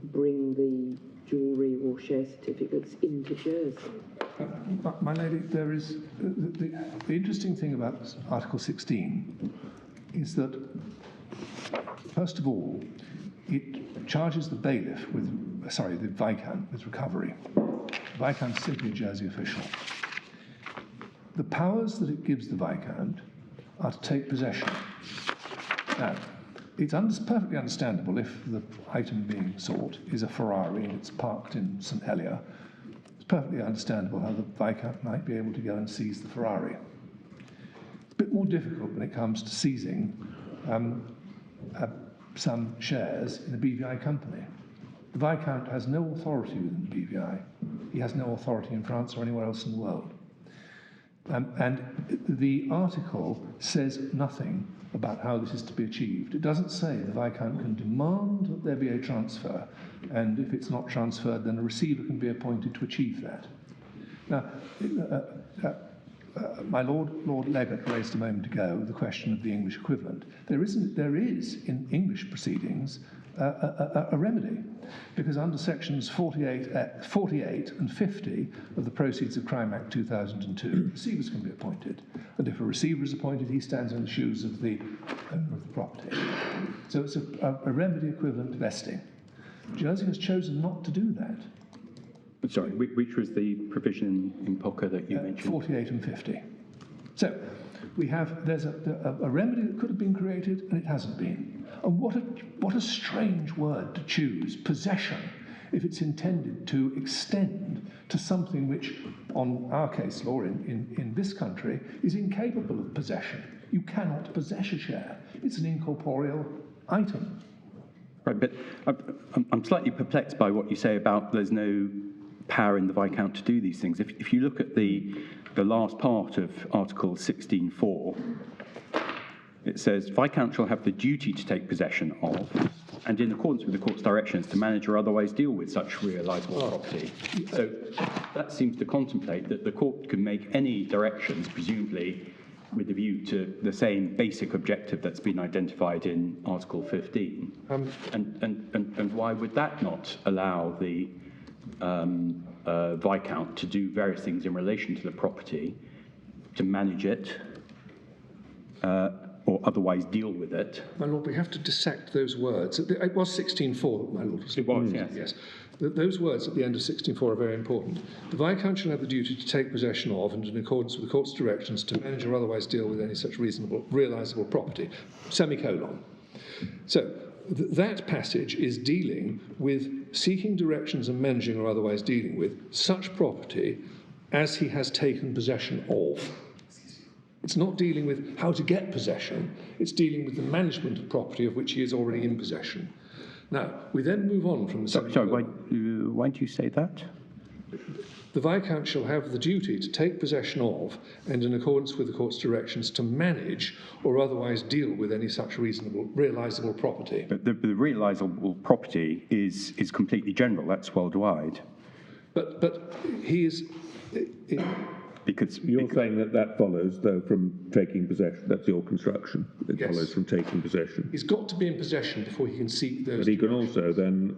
bring the jewellery or share certificates into Jersey. My lady, there is the interesting thing about Article 16 is that, first of all, it charges the bailiff the Viscount with recovery. The Viscount is simply a Jersey official. The powers that it gives the Viscount are to take possession. Now, it's perfectly understandable if the item being sought is a Ferrari and it's parked in St Helier. It's perfectly understandable how the Viscount might be able to go and seize the Ferrari. It's a bit more difficult when it comes to seizing some shares in a BVI company. The Viscount has no authority within the BVI. He has no authority in France or anywhere else in the world. And the article says nothing about how this is to be achieved. It doesn't say the Viscount can demand that there be a transfer, and if it's not transferred, then a receiver can be appointed to achieve that. Now, my Lord Leggatt raised a moment ago the question of the English equivalent. There is in English proceedings a remedy, because under sections 48 and 50 of the Proceeds of Crime Act 2002, receivers can be appointed. And if a receiver is appointed, he stands in the shoes of the owner of the property. So it's a remedy equivalent to vesting. Jersey has chosen not to do that. Sorry, which was the provision in POCA that you mentioned? 48 and 50. So there's a remedy that could have been created, and it hasn't been. And what a strange word to choose, possession, if it's intended to extend to something which, on our case law in this country, is incapable of possession. You cannot possess a share. It's an incorporeal item. Right, but I'm slightly perplexed by what you say about there's no power in the Viscount to do these things. If you look at the last part of Article 16.4, it says, Viscount shall have the duty to take possession of, and in accordance with the court's directions, to manage or otherwise deal with such realisable property. So that seems to contemplate that the court can make any directions, presumably with a view to the same basic objective that's been identified in Article 15. And why would that not allow the Viscount to do various things in relation to the property, to manage it, or otherwise deal with it? My Lord, we have to dissect those words. It was 16.4, my Lord. It was, yes. Yes. Those words at the end of 16.4 are very important. The Viscount shall have the duty to take possession of, and in accordance with the court's directions, to manage or otherwise deal with any such realisable property, semicolon. So that passage is dealing with seeking directions and managing or otherwise dealing with such property as he has taken possession of. It's not dealing with how to get possession, it's dealing with the management of property of which he is already in possession. Now, we then move on from the Sorry, why do you say that? The Viscount shall have the duty to take possession of, and in accordance with the court's directions, to manage or otherwise deal with any such realisable property. But the realisable property is completely general, that's worldwide. But he is... Because You're saying that follows, though, from taking possession. That's your construction. It Yes. follows from taking possession. He's got to be in possession before he can seek those... But he can also then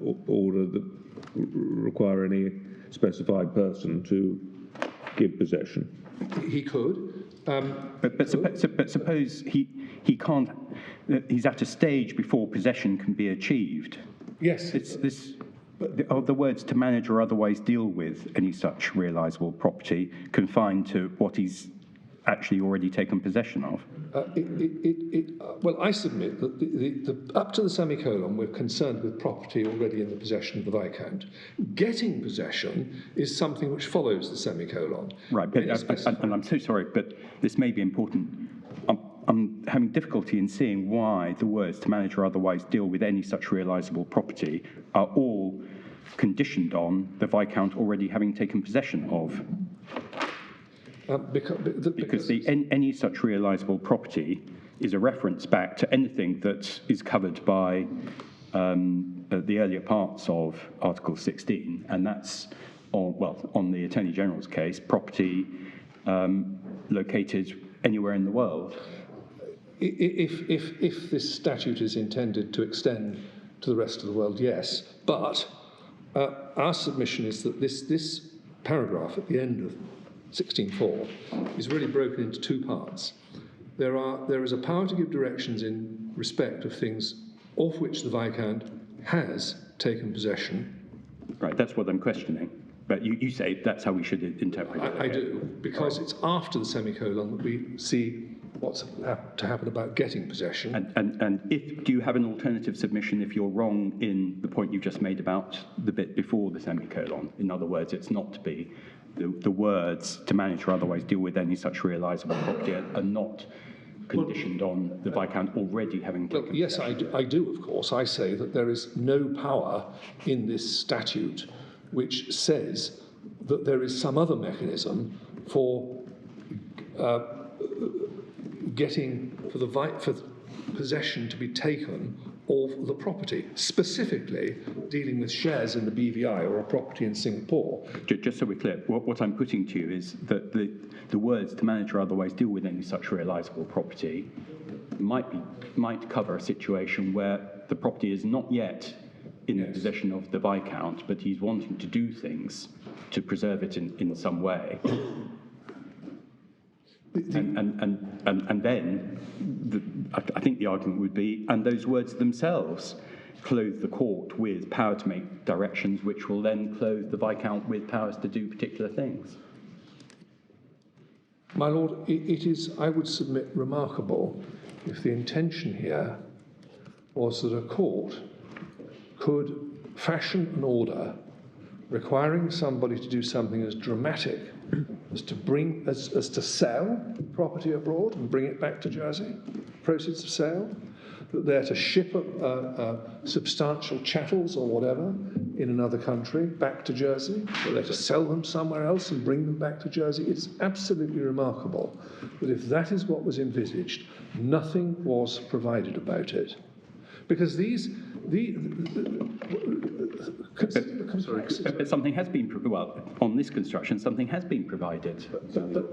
require any specified person to give possession. He could. But suppose he can't. He's at a stage before possession can be achieved. Yes. Are the words "to manage or otherwise deal with any such realisable property" confined to what he's actually already taken possession of? Well, I submit that the up to the semicolon, we're concerned with property already in the possession of the Viscount. Getting possession is something which follows the semicolon. Right, but, and I'm so sorry, but this may be important. I'm having difficulty in seeing why the words "to manage or otherwise deal with any such realisable property" are all conditioned on the Viscount already having taken possession of. Because any such realisable property is a reference back to anything that is covered by the earlier parts of Article 16, and that's, on the Attorney General's case, property located anywhere in the world. If this statute is intended to extend to the rest of the world, yes. But our submission is that this paragraph at the end of 16.4 is really broken into two parts. There is a power to give directions in respect of things of which the Viscount has taken possession. Right, that's what I'm questioning. But you say that's how we should interpret it. I do, because it's after the semicolon that we see what's to happen about getting possession. And do you have an alternative submission if you're wrong in the point you just made about the bit before the semicolon? In other words, it's not to be the words "to manage or otherwise deal with any such realisable property" are not conditioned on the Viscount already having taken possession. Yes, I do, of course. I say that there is no power in this statute which says that there is some other mechanism for for possession to be taken of the property, specifically dealing with shares in the BVI or a property in Singapore. Just so we're clear, what I'm putting to you is that the words "to manage or otherwise deal with any such realisable property" might cover a situation where the property is not yet in the possession of the Viscount, but he's wanting to do things to preserve it in some way. And then I think the argument would be, and those words themselves clothe the court with power to make directions, which will then clothe the Viscount with powers to do particular things. My Lord, it is, I would submit, remarkable if the intention here was that a court could fashion an order requiring somebody to do something as dramatic as to sell property abroad and bring it back to Jersey, proceeds of sale, that they're to ship substantial chattels or whatever in another country back to Jersey, that they're to sell them somewhere else and bring them back to Jersey. It's absolutely remarkable that if that is what was envisaged, nothing was provided about it. Because But something has been, on this construction, something has been provided.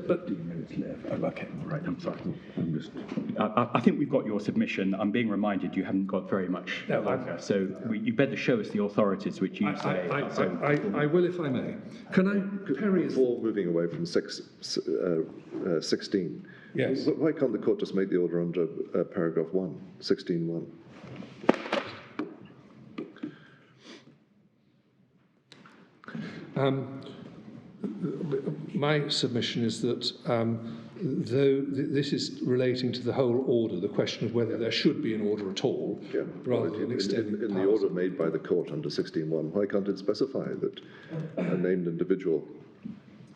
But Okay, all right, I'm sorry. I think we've got your submission. I'm being reminded you haven't got very much longer, so you better show us the authorities which you say. I will if I may. Can I, Perry is... Before moving away from 16, Yes. Why can't the court just make the order under paragraph 1, 16.1? My submission is that though this is relating to the whole order, the question of whether there should be an order at all, rather than extending in the order made by the court under 16.1, why can't it specify that a named individual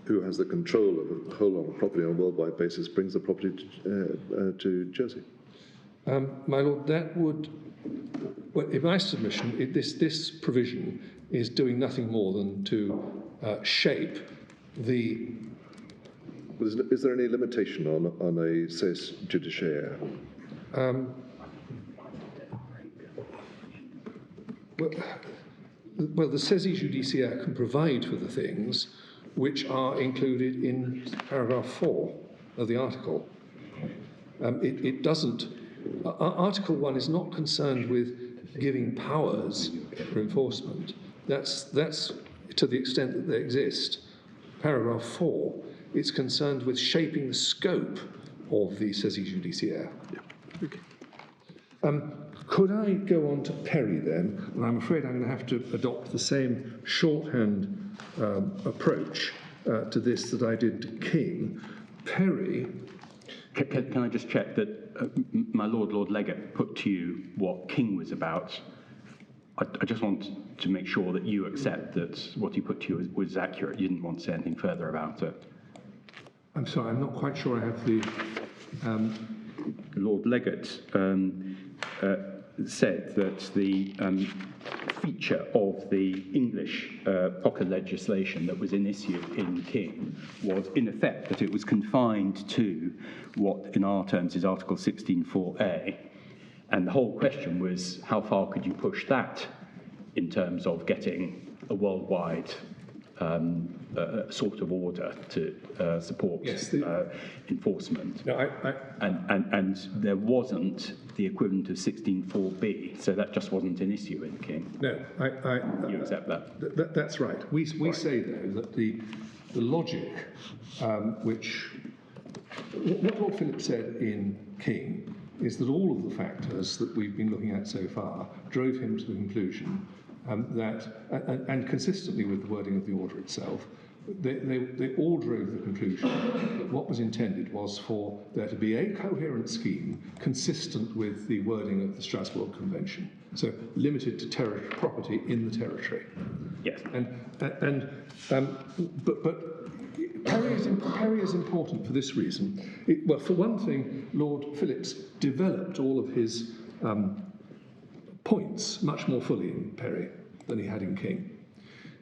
who has the control of a whole lot of property on a worldwide basis brings the property to Jersey? My Lord, that would... Well, in my submission, this provision is doing nothing more than to shape the... Is there any limitation on a cess judiciaire? Well, the saisie judiciaire can provide for the things which are included in paragraph 4 of the article. It doesn't... Article 1 is not concerned with giving powers for enforcement. That's to the extent that they exist. Paragraph 4, it's concerned with shaping the scope of the saisie judiciaire. Yeah. Okay. Could I go on to Perry then? And I'm afraid I'm going to have to adopt the same shorthand approach to this that I did to King. Perry... Can I just check that my Lord Legate put to you what King was about? I just want to make sure that you accept that what he put to you was accurate. You didn't want to say anything further about it. I'm sorry, I'm not quite sure I have the... Lord Legate said that the feature of the English pocket legislation that was in issue in King was, in effect, that it was confined to what, in our terms, is Article 16.4a. And the whole question was, how far could you push that in terms of getting a worldwide sort of order to support enforcement? No, and there wasn't the equivalent of 16.4b, so that just wasn't an issue in King. No, You accept that? That's right. We say, though, that the logic which... What Lord Phillips said in King is that all of the factors that we've been looking at so far drove him to the conclusion that, and consistently with the wording of the order itself, they all drove the conclusion that what was intended was for there to be a coherent scheme consistent with the wording of the Strasbourg Convention, so limited to property in the territory. Yes. But Perry is important for this reason. Well, for one thing, Lord Phillips developed all of his points much more fully in Perry than he had in King.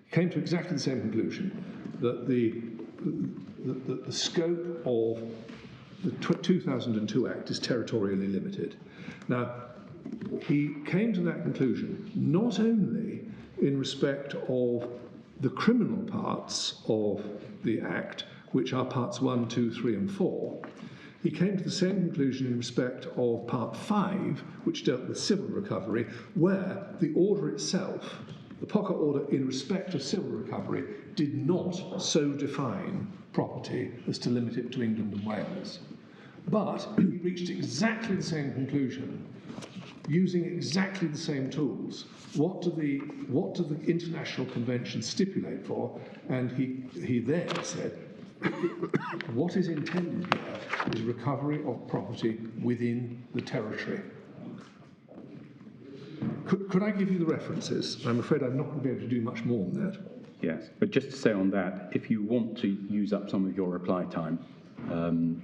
He came to exactly the same conclusion, that the scope of the 2002 Act is territorially limited. Now, he came to that conclusion not only in respect of the criminal parts of the Act, which are parts 1, 2, 3 and 4, he came to the same conclusion in respect of part 5, which dealt with civil recovery, where the order itself, the pocket order in respect of civil recovery, did not so define property as to limit it to England and Wales. But he reached exactly the same conclusion, using exactly the same tools. What do the international conventions stipulate for? And he then said, what is intended here is recovery of property within the territory. Could I give you the references? I'm afraid I'm not going to be able to do much more than that. Yes, but just to say on that, if you want to use up some of your reply time,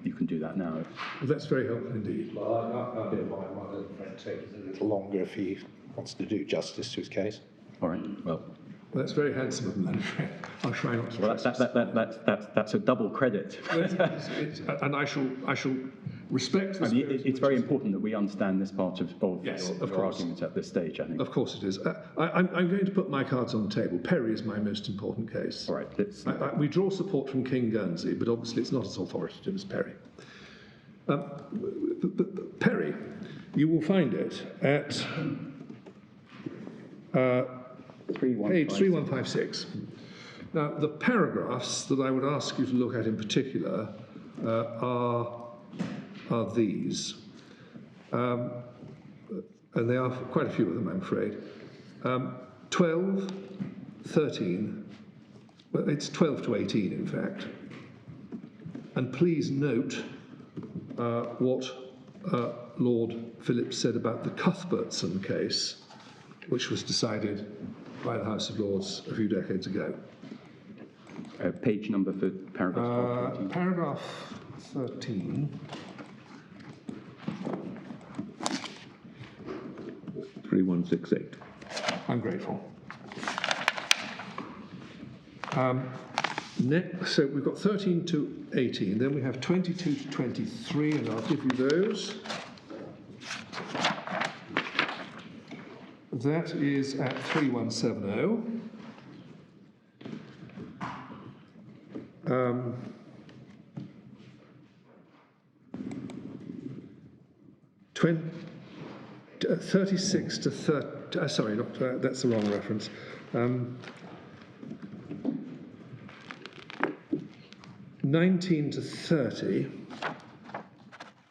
you can do that now. Well, that's very helpful indeed. Well, I bit my little friend take a little longer if he wants to do justice to his case. All right, well. Well, that's very handsome of them, I'm afraid. I'll try not to. Well, that's a double credit. And I shall respect this. I mean, it's very important that we understand this part of Yes, your of course. argument at this stage, I think. Of course it is. I'm going to put my cards on the table. Perry is my most important case. All right, let's... We draw support from King Guernsey, but obviously it's not as authoritative as Perry. Perry, you will find it at page 3156. Now, the paragraphs that I would ask you to look at in particular are these. And there are quite a few of them, I'm afraid. 12, 13, well, it's 12 to 18, in fact. And please note what Lord Phillips said about the Cuthbertson case, which was decided by the House of Lords a few decades ago. Page number for paragraph 13. Paragraph 13. 3168. I'm grateful. Next, so we've got 13 to 18, then we have 22 to 23, and I'll give you those. That is at 3170. 36 to 30, sorry, not, that's the wrong reference. 19 to 30,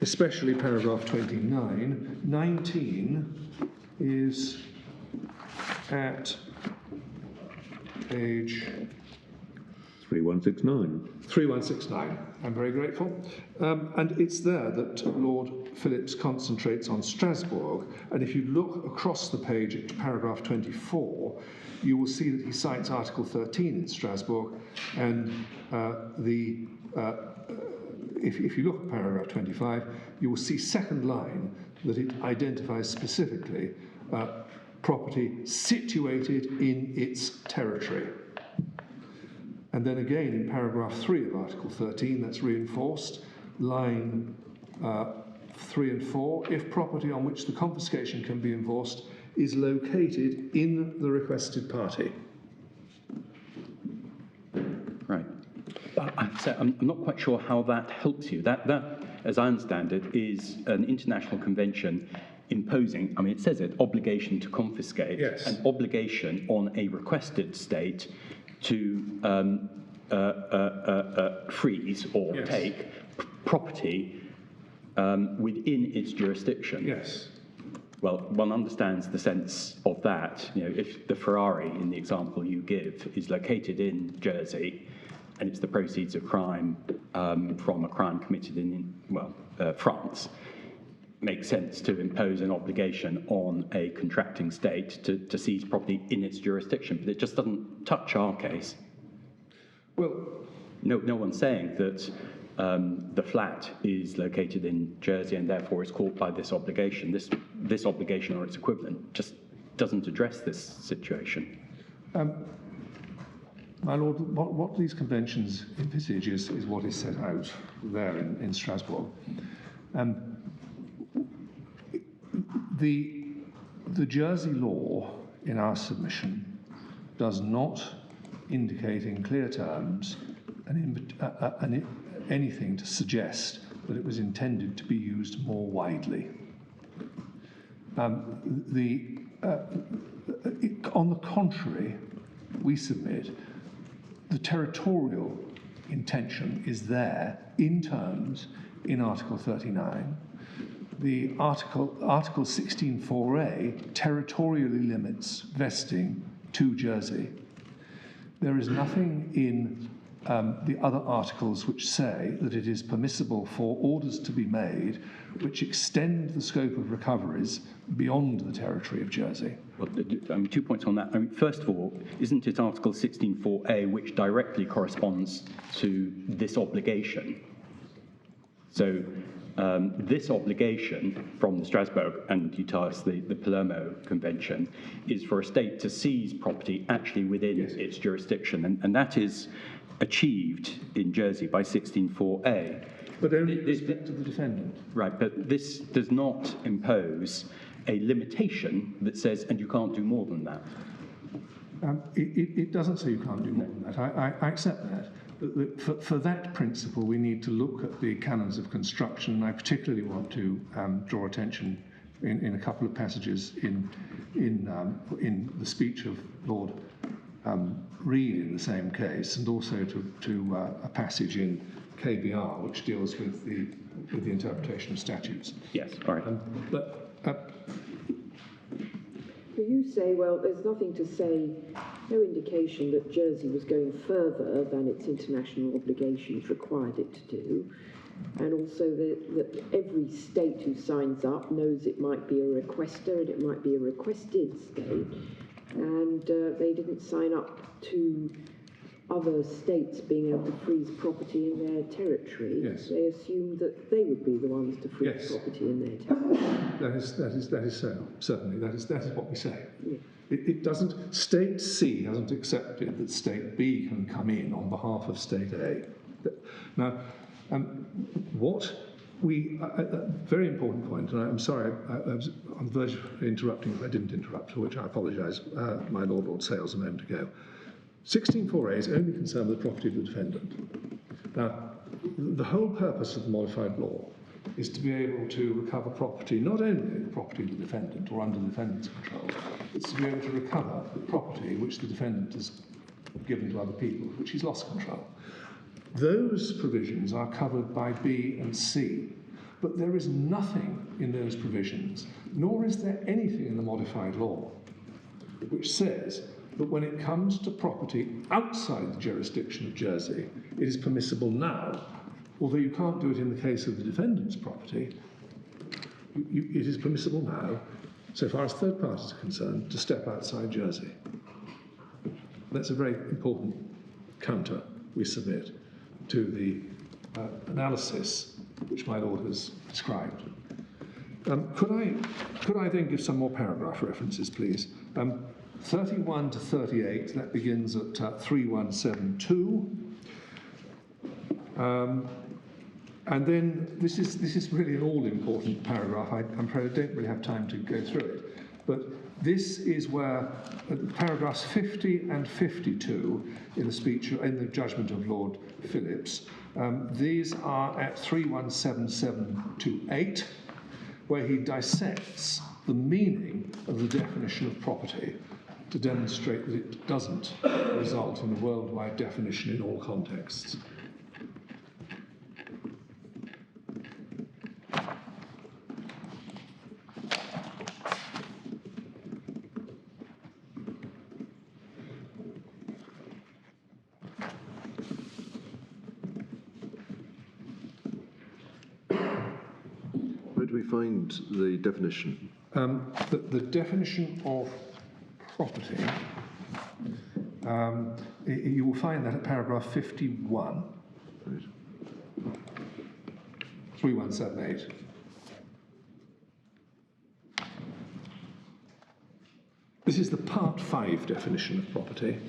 especially paragraph 29. 19 is at page 3169. 3169. I'm very grateful. And it's there that Lord Phillips concentrates on Strasbourg. And if you look across the page at paragraph 24, you will see that he cites Article 13 in Strasbourg. And if you look at paragraph 25, you will see second line that it identifies specifically property situated in its territory. And then again in paragraph 3 of Article 13, that's reinforced, line 3 and 4, if property on which the confiscation can be enforced is located in the requested party. Right. So I'm not quite sure how that helps you. That, as I understand it, is an international convention imposing, I mean, it says it, obligation to confiscate, yes, an obligation on a requested state to freeze or yes, take property within its jurisdiction. Yes. Well, one understands the sense of that. You know, if the Ferrari, in the example you give, is located in Jersey, and it's the proceeds of crime from a crime committed in, France, makes sense to impose an obligation on a contracting state to seize property in its jurisdiction, but it just doesn't touch our case. Well, no one's saying that the flat is located in Jersey and therefore is caught by this obligation. This obligation or its equivalent just doesn't address this situation. my lord, what these conventions envisage is what is set out there in Strasbourg. The Jersey law in our submission does not indicate in clear terms anything to suggest that it was intended to be used more widely. On the contrary, we submit the territorial intention is there in terms in Article 39. The Article 16.4a territorially limits vesting to Jersey. There is nothing in the other articles which say that it is permissible for orders to be made which extend the scope of recoveries beyond the territory of Jersey. Well, 2 points on that. First of all, isn't it Article 16.4a which directly corresponds to this obligation? So this obligation from the Strasbourg, and you tell us the Palermo Convention, is for a state to seize property actually within its jurisdiction, and that is achieved in Jersey by 16.4a. But only with respect to the defendant. Right, but this does not impose a limitation that says, and you can't do more than that. It doesn't say you can't do more than that. I accept that. But for that principle, we need to look at the canons of construction, and I particularly want to draw attention in a couple of passages in the speech of Lord Reed in the same case, and also to a passage in KBR which deals with the interpretation of statutes. Yes, all right. You say, well, there's nothing to say, no indication that Jersey was going further than its international obligations required it to do, and also that every state who signs up knows it might be a requester and it might be a requested state, and they didn't sign up to other states being able to freeze property in their territory. Yes. They assumed that they would be the ones to freeze property in their territory. That is so, certainly. That is what we say. Yeah. It doesn't, State C hasn't accepted that State B can come in on behalf of State A. Now, what we, a very important point, and I'm sorry, I was on the verge of interrupting if I didn't interrupt, for which I apologise, my Lord Sales a moment ago. 16.4a is only concerned with the property of the defendant. Now, the whole purpose of the modified law is to be able to recover property, not only the property of the defendant or under the defendant's control, it's to be able to recover property which the defendant has given to other people, which he's lost control. Those provisions are covered by B and C, but there is nothing in those provisions, nor is there anything in the modified law, which says that when it comes to property outside the jurisdiction of Jersey, it is permissible now, although you can't do it in the case of the defendant's property, it is permissible now, so far as third parties are concerned, to step outside Jersey. That's a very important counter we submit to the analysis which my Lord has described. Could I then give some more paragraph references, please? 31 to 38, that begins at 3172. And then this is really an all-important paragraph. I'm afraid I don't really have time to go through it. But this is where paragraphs 50 and 52 in the speech, in the judgment of Lord Phillips, these are at 3177 to 8, where he dissects the meaning of the definition of property to demonstrate that it doesn't result in a worldwide definition in all contexts. Where do we find the definition? The definition of property, you will find that at paragraph 51, Right. 3178. This is the Part 5 definition of property,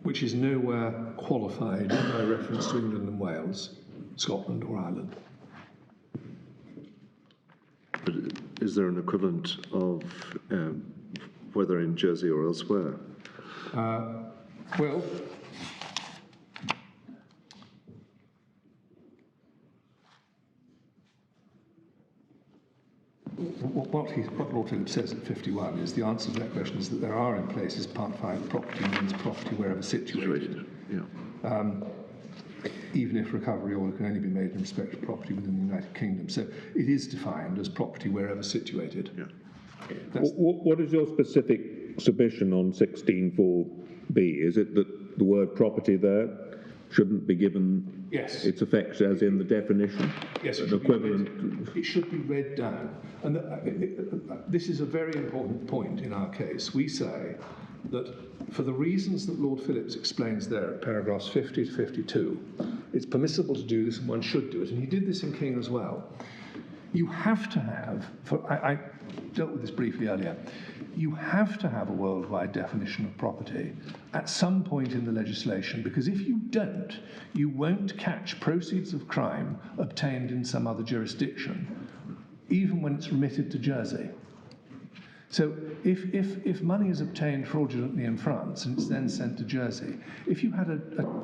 which is nowhere qualified by reference to England and Wales, Scotland or Ireland. But is there an equivalent of whether in Jersey or elsewhere? Well, what Lord Phillips says at 51 is the answer to that question is that there are in places Part 5 property means property wherever situated. Yeah. Even if recovery order can only be made in respect of property within the United Kingdom. So it is defined as property wherever situated. Yeah. What is your specific submission on 16.4b? Is it that the word property there shouldn't be given Yes. its effects as in the definition? Yes, An equivalent. it should be read down. And this is a very important point in our case. We say that for the reasons that Lord Phillips explains there at paragraphs 50 to 52, it's permissible to do this and one should do it. And he did this in King as well. You have to have, I dealt with this briefly earlier, you have to have a worldwide definition of property at some point in the legislation, because if you don't, you won't catch proceeds of crime obtained in some other jurisdiction, even when it's remitted to Jersey. So if money is obtained fraudulently in France and it's then sent to Jersey, if you had a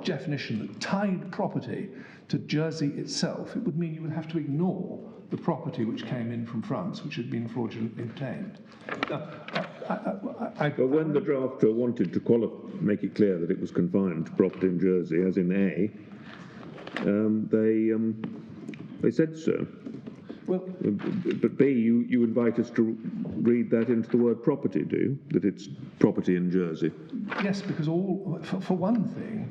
definition that tied property to Jersey itself, it would mean you would have to ignore the property which came in from France, which had been fraudulently obtained. But when the drafter wanted to make it clear that it was confined to property in Jersey, as in A, they said so. Well, but B, you invite us to read that into the word property, do you? That it's property in Jersey. yes, because for one thing,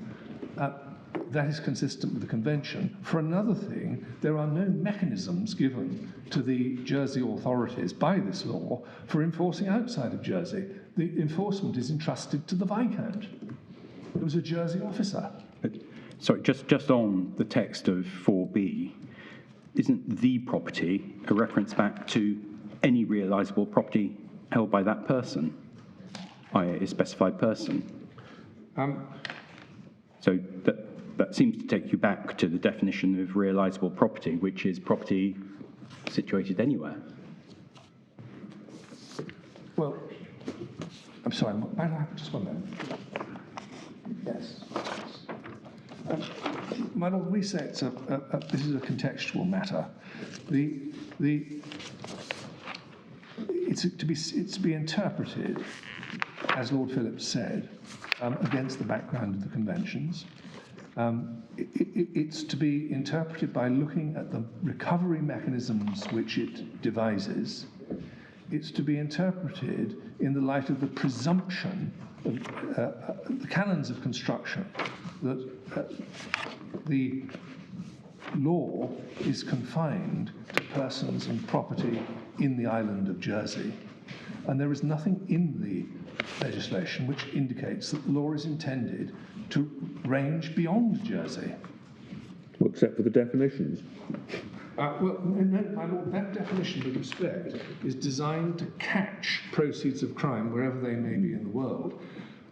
that is consistent with the convention. For another thing, there are no mechanisms given to the Jersey authorities by this law for enforcing outside of Jersey. The enforcement is entrusted to the Viscount. It was a Jersey officer. Sorry, just on the text of 4B, isn't the property a reference back to any realisable property held by that person, i.e. a specified person? So that seems to take you back to the definition of realisable property, which is property situated anywhere. Well, I'm sorry, might I have just one moment? Yes. My lord, we say this is a contextual matter. It's to be interpreted, as Lord Phillips said, against the background of the conventions. It's to be interpreted by looking at the recovery mechanisms which it devises. It's to be interpreted in the light of the presumption of the canons of construction that the law is confined to persons and property in the island of Jersey. And there is nothing in the legislation which indicates that the law is intended to range beyond Jersey. Well, except for the definitions. Well, no, my lord, that definition, with respect, is designed to catch proceeds of crime wherever they may be in the world.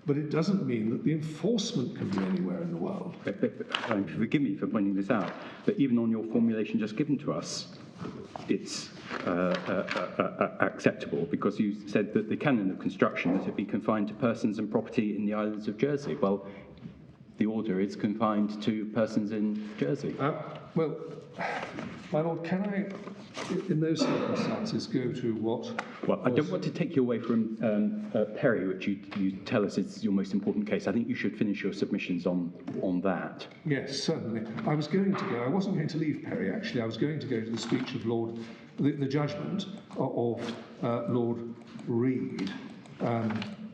But it doesn't mean that the enforcement can be anywhere in the world. Forgive me for pointing this out, but even on your formulation just given to us, it's acceptable, because you said that the canon of construction is to be confined to persons and property in the islands of Jersey. Well, the order is confined to persons in Jersey. Well, my lord, can I, in those circumstances, go to what? Well, I don't want to take you away from Perry, which you tell us is your most important case. I think you should finish your submissions on that. Yes, certainly. I wasn't going to leave Perry, actually. I was going to go to the speech of the judgment of Lord Reed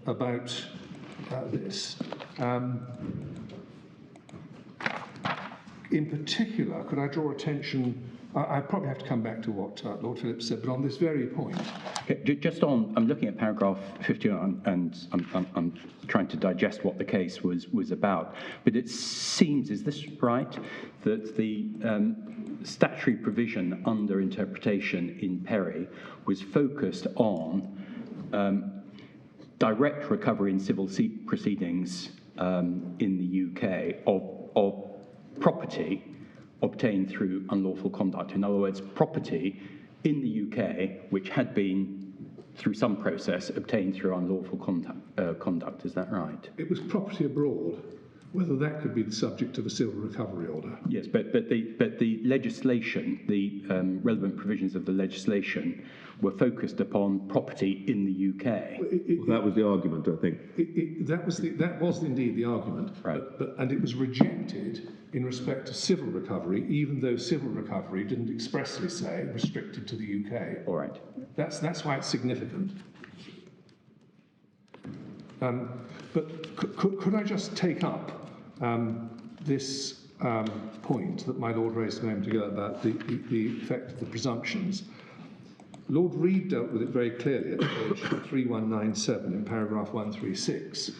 about this. In particular, could I draw attention? I probably have to come back to what Lord Phillips said, but on this very point. Okay, just on, I'm looking at paragraph 51, and I'm trying to digest what the case was about. But it seems, is this right, that the statutory provision under interpretation in Perry was focused on direct recovery in civil proceedings in the UK of property obtained through unlawful conduct. In other words, property in the UK which had been, through some process, obtained through unlawful conduct. Is that right? It was property abroad. Whether that could be the subject of a civil recovery order. Yes, but the legislation, the relevant provisions of the legislation, were focused upon property in the UK. That was the argument, I think. That was indeed the argument. Right. And it was rejected in respect to civil recovery, even though civil recovery didn't expressly say restricted to the UK. All right. That's why it's significant. But could I just take up this point that my Lord raised a moment ago about the effect of the presumptions. Lord Reid dealt with it very clearly at page 3197 in paragraph 136.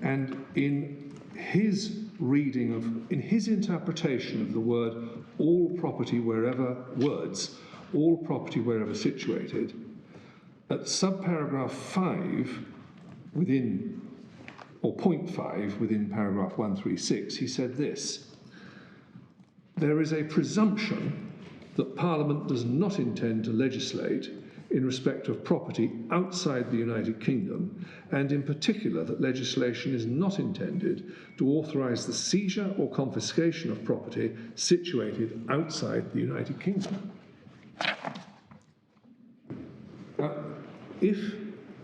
And in his reading in his interpretation of the word all property wherever situated, at subparagraph 5 within, or point 5 within paragraph 136, he said this: there is a presumption that Parliament does not intend to legislate in respect of property outside the United Kingdom, and in particular that legislation is not intended to authorise the seizure or confiscation of property situated outside the United Kingdom.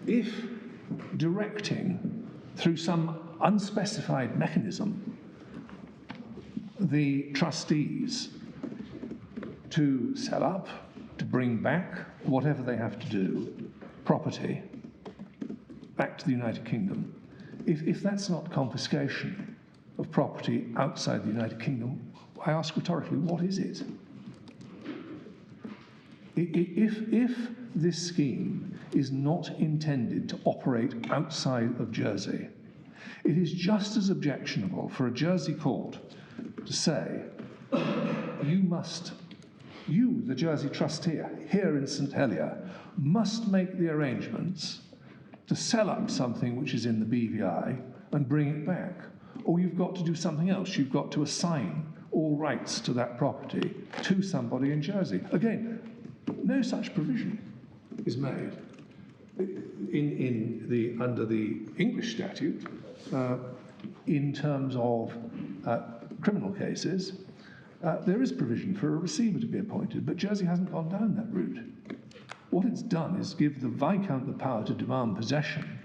If directing through some unspecified mechanism the trustees to sell up, to bring back, whatever they have to do, property back to the United Kingdom, if that's not confiscation of property outside the United Kingdom, I ask rhetorically, what is it? If this scheme is not intended to operate outside of Jersey, it is just as objectionable for a Jersey court to say, you, the Jersey trustee here in St Helier, must make the arrangements to sell up something which is in the BVI and bring it back. Or you've got to do something else. You've got to assign all rights to that property to somebody in Jersey. Again, no such provision is made. Under the English statute, in terms of criminal cases, there is provision for a receiver to be appointed, but Jersey hasn't gone down that route. What it's done is give the Viscount the power to demand possession,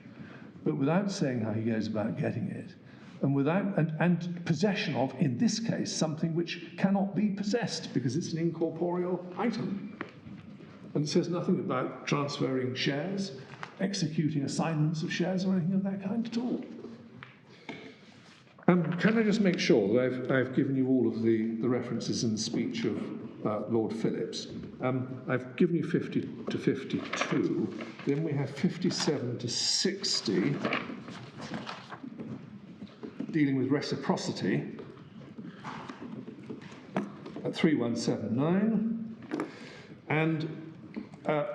but without saying how he goes about getting it, and possession of, in this case, something which cannot be possessed because it's an incorporeal item. And it says nothing about transferring shares, executing assignments of shares, or anything of that kind at all. Can I just make sure that I've given you all of the references in the speech of Lord Phillips? I've given you 50 to 52. Then we have 57 to 60, dealing with reciprocity, at 3179. And I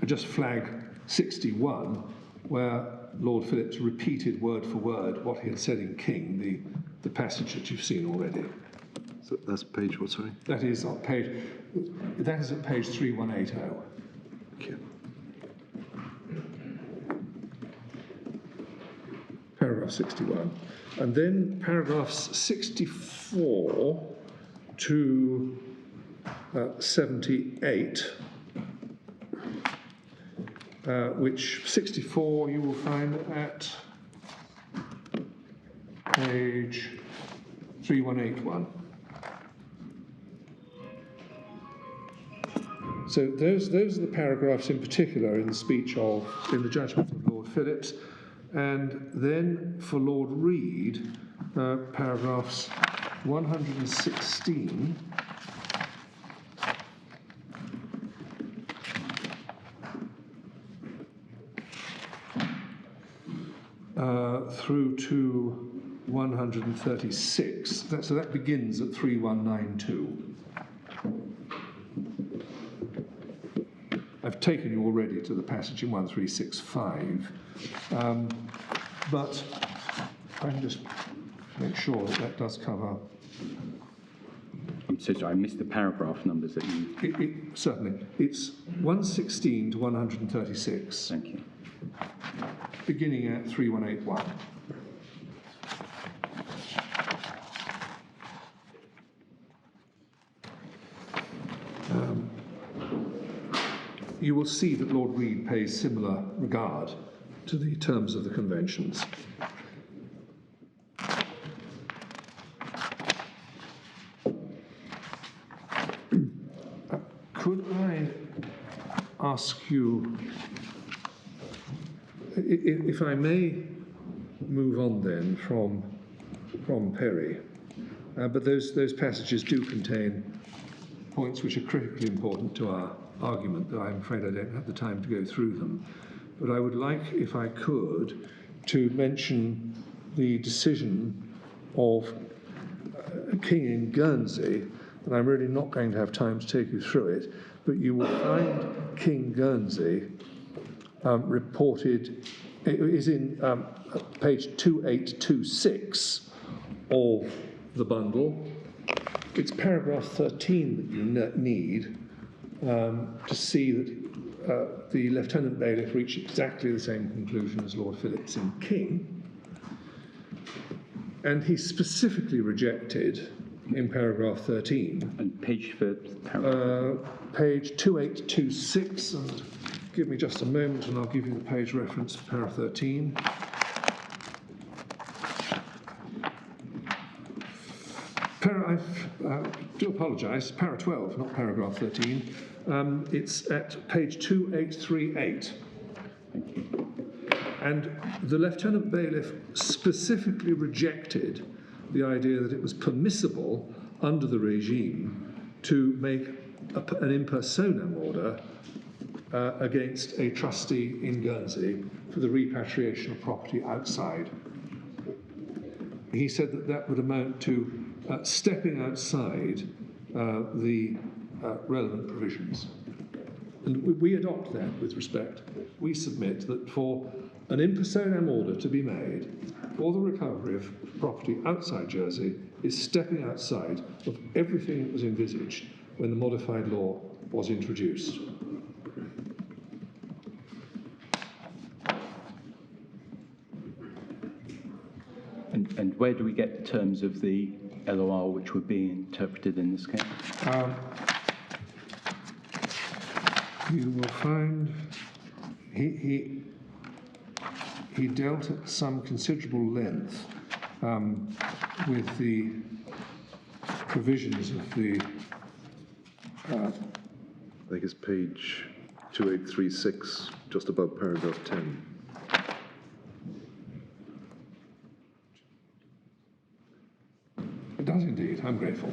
just flag 61, where Lord Phillips repeated word for word what he had said in King, the passage that you've seen already. So that's page what, sorry? That is at page 3180. Okay. Paragraph 61. And then paragraphs 64 to 78, which 64 you will find at page 3181. So those are the paragraphs in particular in the judgment of Lord Phillips. And then for Lord Reid, paragraphs 116 through to 136. So that begins at 3192. I've taken you already to the passage in 1365, but I can just make sure that does cover. I'm so sorry, I missed the paragraph numbers that you... Certainly. It's 116 to 136. Thank you. Beginning at 3181. You will see that Lord Reid pays similar regard to the terms of the conventions. Could I ask you, if I may move on then from Perry. But those passages do contain points which are critically important to our argument, though I'm afraid I don't have the time to go through them. But I would like, if I could, to mention the decision of King in Guernsey, and I'm really not going to have time to take you through it, but you will find King Guernsey reported, it is in page 2826 of the bundle. It's paragraph 13 that you need to see that the Lieutenant Bailiff reached exactly the same conclusion as Lord Phillips in King. And he specifically rejected, in paragraph 13... And page for paragraph? Page 2826, and give me just a moment and I'll give you the page reference for para 13. I do apologise, para 12, not paragraph 13. It's at page 2838. And the Lieutenant Bailiff specifically rejected the idea that it was permissible under the regime to make an in personam order against a trustee in Guernsey for the repatriation of property outside. He said that that would amount to stepping outside the relevant provisions. And we adopt that with respect. We submit that for an in personam order to be made for the recovery of property outside Jersey is stepping outside of everything that was envisaged when the modified law was introduced. And where do we get the terms of the LOR which were being interpreted in this case? You will find he dealt at some considerable length with the provisions of the... I think it's page 2836, just above paragraph 10. It does indeed, I'm grateful.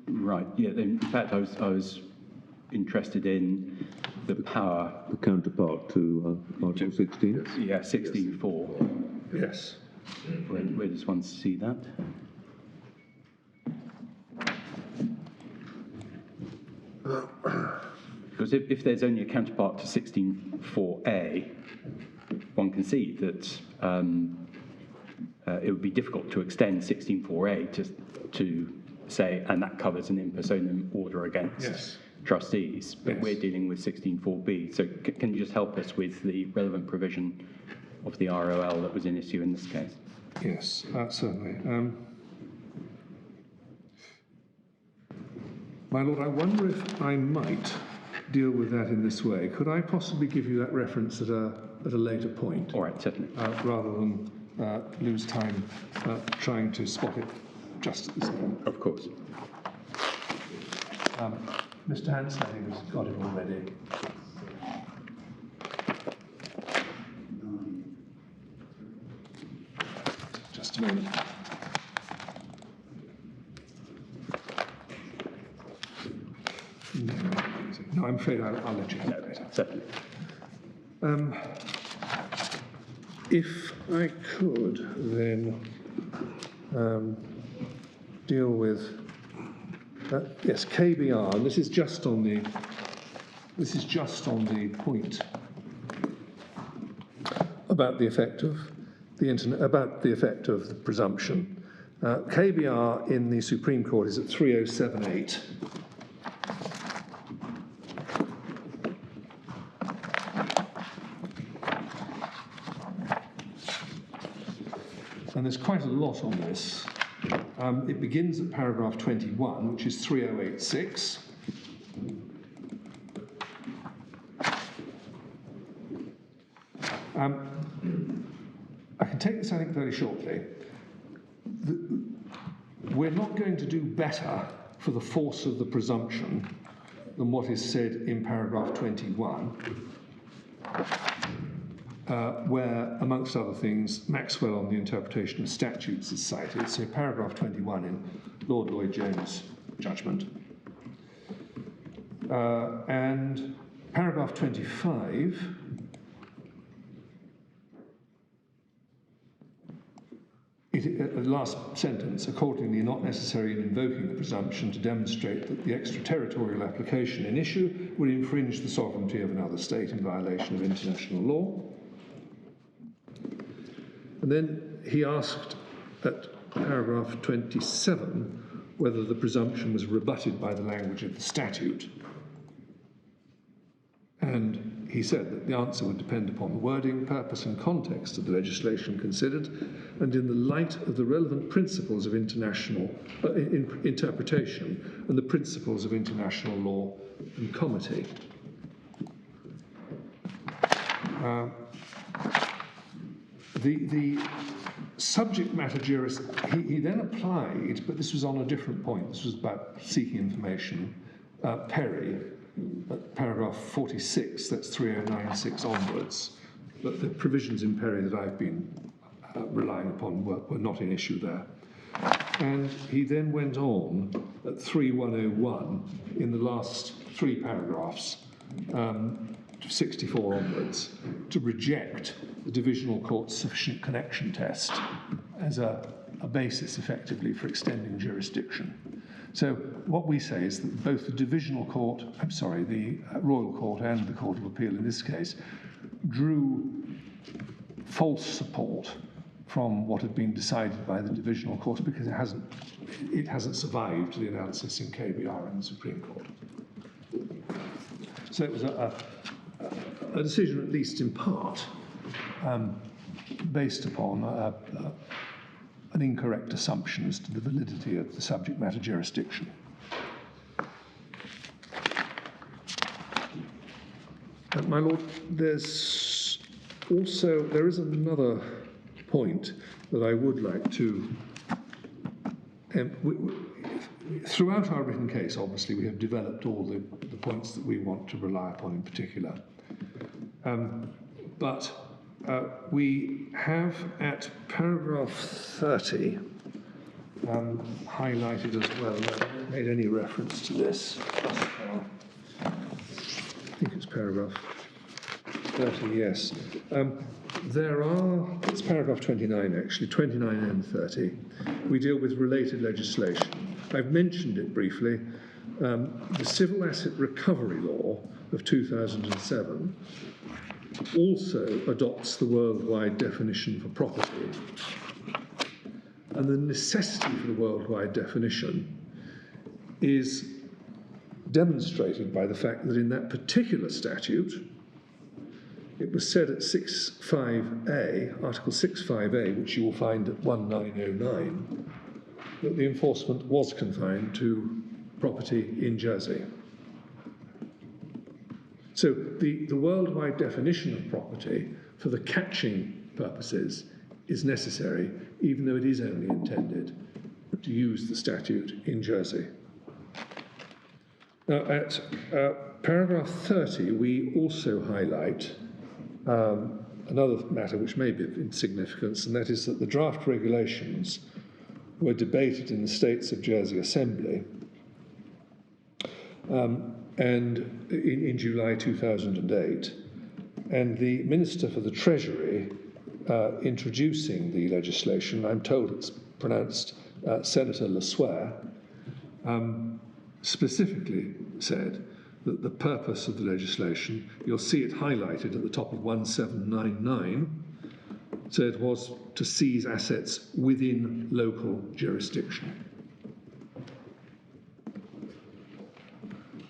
Right, yeah, in fact I was interested in the power... The counterpart to Article 16? Yeah, 16.4. Yes. Where does one see that? Because if there's only a counterpart to 16.4a, one can see that it would be difficult to extend 16.4a to say, and that covers an in personam order against trustees, but we're dealing with 16.4b. So can you just help us with the relevant provision of the ROL that was in issue in this case? Yes, certainly. My Lord, I wonder if I might deal with that in this way. Could I possibly give you that reference at a later point? All right, certainly. Rather than lose time trying to spot it just at this moment. Of course. Mr. Hanson, I think, has got it already. Just a moment. No, I'm afraid I'll let you have it later. Certainly. If I could then deal with yes, KBR, and this is just on the point about the effect of the presumption. KBR in the Supreme Court is at 3078. And there's quite a lot on this. It begins at paragraph 21, which is 3086. I can take this, I think, very shortly. We're not going to do better for the force of the presumption than what is said in paragraph 21, where, amongst other things, Maxwell on the interpretation of statutes is cited. So paragraph 21 in Lord Lloyd Jones' judgment. And paragraph 25, last sentence, accordingly not necessary in invoking the presumption to demonstrate that the extraterritorial application in issue would infringe the sovereignty of another state in violation of international law. And then he asked at paragraph 27 whether the presumption was rebutted by the language of the statute. And he said that the answer would depend upon the wording, purpose and context of the legislation considered, and in the light of the relevant principles of international interpretation and the principles of international law and comity. The subject matter he then applied, but this was on a different point, this was about seeking information, Perry, at paragraph 46, that's 3096 onwards, but the provisions in Perry that I've been relying upon were not in issue there. And he then went on at 3101 in the last three paragraphs, 64 onwards, to reject the divisional court's sufficient connection test as a basis, effectively, for extending jurisdiction. So what we say is that both the divisional court, the Royal Court and the Court of Appeal in this case, drew false support from what had been decided by the divisional court because it hasn't survived the analysis in KBR and the Supreme Court. So it was a decision, at least in part, based upon an incorrect assumption as to the validity of the subject matter jurisdiction. My Lord, there is another point that I would like to... throughout our written case, obviously, we have developed all the points that we want to rely upon in particular. But we have at paragraph 30 highlighted as well, I haven't made any reference to this thus far. I think it's paragraph 30, yes. It's paragraph 29 actually, 29 and 30. We deal with related legislation. I've mentioned it briefly. The Civil Asset Recovery Law of 2007 also adopts the worldwide definition for property. And the necessity for the worldwide definition is demonstrated by the fact that in that particular statute, it was said at 6.5a, Article 6.5a, which you will find at 1909, that the enforcement was confined to property in Jersey. So the worldwide definition of property for the catching purposes is necessary, even though it is only intended to use the statute in Jersey. Now, at paragraph 30, we also highlight another matter which may be of significance, and that is that the draft regulations were debated in the States of Jersey Assembly and in July 2008, and the Minister for the Treasury introducing the legislation, I'm told it's pronounced Senator LeSueur, specifically said that the purpose of the legislation, you'll see it highlighted at the top of 1799, so it was to seize assets within local jurisdiction.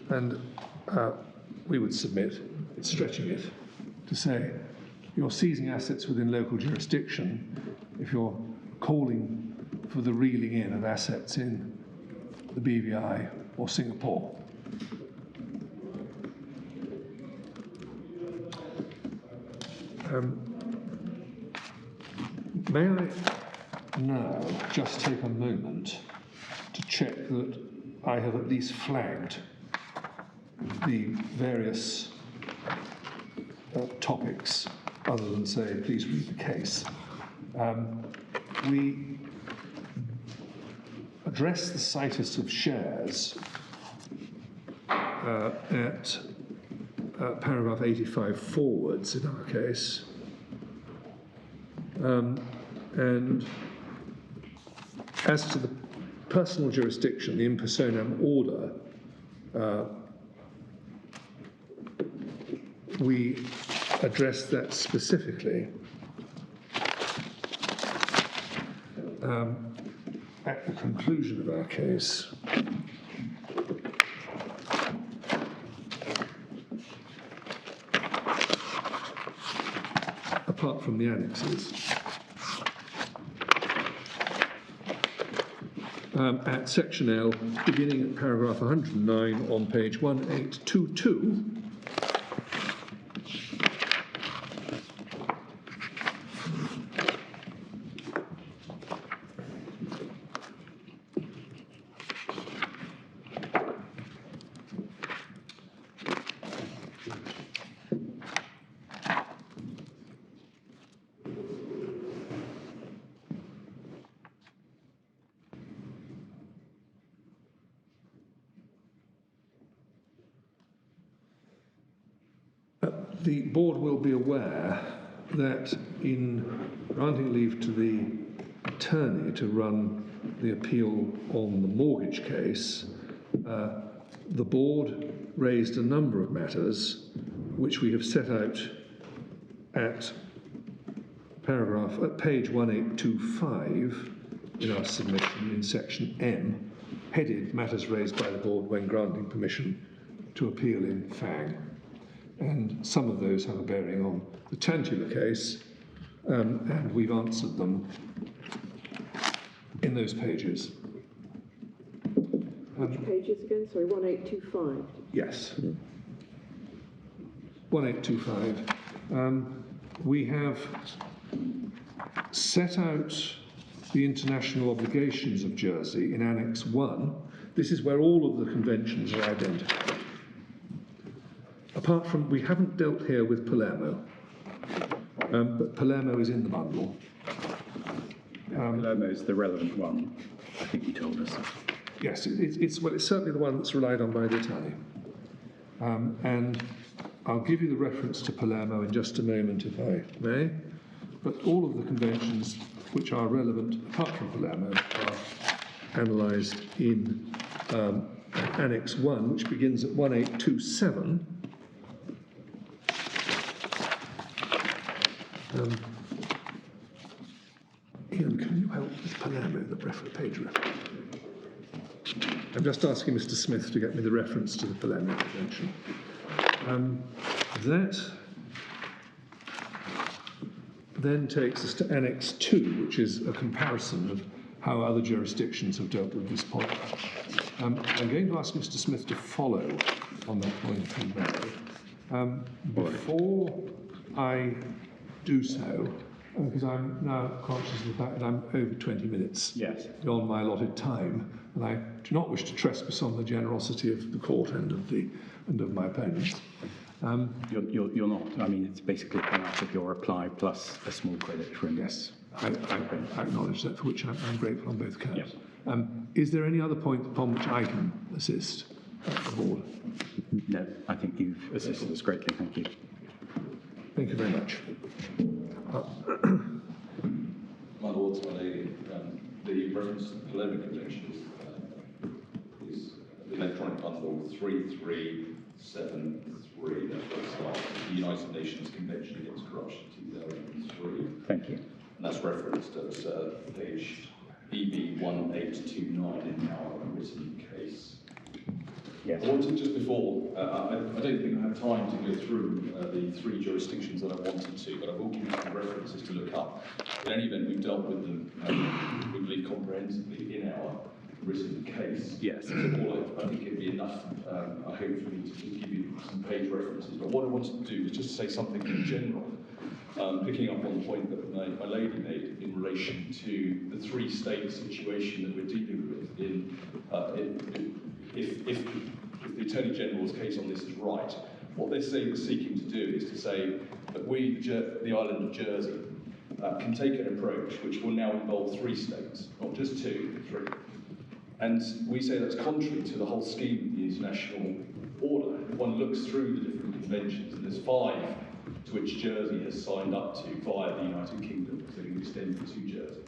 And we would submit, it's stretching it, to say you're seizing assets within local jurisdiction if you're calling for the reeling in of assets in the BVI or Singapore. May I now just take a moment to check that I have at least flagged the various topics, other than say, please read the case. We address the situs of shares at paragraph 85 forwards in our case. And as to the personal jurisdiction, the in personam order, we address that specifically at the conclusion of our case. Apart from the annexes. At section L, beginning at paragraph 109 on page 1822, the board will be aware that in granting leave to the attorney to run the appeal on the mortgage case, the board raised a number of matters which we have set out at page 1825 in our submission in section M, headed matters raised by the board when granting permission to appeal in Fang. And some of those have a bearing on the Tantular case, and we've answered them in those pages. Which pages again? Sorry, 1825. Yes. 1825. We have set out the international obligations of Jersey in Annex 1. This is where all of the conventions are identified. Apart from, we haven't dealt here with Palermo, but Palermo is in the bundle. Palermo is the relevant one, I think you told us. Yes, it's certainly the one that's relied on by the attorney. And I'll give you the reference to Palermo in just a moment, if I may. But all of the conventions which are relevant, apart from Palermo, are analysed in Annex 1, which begins at 1827. Ian, can you help with Palermo, the page reference? I'm just asking Mr. Smith to get me the reference to the Palermo Convention. That then takes us to Annex 2, which is a comparison of how other jurisdictions have dealt with this point. I'm going to ask Mr. Smith to follow on that point if he may. Before I do so, because I'm now conscious of the fact that I'm over 20 minutes beyond my allotted time, and I do not wish to trespass on the generosity of the court and of my opponents. You're not. I mean, it's basically come out of your reply plus a small credit for him. Yes, I acknowledge that, for which I'm grateful on both counts. Yep. Is there any other point upon which I can assist the board? No, I think you've assisted us greatly. Thank you. Thank you very much. My lords, my lady, the reference to the Palermo Convention is the electronic bundle 3373. That's where it starts. The United Nations Convention Against Corruption 2003. Thank you. And that's referenced at page EB 1829 in our written case. Yes. I wanted just before, I don't think I have time to go through the three jurisdictions that I wanted to, but I will give you some references to look up. In any event, we've dealt with them, we believe, comprehensively in our written case. Yes. So I think it'd be enough, I hope, for me to just give you some page references. But what I wanted to do was just say something in general, picking up on the point that my lady made in relation to the three-state situation that we're dealing with if the Attorney General's case on this is right, what they're seeking to do is to say that we, the island of Jersey, can take an approach which will now involve 3 states, not just 2, but 3. And we say that's contrary to the whole scheme of the international order. If one looks through the different conventions, and there's 5 to which Jersey has signed up to via the United Kingdom, so you extend it to Jersey.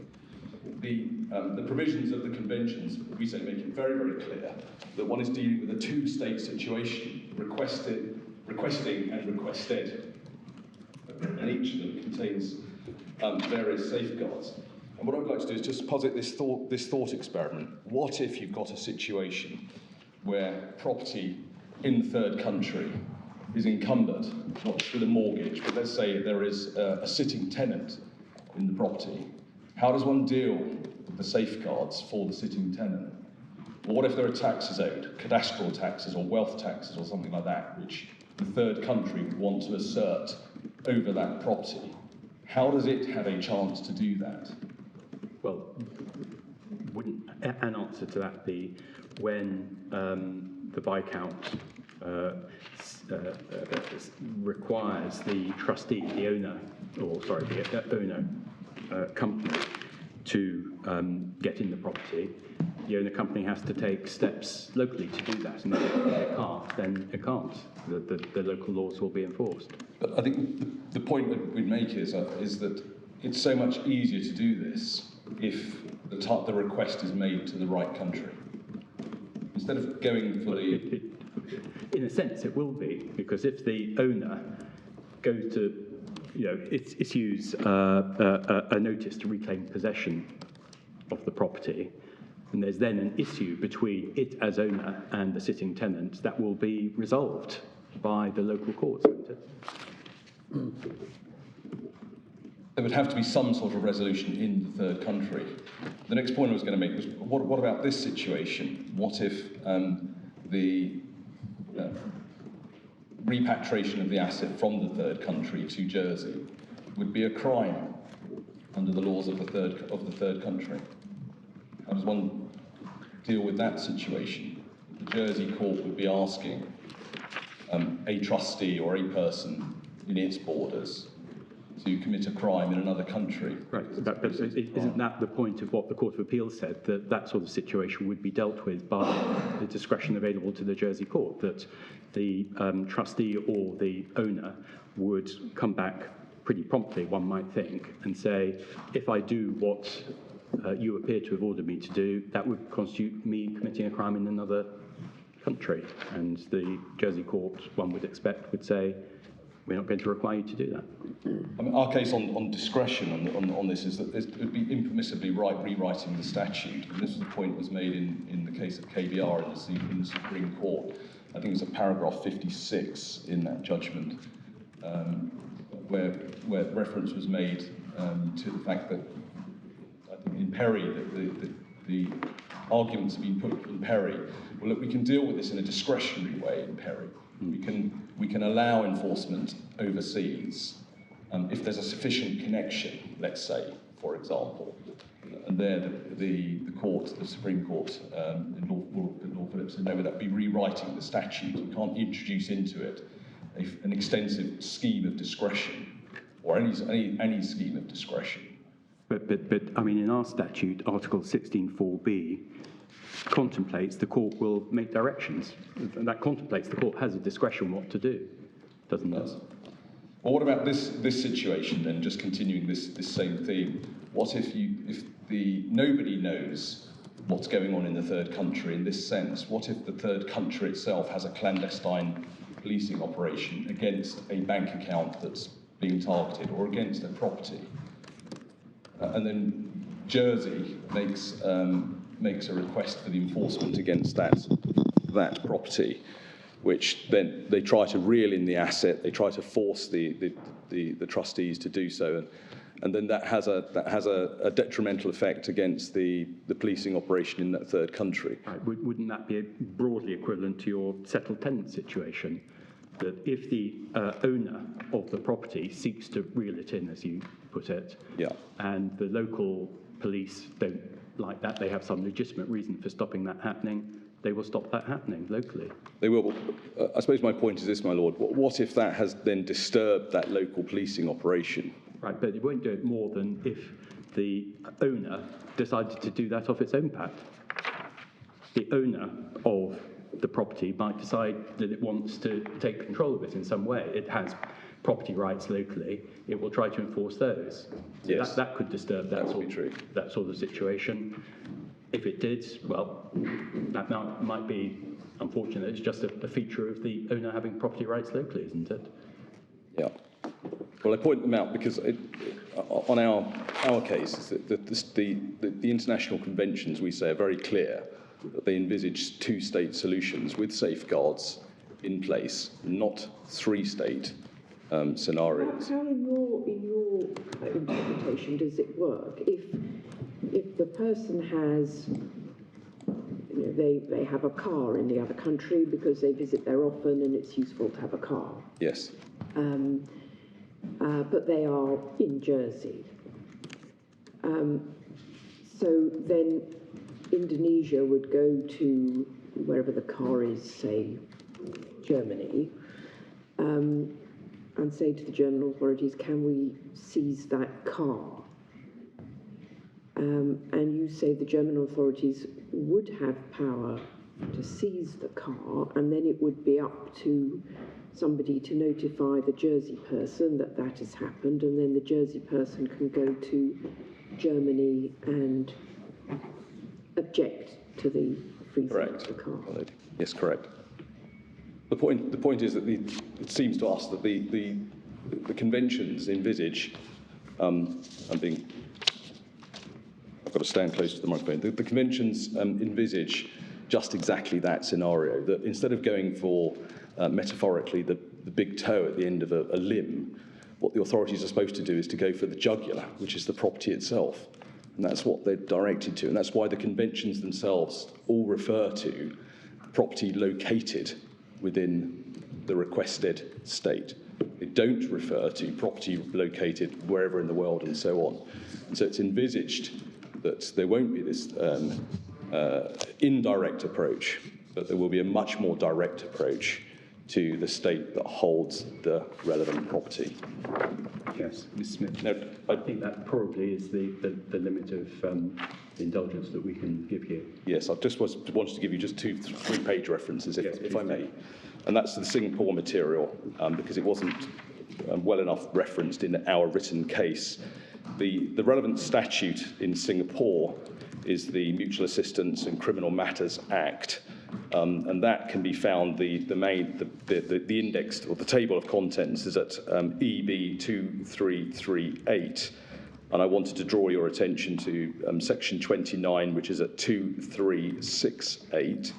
The provisions of the conventions, we say, make it very, very clear that one is dealing with a 2-state situation, requesting and requested, and each of them contains various safeguards. And what I'd like to do is just posit this thought experiment. What if you've got a situation where property in the third country is encumbered, not just with a mortgage, but let's say there is a sitting tenant in the property? How does one deal with the safeguards for the sitting tenant? Or what if there are taxes owed, cadastral taxes or wealth taxes or something like that, which the third country would want to assert over that property? How does it have a chance to do that? Well, wouldn't an answer to that be when the Viscount requires the trustee, the owner, the owner company to get in the property, the owner company has to take steps locally to do that, and if it can't, then it can't. The local laws will be enforced. But I think the point that we'd make is that it's so much easier to do this if the request is made to the right country. Instead of going for the... In a sense, it will be, because if the owner goes to, issues a notice to reclaim possession of the property, and there's then an issue between it as owner and the sitting tenant, that will be resolved by the local courts, won't it? There would have to be some sort of resolution in the third country. The next point I was going to make was, what about this situation? What if the repatriation of the asset from the third country to Jersey would be a crime under the laws of the third country? How does one deal with that situation? The Jersey court would be asking a trustee or a person in its borders to commit a crime in another country. Right, but isn't that the point of what the Court of Appeal said, that that sort of situation would be dealt with by the discretion available to the Jersey court, that the trustee or the owner would come back pretty promptly, one might think, and say, if I do what you appear to have ordered me to do, that would constitute me committing a crime in another country. And the Jersey court, one would expect, would say, we're not going to require you to do that. I mean, our case on discretion on this is that it would be impermissibly rewriting the statute. And this is the point that was made in the case of KBR in the Supreme Court. I think it was at paragraph 56 in that judgment, where reference was made to the fact that, I think in Perry, the arguments have been put in Perry. Well, look, we can deal with this in a discretionary way in Perry. We can allow enforcement overseas if there's a sufficient connection, let's say, for example. And there the Supreme Court in Law Phillips said, no, that would be rewriting the statute. You can't introduce into it an extensive scheme of discretion, or any scheme of discretion. But I mean, in our statute, Article 16(4)(b) contemplates the court will make directions, and that contemplates the court has a discretion what to do, doesn't it? Well, what about this situation then? Just continuing this same theme. What if nobody knows what's going on in the third country in this sense? What if the third country itself has a clandestine policing operation against a bank account that's being targeted, or against a property? And then Jersey makes a request for the enforcement against that property, which then they try to reel in the asset, they try to force the trustees to do so, and then that has a detrimental effect against the policing operation in that third country. Right. Wouldn't that be broadly equivalent to your settled tenant situation? That if the owner of the property seeks to reel it in, as you put it, yeah, and the local police don't like that, they have some legitimate reason for stopping that happening, they will stop that happening locally. They will. I suppose my point is this, my lord. What if that has then disturbed that local policing operation? Right, but it won't do it more than if the owner decided to do that off its own bat. The owner of the property might decide that it wants to take control of it in some way. It has property rights locally. It will try to enforce those. Yes. That could disturb that sort of situation. If it did, well, that might be unfortunate. It's just a feature of the owner having property rights locally, isn't it? Yeah. Well, I point them out because on our case, the international conventions, we say, are very clear that they envisage two-state solutions with safeguards in place, not three-state scenarios. How in your interpretation does it work? If the person has, they have a car in the other country because they visit there often and it's useful to have a car. Yes. But they are in Jersey. So then Indonesia would go to wherever the car is, say, Germany, and say to the German authorities, can we seize that car? And you say the German authorities would have power to seize the car, and then it would be up to somebody to notify the Jersey person that that has happened, and then the Jersey person can go to Germany and object to the freezing of the car. Yes, correct. The point is that it seems to us that the conventions envisage, I've got to stand close to the microphone. The conventions envisage just exactly that scenario, that instead of going for, metaphorically, the big toe at the end of a limb, what the authorities are supposed to do is to go for the jugular, which is the property itself. And that's what they're directed to. And that's why the conventions themselves all refer to property located within the requested state. They don't refer to property located wherever in the world and so on. And so it's envisaged that there won't be this indirect approach, but there will be a much more direct approach to the state that holds the relevant property. Yes, Ms. Smith. No, I think that probably is the limit of indulgence that we can give here. Yes, I just wanted to give you just 2-3 page references, if I may. And that's the Singapore material, because it wasn't well enough referenced in our written case. The relevant statute in Singapore is the Mutual Assistance and Criminal Matters Act, and that can be found, the index or the table of contents is at EB 2338. And I wanted to draw your attention to section 29, which is at 2368,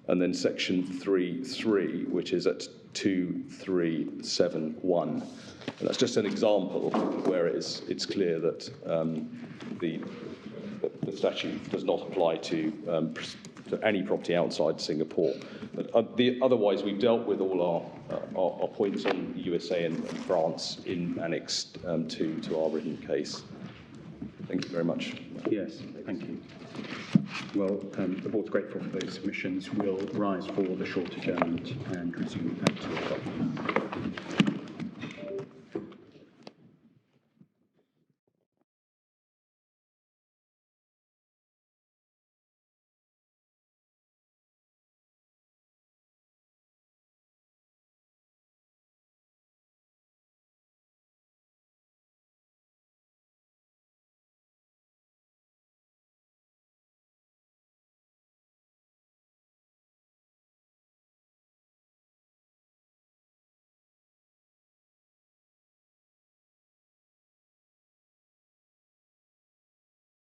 and then section 33, which is at 2371. And that's just an example where it's clear that the statute does not apply to any property outside Singapore. But otherwise, we've dealt with all our points on the USA and France in annex to our written case. Thank you very much. Yes, thank you. Well, the board's grateful for those submissions. We'll rise for the short adjournment and resume at 2 o'clock.